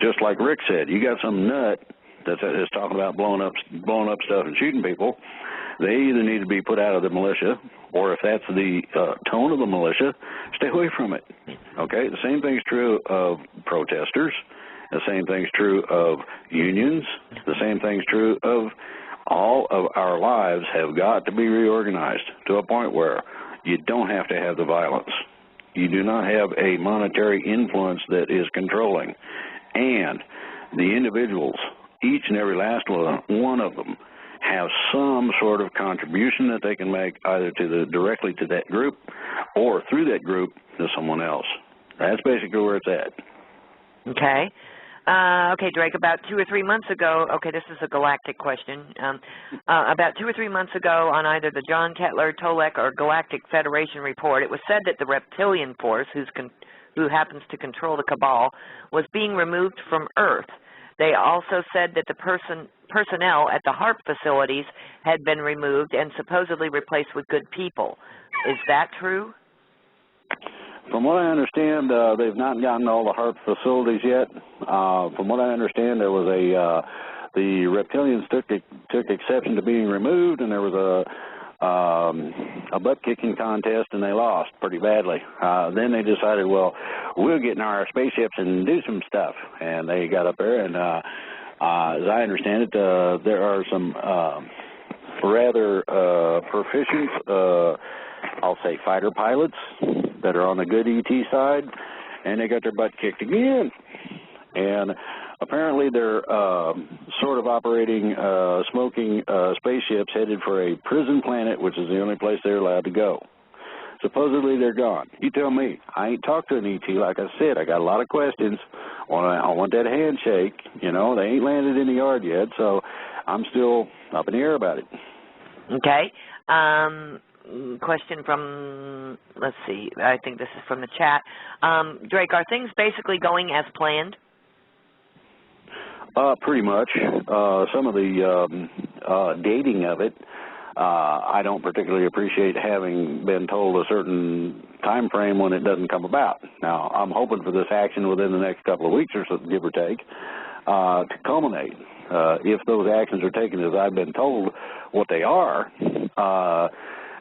just like Rick said, you got some nut that's talking about blowing up stuff and shooting people. They either need to be put out of the militia, or if that's the tone of the militia, stay away from it. Okay? The same thing's true of protesters. The same thing's true of unions. The same thing's true of all of our lives have got to be reorganized to a point where you don't have to have the violence. You do not have a monetary influence that is controlling. And the individuals, each and every last one of them, have some sort of contribution that they can make either directly to that group or through that group to someone else. That's basically where it's at. Okay. Okay, Drake, about 2 or 3 months ago, okay, this is a galactic question. About 2 or 3 months ago on either the John Kettler, Tolek, or Galactic Federation report, it was said that the reptilian force, who happens to control the cabal, was being removed from Earth. They also said that the personnel at the HARP facilities had been removed and supposedly replaced with good people. Is that true? From what I understand, they've not gotten all the HARP facilities yet. From what I understand, there was the reptilians took exception to being removed, and there was a butt-kicking contest, and they lost pretty badly. Then they decided, well, we'll get in our spaceships and do some stuff, and they got up there, and as I understand it, there are some rather proficient, I'll say, fighter pilots that are on the good ET side, and they got their butt kicked again. And apparently they're sort of operating smoking spaceships headed for a prison planet, which is the only place they're allowed to go. Supposedly they're gone. You tell me. I ain't talked to an ET. Like I said, I got a lot of questions. I want that handshake. You know, they ain't landed in the yard yet, so I'm still up in the air about it. Okay. Question from, let's see, I think this is from the chat. Drake, are things basically going as planned? Pretty much. Some of the dating of it, I don't particularly appreciate having been told a certain time frame when it doesn't come about. Now, I'm hoping for this action within the next couple of weeks or so, give or take, to culminate. If those actions are taken as I've been told what they are,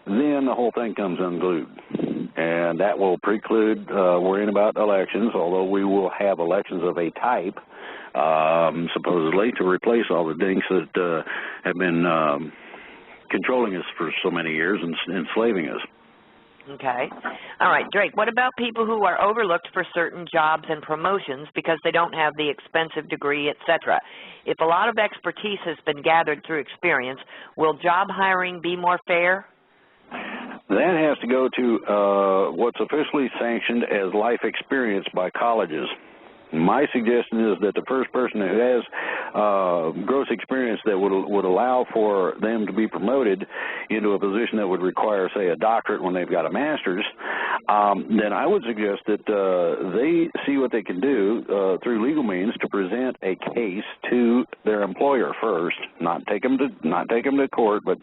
then the whole thing comes unglued. And that will preclude worrying about elections, although we will have elections of a type, supposedly, to replace all the dinks that have been controlling us for so many years and enslaving us. Okay. All right, Drake, what about people who are overlooked for certain jobs and promotions because they don't have the expensive degree, etc.? If a lot of expertise has been gathered through experience, will job hiring be more fair? That has to go to what's officially sanctioned as life experience by colleges. My suggestion is that the first person who has gross experience that would allow for them to be promoted into a position that would require, say, a doctorate when they've got a master's, then I would suggest that they see what they can do through legal means to present a case to their employer first, not take them to court, but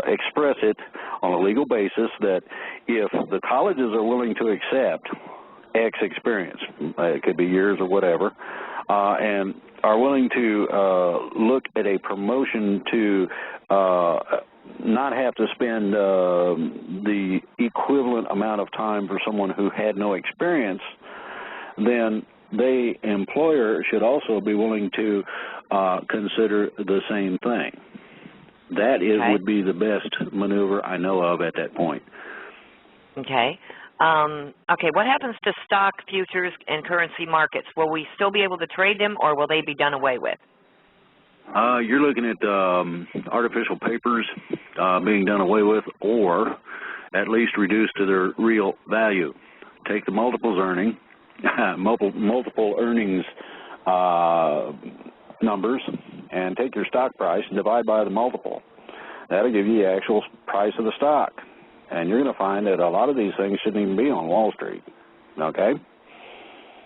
express it on a legal basis that if the colleges are willing to accept X experience, it could be years or whatever, and are willing to look at a promotion to not have to spend the equivalent amount of time for someone who had no experience, then the employer should also be willing to consider the same thing. That would be the best maneuver I know of at that point. Okay. Okay, what happens to stock, futures, and currency markets? Will we still be able to trade them, or will they be done away with? You're looking at artificial papers being done away with, or at least reduced to their real value. Take the multiple earnings numbers and take your stock price and divide by the multiple. That'll give you the actual price of the stock. And you're going to find that a lot of these things shouldn't even be on Wall Street. Okay?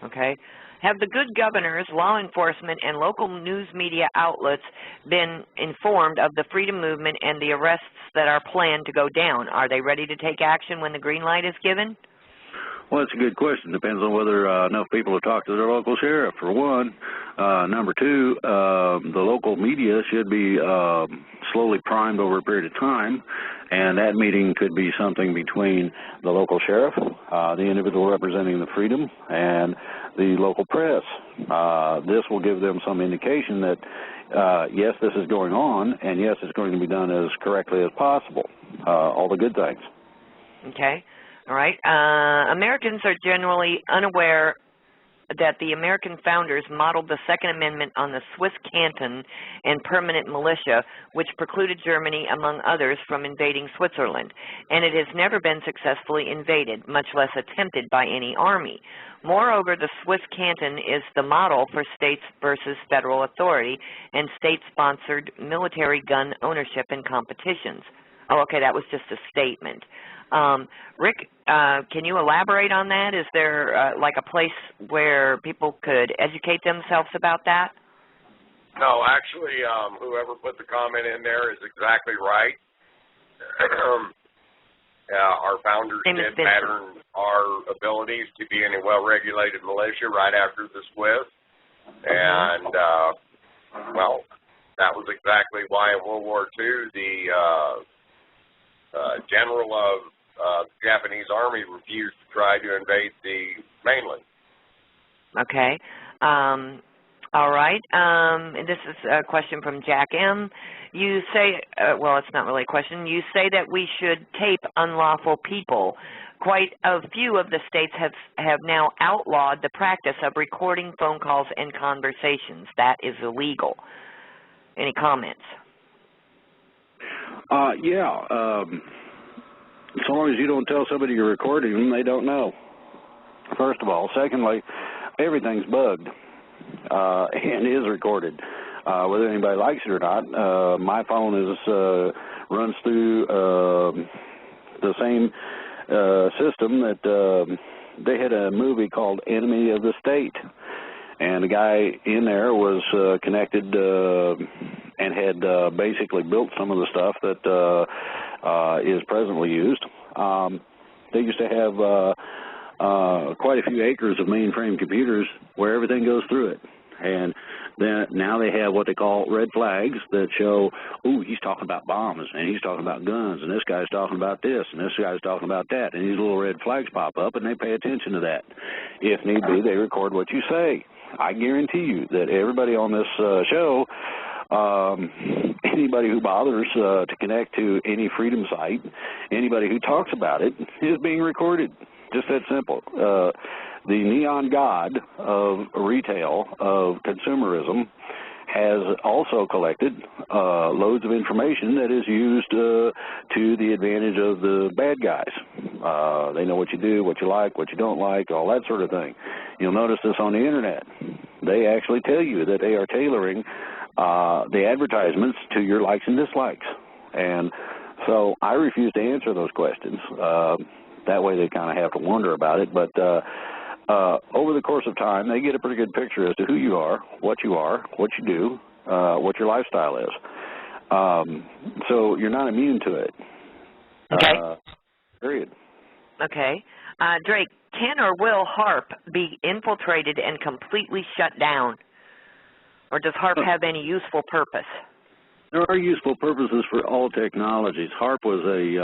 Okay. Have the good governors, law enforcement, and local news media outlets been informed of the freedom movement and the arrests that are planned to go down? Are they ready to take action when the green light is given? Well, that's a good question. Depends on whether enough people have talked to their local sheriff, for one. Number two, the local media should be slowly primed over a period of time, and that meeting could be something between the local sheriff, the individual representing the freedom, and the local press. This will give them some indication that, yes, this is going on, and yes, it's going to be done as correctly as possible. All the good things. Okay. All right. Americans are generally unaware that the American founders modeled the Second Amendment on the Swiss canton and permanent militia, which precluded Germany, among others, from invading Switzerland. And it has never been successfully invaded, much less attempted by any army. Moreover, the Swiss canton is the model for states versus federal authority and state-sponsored military gun ownership and competitions. Oh, okay, that was just a statement. Rick, can you elaborate on that? Is there like a place where people could educate themselves about that? No, actually, whoever put the comment in there is exactly right. Our founders did pattern our abilities to be in a well-regulated militia right after the Swiss. And, well, that was exactly why in World War II the general of the Japanese Army refused to try to invade the mainland. Okay. All right. And this is a question from Jack M. You say, well, it's not really a question. You say that we should tape unlawful people. Quite a few of the states have now outlawed the practice of recording phone calls and conversations. That is illegal. Any comments? Yeah. So long as you don't tell somebody you're recording them, they don't know, first of all. Secondly, everything's bugged and is recorded, whether anybody likes it or not. My phone runs through the same system that they had a movie called Enemy of the State, and the guy in there was connected and had basically built some of the stuff that is presently used. They used to have quite a few acres of mainframe computers where everything goes through it. And then now they have what they call red flags that show, ooh, he's talking about bombs, and he's talking about guns, and this guy's talking about this, and this guy's talking about that. And these little red flags pop up, and they pay attention to that. If need be, they record what you say. I guarantee you that everybody on this show, anybody who bothers to connect to any freedom site, anybody who talks about it, is being recorded. Just that simple. The neon god of retail, of consumerism, has also collected loads of information that is used to the advantage of the bad guys. They know what you do, what you like, what you don't like, all that sort of thing. You'll notice this on the Internet. They actually tell you that they are tailoring the advertisements to your likes and dislikes. And so I refuse to answer those questions. That way they kind of have to wonder about it. But over the course of time, they get a pretty good picture as to who you are, what you do, what your lifestyle is. So you're not immune to it. Okay. Period. Okay. Drake, can or will HARP be infiltrated and completely shut down? Or does HARP have any useful purpose? There are useful purposes for all technologies. HARP was a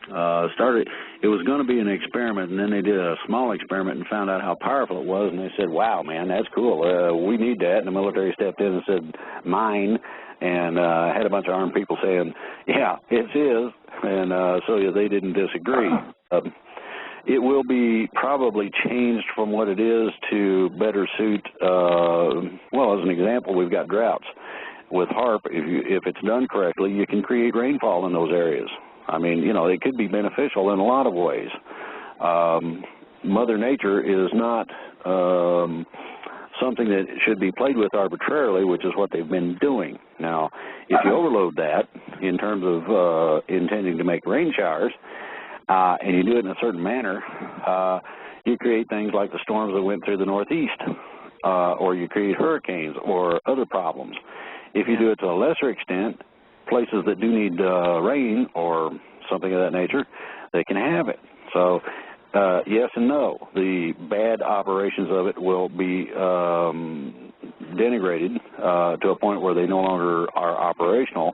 It was going to be an experiment, and then they did a small experiment and found out how powerful it was, and they said, wow, man, that's cool. We need that. And the military stepped in and said, mine, and had a bunch of armed people saying, yeah, it is. And so yeah, they didn't disagree. It will be probably changed from what it is to better suit, well, as an example, we've got droughts. With HARP, if it's done correctly, you can create rainfall in those areas. I mean, you know, it could be beneficial in a lot of ways. Mother Nature is not something that should be played with arbitrarily, which is what they've been doing. Now, if you overload that in terms of intending to make rain showers, and you do it in a certain manner, you create things like the storms that went through the Northeast, or you create hurricanes or other problems. If you do it to a lesser extent, places that do need rain or something of that nature, they can have it. So, yes and no. The bad operations of it will be denigrated to a point where they no longer are operational,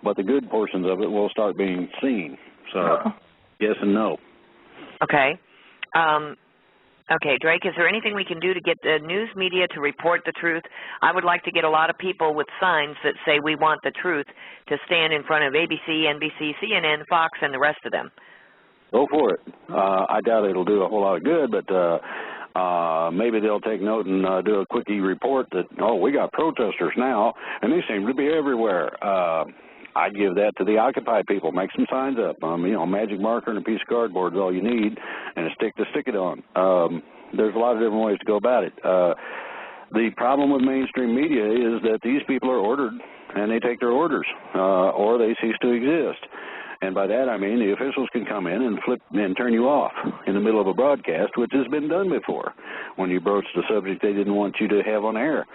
but the good portions of it will start being seen. So, yes and no. Okay. Okay, Drake, is there anything we can do to get the news media to report the truth? I would like to get a lot of people with signs that say we want the truth to stand in front of ABC, NBC, CNN, Fox, and the rest of them. Go for it. I doubt it'll do a whole lot of good, but maybe they'll take note and do a quickie report that, oh, we got protesters now, and they seem to be everywhere. I'd give that to the Occupy people. Make some signs up. You know, a magic marker and a piece of cardboard is all you need, and a stick to stick it on. There's a lot of different ways to go about it. The problem with mainstream media is that these people are ordered, and they take their orders, or they cease to exist. And by that I mean the officials can come in and flip and turn you off in the middle of a broadcast, which has been done before when you broached the subject they didn't want you to have on air.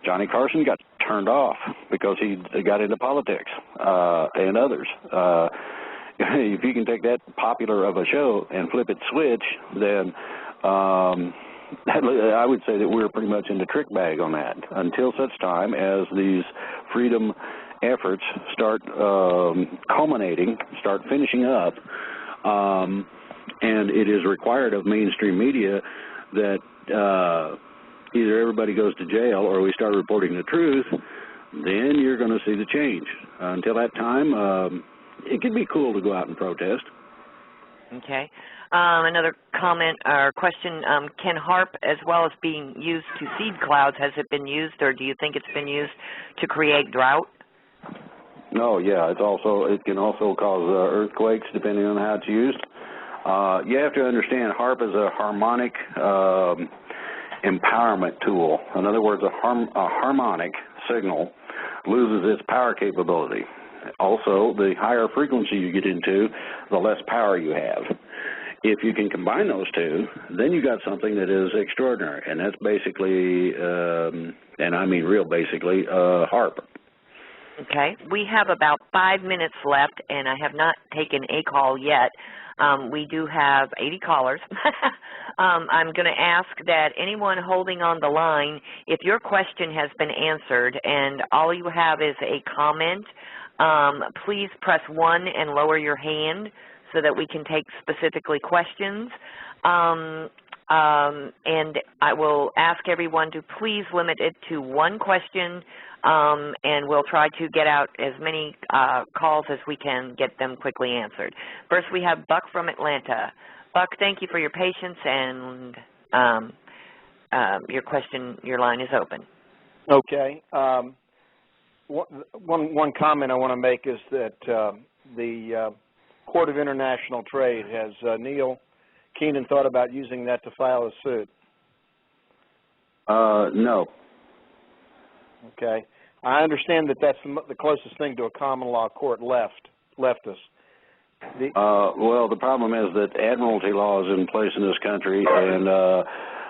Johnny Carson got turned off because he got into politics, and others. If you can take that popular of a show and flip it switch, then I would say that we're pretty much into trick bag on that until such time as these freedom efforts start culminating, start finishing up, and it is required of mainstream media that either everybody goes to jail or we start reporting the truth, then you're going to see the change. Until that time, it can be cool to go out and protest. Okay. Another comment or question, can HARP, as well as being used to seed clouds, has it been used, or do you think it's been used to create drought? No, yeah, it can also cause earthquakes depending on how it's used. You have to understand HARP is a harmonic empowerment tool. In other words, a harmonic signal loses its power capability. Also, the higher frequency you get into, the less power you have. If you can combine those two, then you got something that is extraordinary, and that's basically, and I mean real basically, HARP. Okay. We have about 5 minutes left, and I have not taken a call yet. We do have 80 callers. I'm going to ask that anyone holding on the line, if your question has been answered and all you have is a comment, please press 1 and lower your hand so that we can take specifically questions. And I will ask everyone to please limit it to one question, and we'll try to get out as many calls as we can, get them quickly answered. First, we have Buck from Atlanta. Buck, thank you for your patience, and your question, your line is open. Okay. One comment I want to make is that the Court of International Trade, has Neil Keenan thought about using that to file a suit? No. Okay. I understand that that's the closest thing to a common law court left us. Well, the problem is that admiralty law is in place in this country, and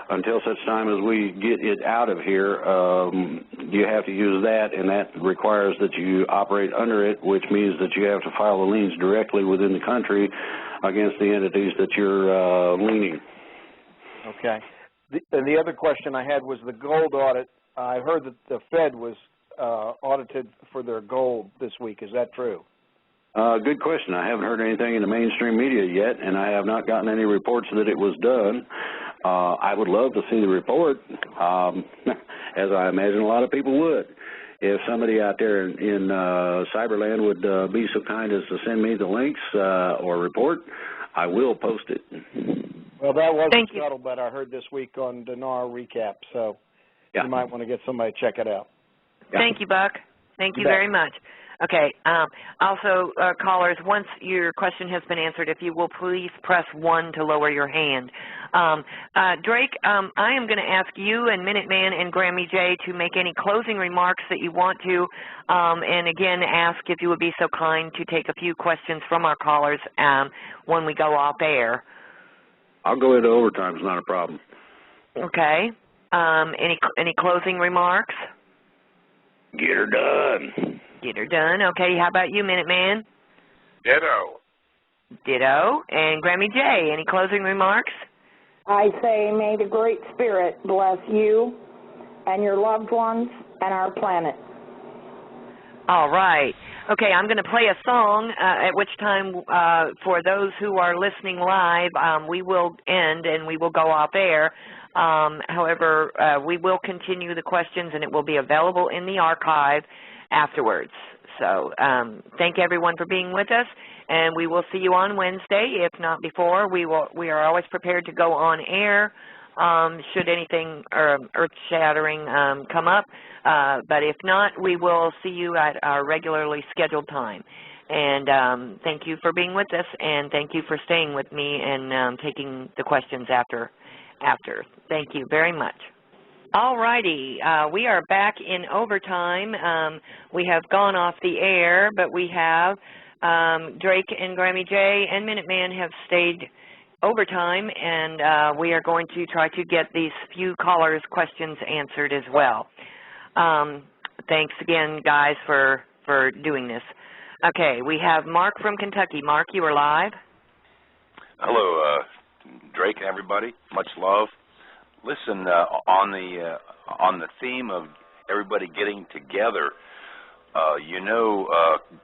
until such time as we get it out of here, you have to use that, and that requires that you operate under it, which means that you have to file the liens directly within the country against the entities that you're liening. Okay. The other question I had was the gold audit. I heard that the Fed was audited for their gold this week. Is that true? Good question. I haven't heard anything in the mainstream media yet, and I have not gotten any reports that it was done. I would love to see the report, as I imagine a lot of people would. If somebody out there in Cyberland would be so kind as to send me the links or report, I will post it. Well, that wasn't subtle, but I heard this week on Dinar Recap, so you might want to get somebody to check it out. Yeah. Thank you, Buck. Thank you very much. Okay. Also, callers, once your question has been answered, if you will please press 1 to lower your hand. Drake, I am going to ask you and Minuteman and Grammy J to make any closing remarks that you want to, and again ask if you would be so kind to take a few questions from our callers when we go off air. I'll go into overtime. It's not a problem. Okay. Any closing remarks? Get her done. Get her done. Okay, how about you, Minuteman? Ditto. Ditto. And Grammy J, any closing remarks? I say may the Great Spirit bless you and your loved ones and our planet. All right. Okay, I'm going to play a song, at which time for those who are listening live, we will end and we will go off air. However, we will continue the questions and it will be available in the archive afterwards. So thank everyone for being with us, and we will see you on Wednesday, if not before. We are always prepared to go on air should anything earth-shattering come up, but if not, we will see you at our regularly scheduled time. And thank you for being with us, and thank you for staying with me and taking the questions after. Thank you very much. All righty, we are back in overtime. We have gone off the air, but we have Drake and Grammy J and Minuteman have stayed overtime, and we are going to try to get these few callers' questions answered as well. Thanks again, guys, for doing this. Okay, we have Mark from Kentucky. Mark, you are live. Hello, Drake and everybody. Much love. Listen, on the theme of everybody getting together,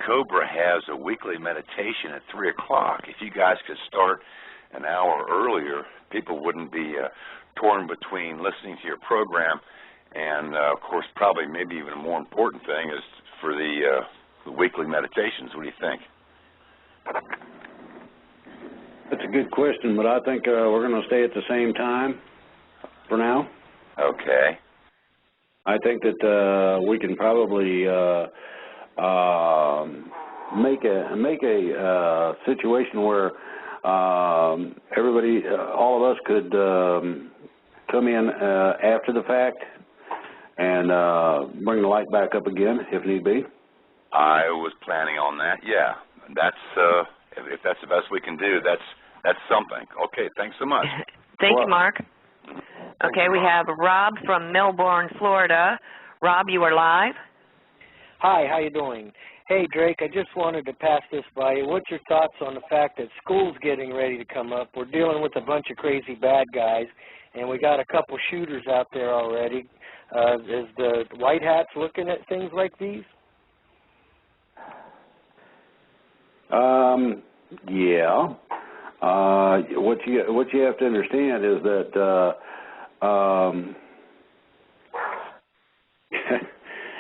Cobra has a weekly meditation at 3 o'clock. If you guys could start an hour earlier, people wouldn't be torn between listening to your program and, of course, probably maybe even a more important thing is for the weekly meditations. What do you think? That's a good question, but I think we're going to stay at the same time for now. Okay. I think that we can probably make a situation where everybody, all of us, could come in after the fact and bring the light back up again if need be. I was planning on that. Yeah, that's if that's the best we can do. That's something. Okay, thanks so much. Thank you, Mark. Okay, we have Rob from Melbourne, Florida. Rob, you are live. Hi, how you doing? Hey, Drake, I just wanted to pass this by you. What's your thoughts on the fact that school's getting ready to come up? We're dealing with a bunch of crazy bad guys, and we got a couple shooters out there already. Is the White Hats looking at things like these? Yeah. What you have to understand is that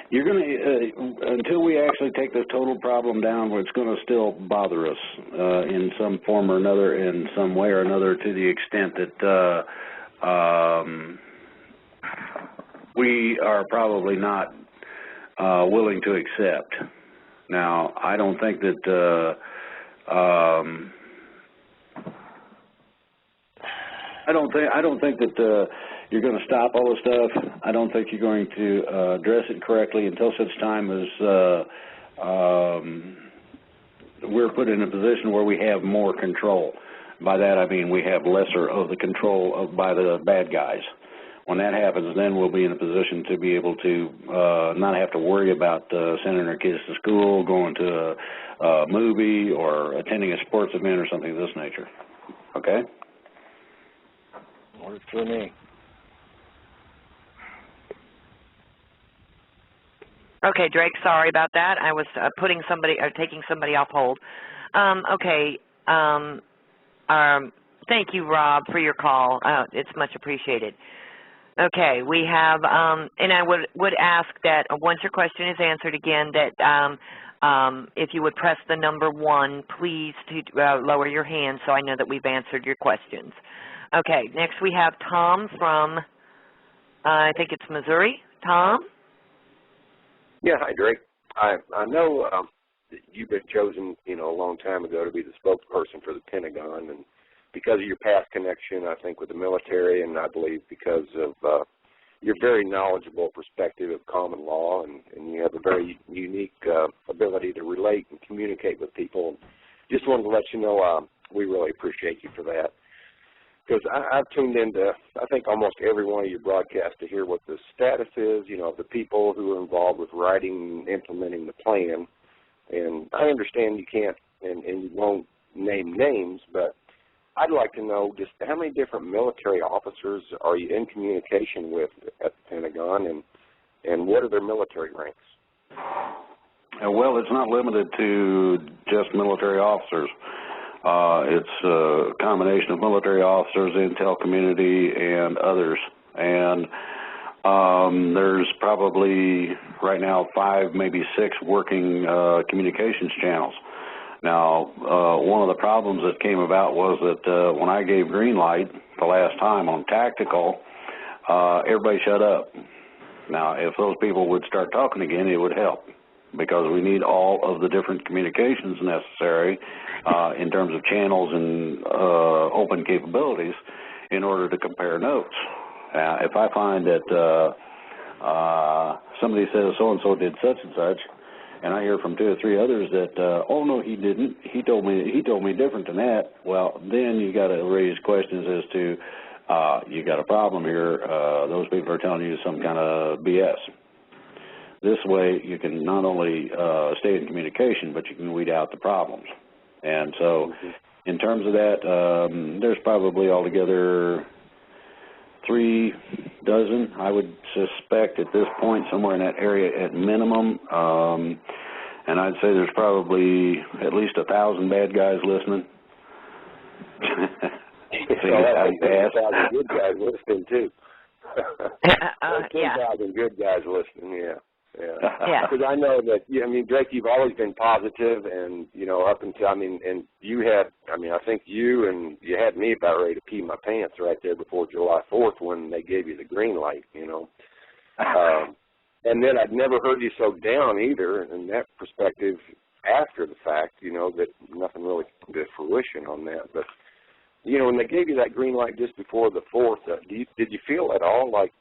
you're going to until we actually take this total problem down, it's going to still bother us in some form or another, in some way or another, to the extent that we are probably not willing to accept. Now, I don't think that I don't think that you're going to stop all this stuff. I don't think you're going to address it correctly until such time as we're put in a position where we have more control. By that I mean we have lesser of the control by the bad guys. When that happens, then we'll be in a position to be able to not have to worry about sending our kids to school, going to a movie, or attending a sports event or something of this nature. Okay? Works for me. Okay, Drake, sorry about that. I was taking somebody off hold. Okay. Thank you, Rob, for your call. It's much appreciated. Okay, we have, and I would ask that once your question is answered again, that if you would press the number 1, please, to lower your hand so I know that we've answered your questions. Okay, next we have Tom from, I think it's Missouri. Tom? Yeah, hi, Drake. I know that you've been chosen, a long time ago to be the spokesperson for the Pentagon, and because of your past connection, I think, with the military, and I believe because of your very knowledgeable perspective of common law, and you have a very unique ability to relate and communicate with people. Just wanted to let you know we really appreciate you for that. Because I've tuned into, I think, almost every one of your broadcasts to hear what the status is, of the people who are involved with writing and implementing the plan. And I understand you can't and you won't name names, but I'd like to know just how many different military officers are you in communication with at the Pentagon, and what are their military ranks? Well, it's not limited to just military officers. It's a combination of military officers, intel community, and others. And there's probably right now 5, maybe 6 working communications channels. Now, one of the problems that came about was that when I gave green light the last time on tactical, everybody shut up. Now, if those people would start talking again, it would help, because we need all of the different communications necessary in terms of channels and open capabilities in order to compare notes. If I find that somebody says so-and-so did such and such, and I hear from 2 or 3 others that, oh, no, he didn't, he told me different than that, well, then you got to raise questions as to, you got a problem here, those people are telling you some kind of BS. This way, you can not only stay in communication, but you can weed out the problems. And so, in terms of that, there's probably altogether 3 dozen, I would suspect at this point, somewhere in that area at minimum. And I'd say there's probably at least 1,000 bad guys listening. So that's 2,000 good guys listening, too. 2,000 good guys listening, yeah. Yeah. Because I know that, Drake, you've always been positive, and, up until, and you had, I think you had me about ready to pee my pants right there before July 4th when they gave you the green light, and then I'd never heard you so down either in that perspective after the fact, that nothing really came to fruition on that. But, when they gave you that green light just before the 4th, did you feel at all like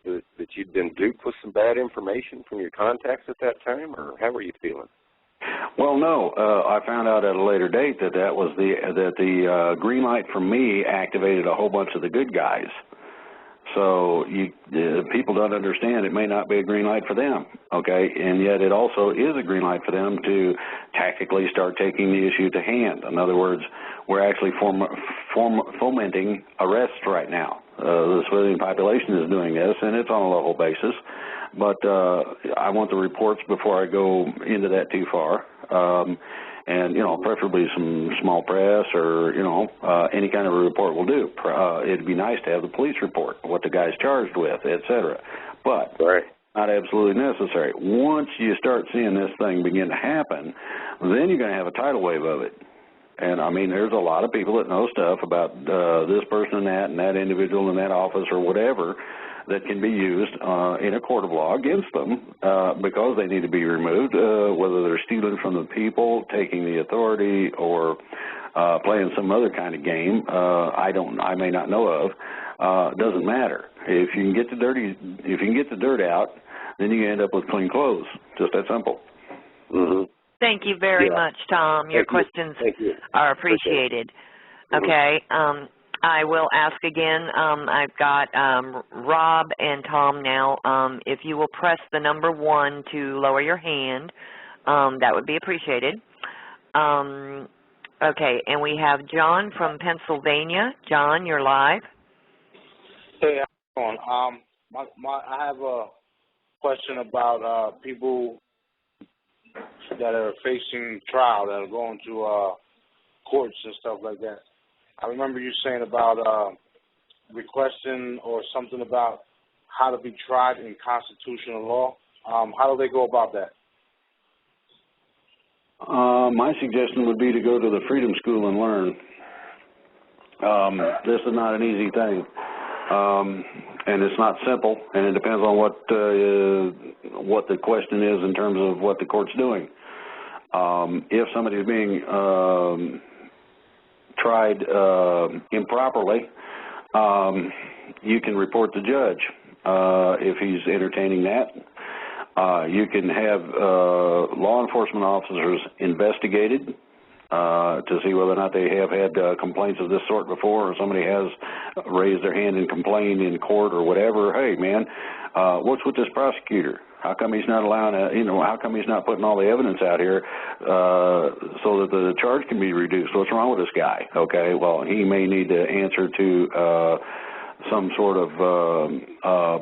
that you'd been duped with some bad information from your contacts at that time, or how were you feeling? Well, no. I found out at a later date that the green light from me activated a whole bunch of the good guys. So people don't understand it may not be a green light for them, okay? And yet it also is a green light for them to tactically start taking the issue to hand. In other words, we're actually fomenting arrests right now. The civilian population is doing this, and it's on a local basis. But I want the reports before I go into that too far. And, preferably some small press or, any kind of a report will do. It'd be nice to have the police report, what the guy's charged with, et cetera. But not absolutely necessary. Once you start seeing this thing begin to happen, then you're going to have a tidal wave of it. And, there's a lot of people that know stuff about this person and that individual in that office or whatever that can be used in a court of law against them because they need to be removed, whether they're stealing from the people, taking the authority, or playing some other kind of game I may not know of. Doesn't matter. If you can get the dirt out, then you end up with clean clothes. Just that simple. Mm-hmm. Thank you very much, Tom. Your questions are appreciated. Okay. I will ask again. I've got Rob and Tom now. If you will press the number 1 to lower your hand, that would be appreciated. Okay, and we have John from Pennsylvania. John, you're live. Hey, how's it going? I have a question about people that are facing trial, that are going to courts and stuff like that. I remember you saying about requesting or something about how to be tried in constitutional law. How do they go about that? My suggestion would be to go to the Freedom School and learn. This is not an easy thing, and it's not simple, and it depends on what the question is in terms of what the court's doing. If somebody is being tried improperly, you can report the judge if he's entertaining that. You can have law enforcement officers investigated to see whether or not they have had complaints of this sort before, or somebody has raised their hand and complained in court or whatever. Hey, man, what's with this prosecutor? How come he's not allowing, how come he's not putting all the evidence out here so that the charge can be reduced? What's wrong with this guy? Okay, well, he may need to answer to some sort of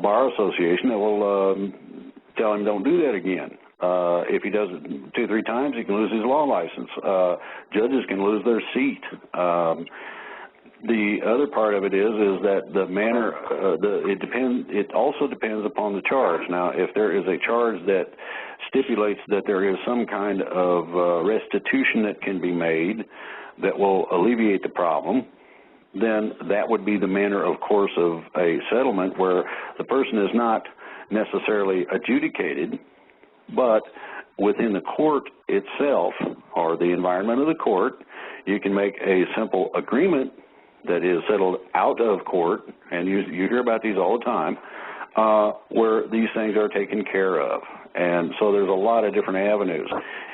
bar association that will tell him don't do that again. If he does it 2 or 3 times, he can lose his law license. Judges can lose their seat. The other part of it is that the manner, it also depends upon the charge. Now, if there is a charge that stipulates that there is some kind of restitution that can be made that will alleviate the problem, then that would be the manner, of course, of a settlement where the person is not necessarily adjudicated, but within the court itself or the environment of the court, you can make a simple agreement that is settled out of court, and you hear about these all the time, where these things are taken care of. And so there's a lot of different avenues.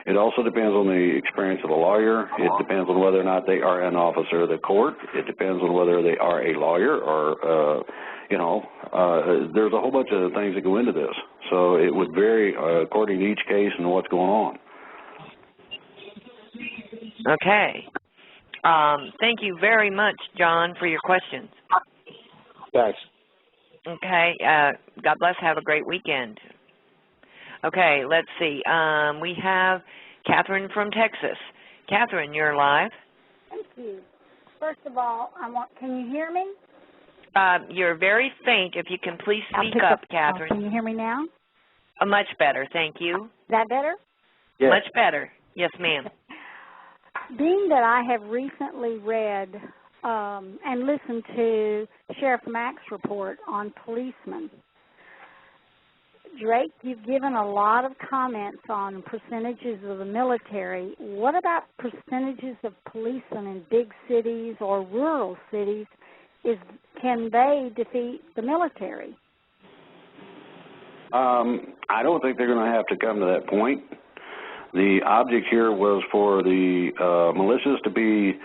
It also depends on the experience of the lawyer. It depends on whether or not they are an officer of the court. It depends on whether they are a lawyer or, there's a whole bunch of things that go into this. So it would vary according to each case and what's going on. Okay. Thank you very much, John, for your questions. Thanks. Okay. God bless. Have a great weekend. Okay, let's see. We have Catherine from Texas. Catherine, you're live. Thank you. First of all, can you hear me? You're very faint. If you can please speak up, Catherine. Can you hear me now? Much better, thank you. Is that better? Yes. Much better. Yes, ma'am. Being that I have recently read and listened to Sheriff Mack's report on policemen, Drake, you've given a lot of comments on percentages of the military. What about percentages of policemen in big cities or rural cities? Can they defeat the military? I don't think they're going to have to come to that point. The object here was for the militias to be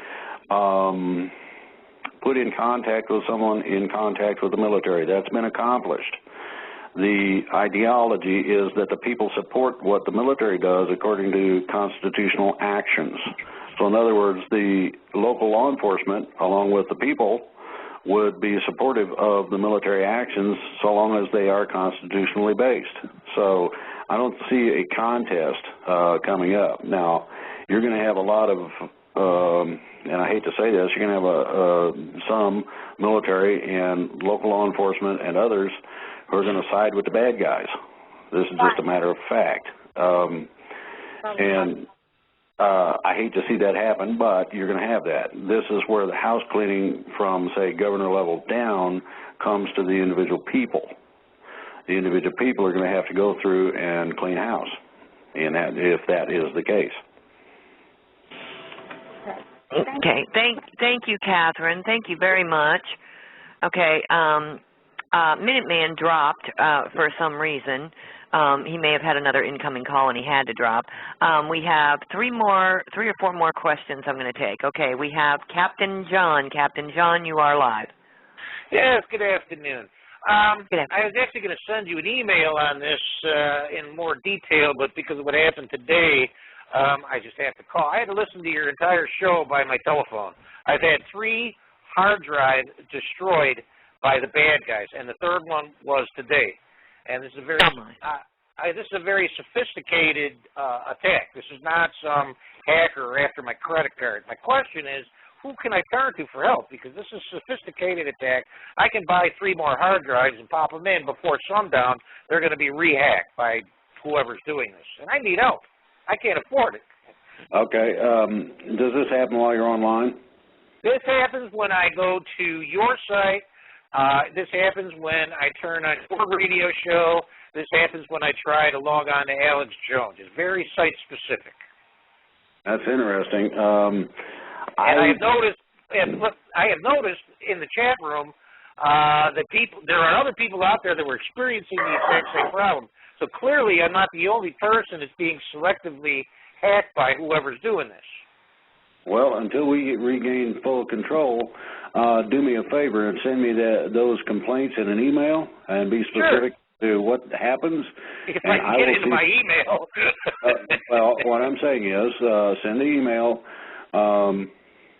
put in contact with someone in contact with the military. That's been accomplished. The ideology is that the people support what the military does according to constitutional actions. So in other words, the local law enforcement, along with the people, would be supportive of the military actions so long as they are constitutionally based. So I don't see a contest coming up. Now, you're going to have a lot of, and I hate to say this, you're going to have some military and local law enforcement and others who are going to side with the bad guys. This is just a matter of fact. I hate to see that happen, but you're going to have that. This is where the house cleaning from, say, governor level down comes to the individual people. The individual people are going to have to go through and clean house, and if that is the case. Okay. Thank you, Catherine. Thank you very much. Okay. Minuteman dropped for some reason. He may have had another incoming call and he had to drop. We have 3 or 4 more questions I'm going to take. Okay, we have Captain John. Captain John, you are live. Yes, good afternoon. Good afternoon. I was actually going to send you an email on this in more detail, but because of what happened today, I just have to call. I had to listen to your entire show by my telephone. I've had 3 hard drives destroyed by the bad guys, and the 3rd one was today. and this is a very this is a very sophisticated attack. This is not some hacker after my credit card. My question is, who can I turn to for help? Because this is a sophisticated attack. I can buy 3 more hard drives and pop them in before sundown. They're going to be rehacked by whoever's doing this, and I need help. I can't afford it. Okay. Does this happen while you're online? This happens when I go to your site. This happens when I turn on your radio show. This happens when I try to log on to Alex Jones. It's very site-specific. That's interesting. And I have noticed in the chat room that there are other people out there that were experiencing the exact same problem. So clearly, I'm not the only person that's being selectively hacked by whoever's doing this. Well, until we regain full control, do me a favor and send me those complaints in an email and be specific to what happens. If I can get into my email. Well, what I'm saying is send the email.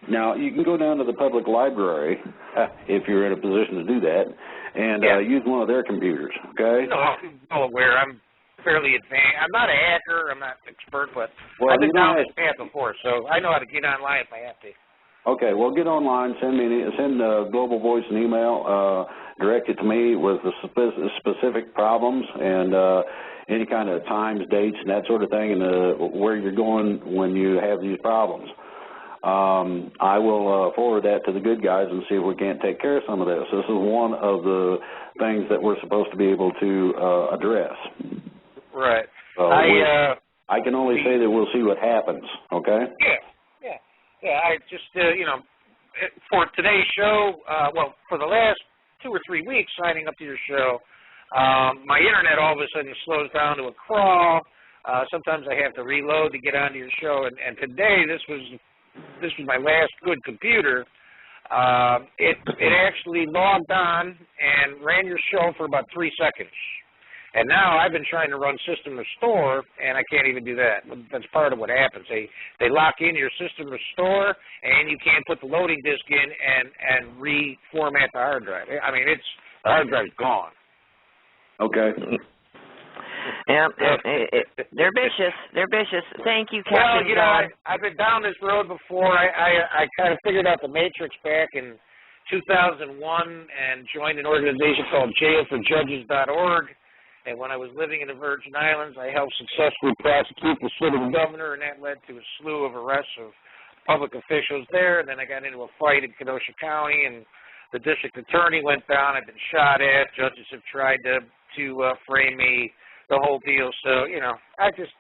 Now, you can go down to the public library if you're in a position to do that and use one of their computers, okay? No, I'm well aware. I'm fairly advanced. I'm not a hacker. I'm not an expert, but I've been down this path before, so I know how to get online if I have to. Okay, well, get online. Send Global Voice an email. Direct it to me with the specific problems and any kind of times, dates, and that sort of thing, and where you're going when you have these problems. I will forward that to the good guys and see if we can't take care of some of this. This is one of the things that we're supposed to be able to address. Right. So I can only say that we'll see what happens, okay? Yeah, I just, for today's show, for the last 2 or 3 weeks signing up to your show, my internet all of a sudden slows down to a crawl. Sometimes I have to reload to get onto your show, and today this was my last good computer. It actually logged on and ran your show for about 3 seconds. And now I've been trying to run system restore, and I can't even do that. That's part of what happens. They lock in your system restore, and you can't put the loading disk in and reformat the hard drive. I mean, the hard drive's gone. Okay. Yeah, they're vicious. They're vicious. Thank you, Captain. Well, I've been down this road before. I kind of figured out the matrix back in 2001 and joined an organization called jailforjudges.org. And when I was living in the Virgin Islands, I helped successfully prosecute the sitting governor, and that led to a slew of arrests of public officials there. And then I got into a fight in Kenosha County, and the district attorney went down. I've been shot at. Judges have tried to frame me, the whole deal. So, I just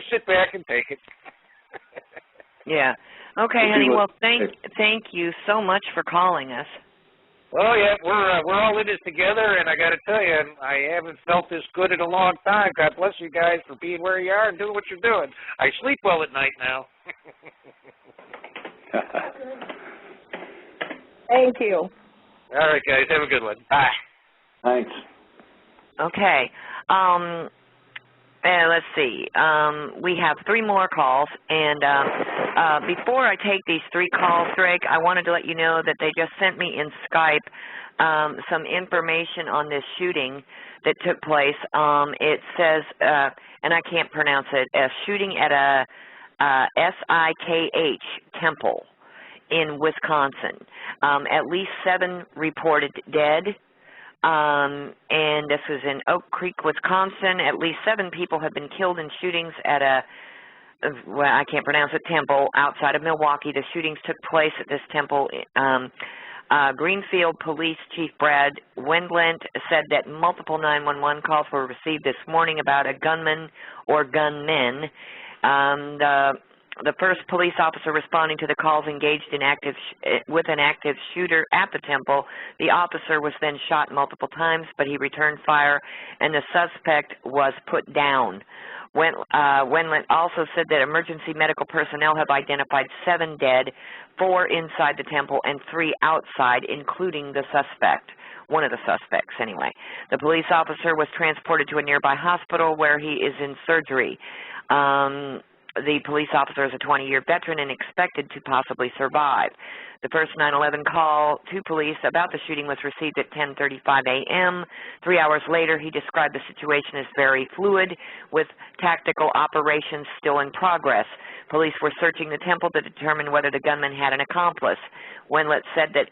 sit back and take it. Yeah. Okay, honey. Well, thank you so much for calling us. Oh, yeah, we're all in this together, and I got to tell you, I haven't felt this good in a long time. God bless you guys for being where you are and doing what you're doing. I sleep well at night now. Thank you. All right, guys, have a good one. Bye. Thanks. Okay. Let's see. We have 3 more calls, and before I take these 3 calls, Drake, I wanted to let you know that they just sent me in Skype some information on this shooting that took place. It says, and I can't pronounce it, a shooting at a SIKH temple in Wisconsin. At least 7 reported dead. And this was in Oak Creek, Wisconsin. At least 7 people have been killed in shootings at I can't pronounce it, temple outside of Milwaukee. The shootings took place at this temple. Greenfield Police Chief Brad Wendlandt said that multiple 911 calls were received this morning about a gunman or gunmen. The first police officer responding to the calls engaged in with an active shooter at the temple. The officer was then shot multiple times, but he returned fire, and the suspect was put down. Wendlandt also said that emergency medical personnel have identified 7 dead, 4 inside the temple and 3 outside, including the suspect. One of the suspects, anyway. The police officer was transported to a nearby hospital where he is in surgery. The police officer is a 20-year veteran and expected to possibly survive. The first 911 call to police about the shooting was received at 10:35 a.m. 3 hours later, he described the situation as very fluid, with tactical operations still in progress. Police were searching the temple to determine whether the gunman had an accomplice. Wendlandt said that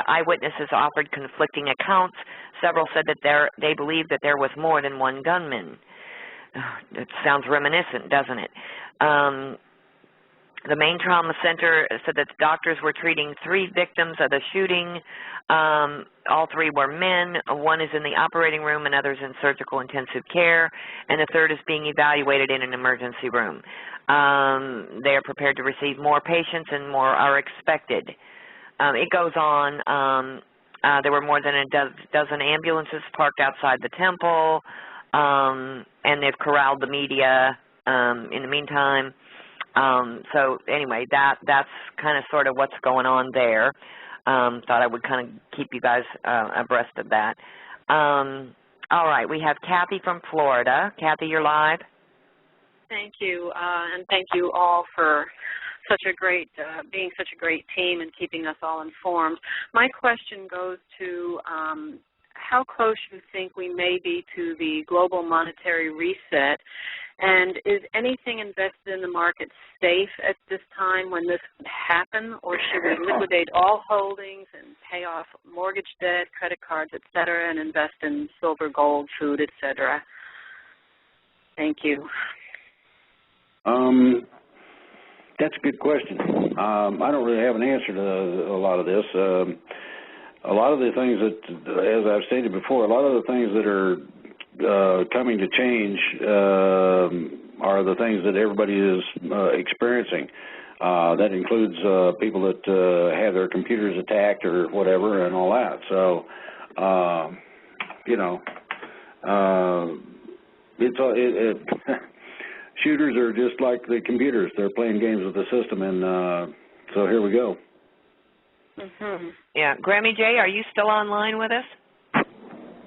eyewitnesses offered conflicting accounts. Several said that they believed that there was more than one gunman. It sounds reminiscent, doesn't it? The main trauma center said that the doctors were treating 3 victims of the shooting. All 3 were men. One is in the operating room, another's in surgical intensive care, and the third is being evaluated in an emergency room. They are prepared to receive more patients, and more are expected. It goes on. There were more than a dozen ambulances parked outside the temple, and they've corralled the media in the meantime. So anyway, that's kind of sort of what's going on there. Thought I would kind of keep you guys abreast of that. All right, we have Kathy from Florida. Kathy, you're live. Thank you, and thank you all for such a great, being such a great team and keeping us all informed. My question goes to how close you think we may be to the global monetary reset, and is anything invested in the market safe at this time when this could happen, or should we liquidate all holdings and pay off mortgage debt, credit cards, et cetera, and invest in silver, gold, food, et cetera? Thank you. That's a good question. I don't really have an answer to a lot of this. A lot of the things that, as I've stated before, a lot of the things that are coming to change are the things that everybody is experiencing. That includes people that have their computers attacked or whatever and all that. So, shooters are just like the computers. They're playing games with the system, and so here we go. Mm-hmm. Yeah. Grammy J, are you still online with us?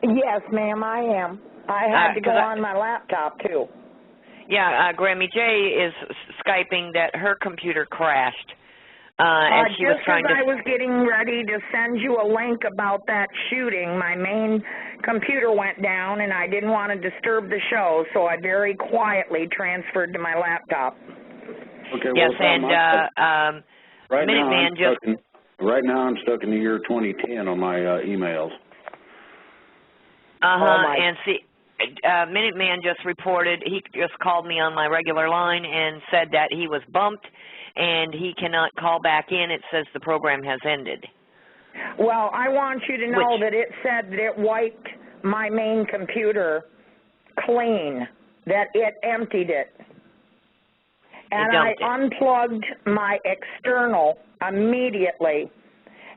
Yes, ma'am, I am. I had to go on my laptop, too. Yeah, Grammy J is Skyping that her computer crashed. And she was trying to... I was getting ready to send you a link about that shooting, my main computer went down, and I didn't want to disturb the show, so I very quietly transferred to my laptop. Okay. Yes, well, and Minuteman just... Right now I'm stuck in the year 2010 on my emails. And see, Minuteman just reported, he just called me on my regular line and said that he was bumped and he cannot call back in. It says the program has ended. Well, I want you to know that it said that it wiped my main computer clean, that it emptied it. And I unplugged my external immediately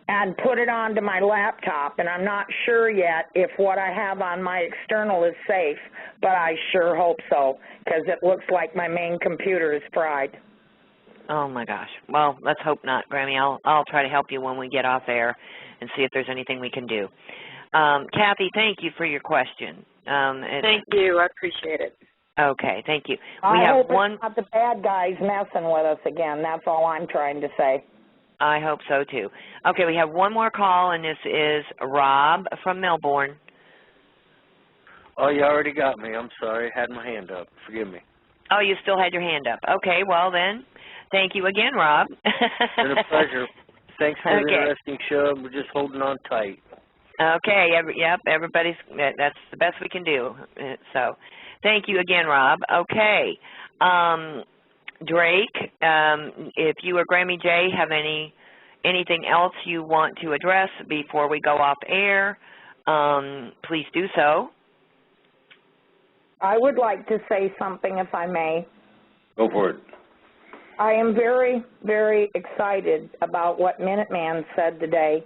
and put it onto my laptop, and I'm not sure yet if what I have on my external is safe, but I sure hope so, because it looks like my main computer is fried. Oh, my gosh. Well, let's hope not, Grammy. I'll try to help you when we get off air and see if there's anything we can do. Kathy, thank you for your question. Thank you. I appreciate it. Okay, thank you. I hope it's not the bad guys messing with us again. That's all I'm trying to say. I hope so, too. Okay, we have one more call, and this is Rob from Melbourne. Oh, you already got me. I'm sorry. I had my hand up. Forgive me. Oh, you still had your hand up. Okay, well then, thank you again, Rob. It's been a pleasure. Thanks for the interesting show. We're just holding on tight. Okay, everybody's, that's the best we can do. So, thank you again, Rob. Okay, Drake, if you or Grammy J have anything else you want to address before we go off air, please do so. I would like to say something, if I may. Go for it. I am very, very excited about what Minuteman said today,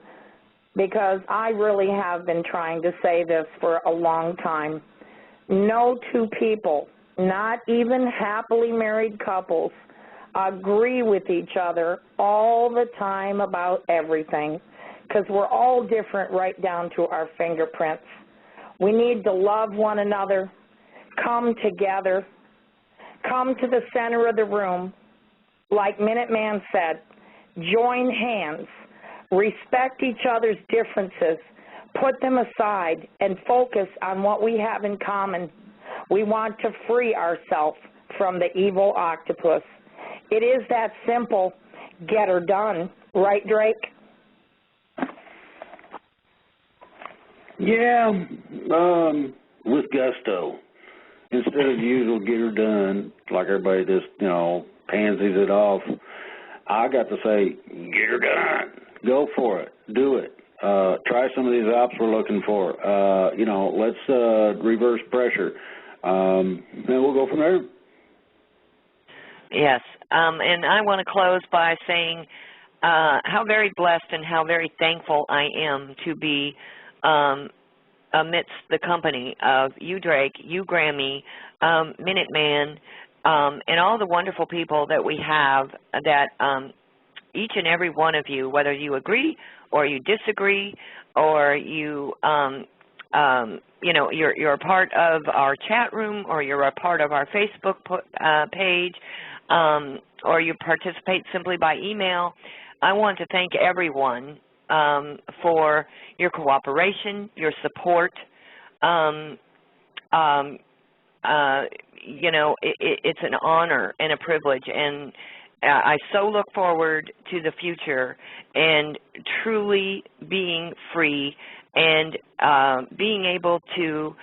because I really have been trying to say this for a long time. No two people, not even happily married couples, agree with each other all the time about everything, because we're all different right down to our fingerprints. We need to love one another, come together, come to the center of the room, like Minuteman said, join hands, respect each other's differences, put them aside, and focus on what we have in common. We want to free ourselves from the evil octopus. It is that simple. Get her done. Right, Drake? Yeah, with gusto. Instead of the usual get her done, like everybody just, pansies it off, I got to say, get her done. Go for it. Do it. Try some of these ops we're looking for. Let's reverse pressure. Then we'll go from there. Yes, and I want to close by saying how very blessed and how very thankful I am to be amidst the company of you, Drake, you, Grammy, Minuteman, and all the wonderful people that we have that each and every one of you, whether you agree or you disagree or you're a part of our chat room or you're a part of our Facebook page or you participate simply by email, I want to thank everyone for your cooperation, your support. It's an honor and a privilege, and I so look forward to the future and truly being free and being able to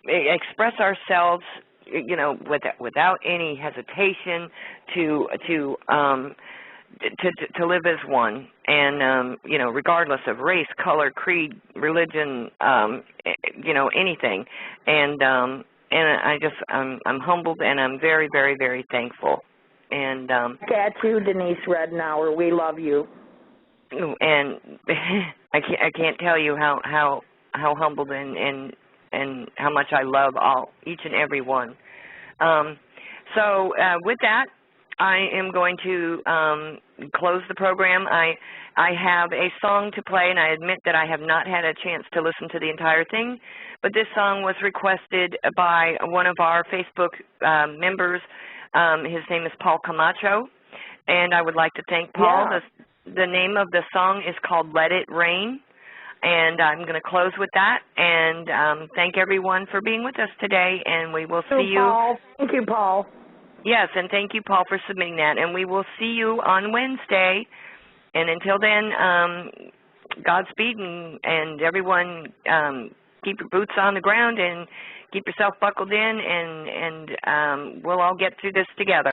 express ourselves, without any hesitation to live as one, and regardless of race, color, creed, religion, anything, and I'm humbled and I'm very, very, very thankful. And at you, Denise Rednauer, we love you. And I can't tell you how humbled and how much I love each and every one. So with that, I am going to close the program. I have a song to play, and I admit that I have not had a chance to listen to the entire thing, but this song was requested by one of our Facebook members. His name is Paul Camacho, and I would like to thank Paul. Yeah. The name of the song is called Let It Rain, and I'm going to close with that, and thank everyone for being with us today, and we will see you. Paul. Thank you, Paul. Yes, and thank you, Paul, for submitting that, and we will see you on Wednesday, and until then, Godspeed, and everyone keep your boots on the ground and keep yourself buckled in, and we'll all get through this together.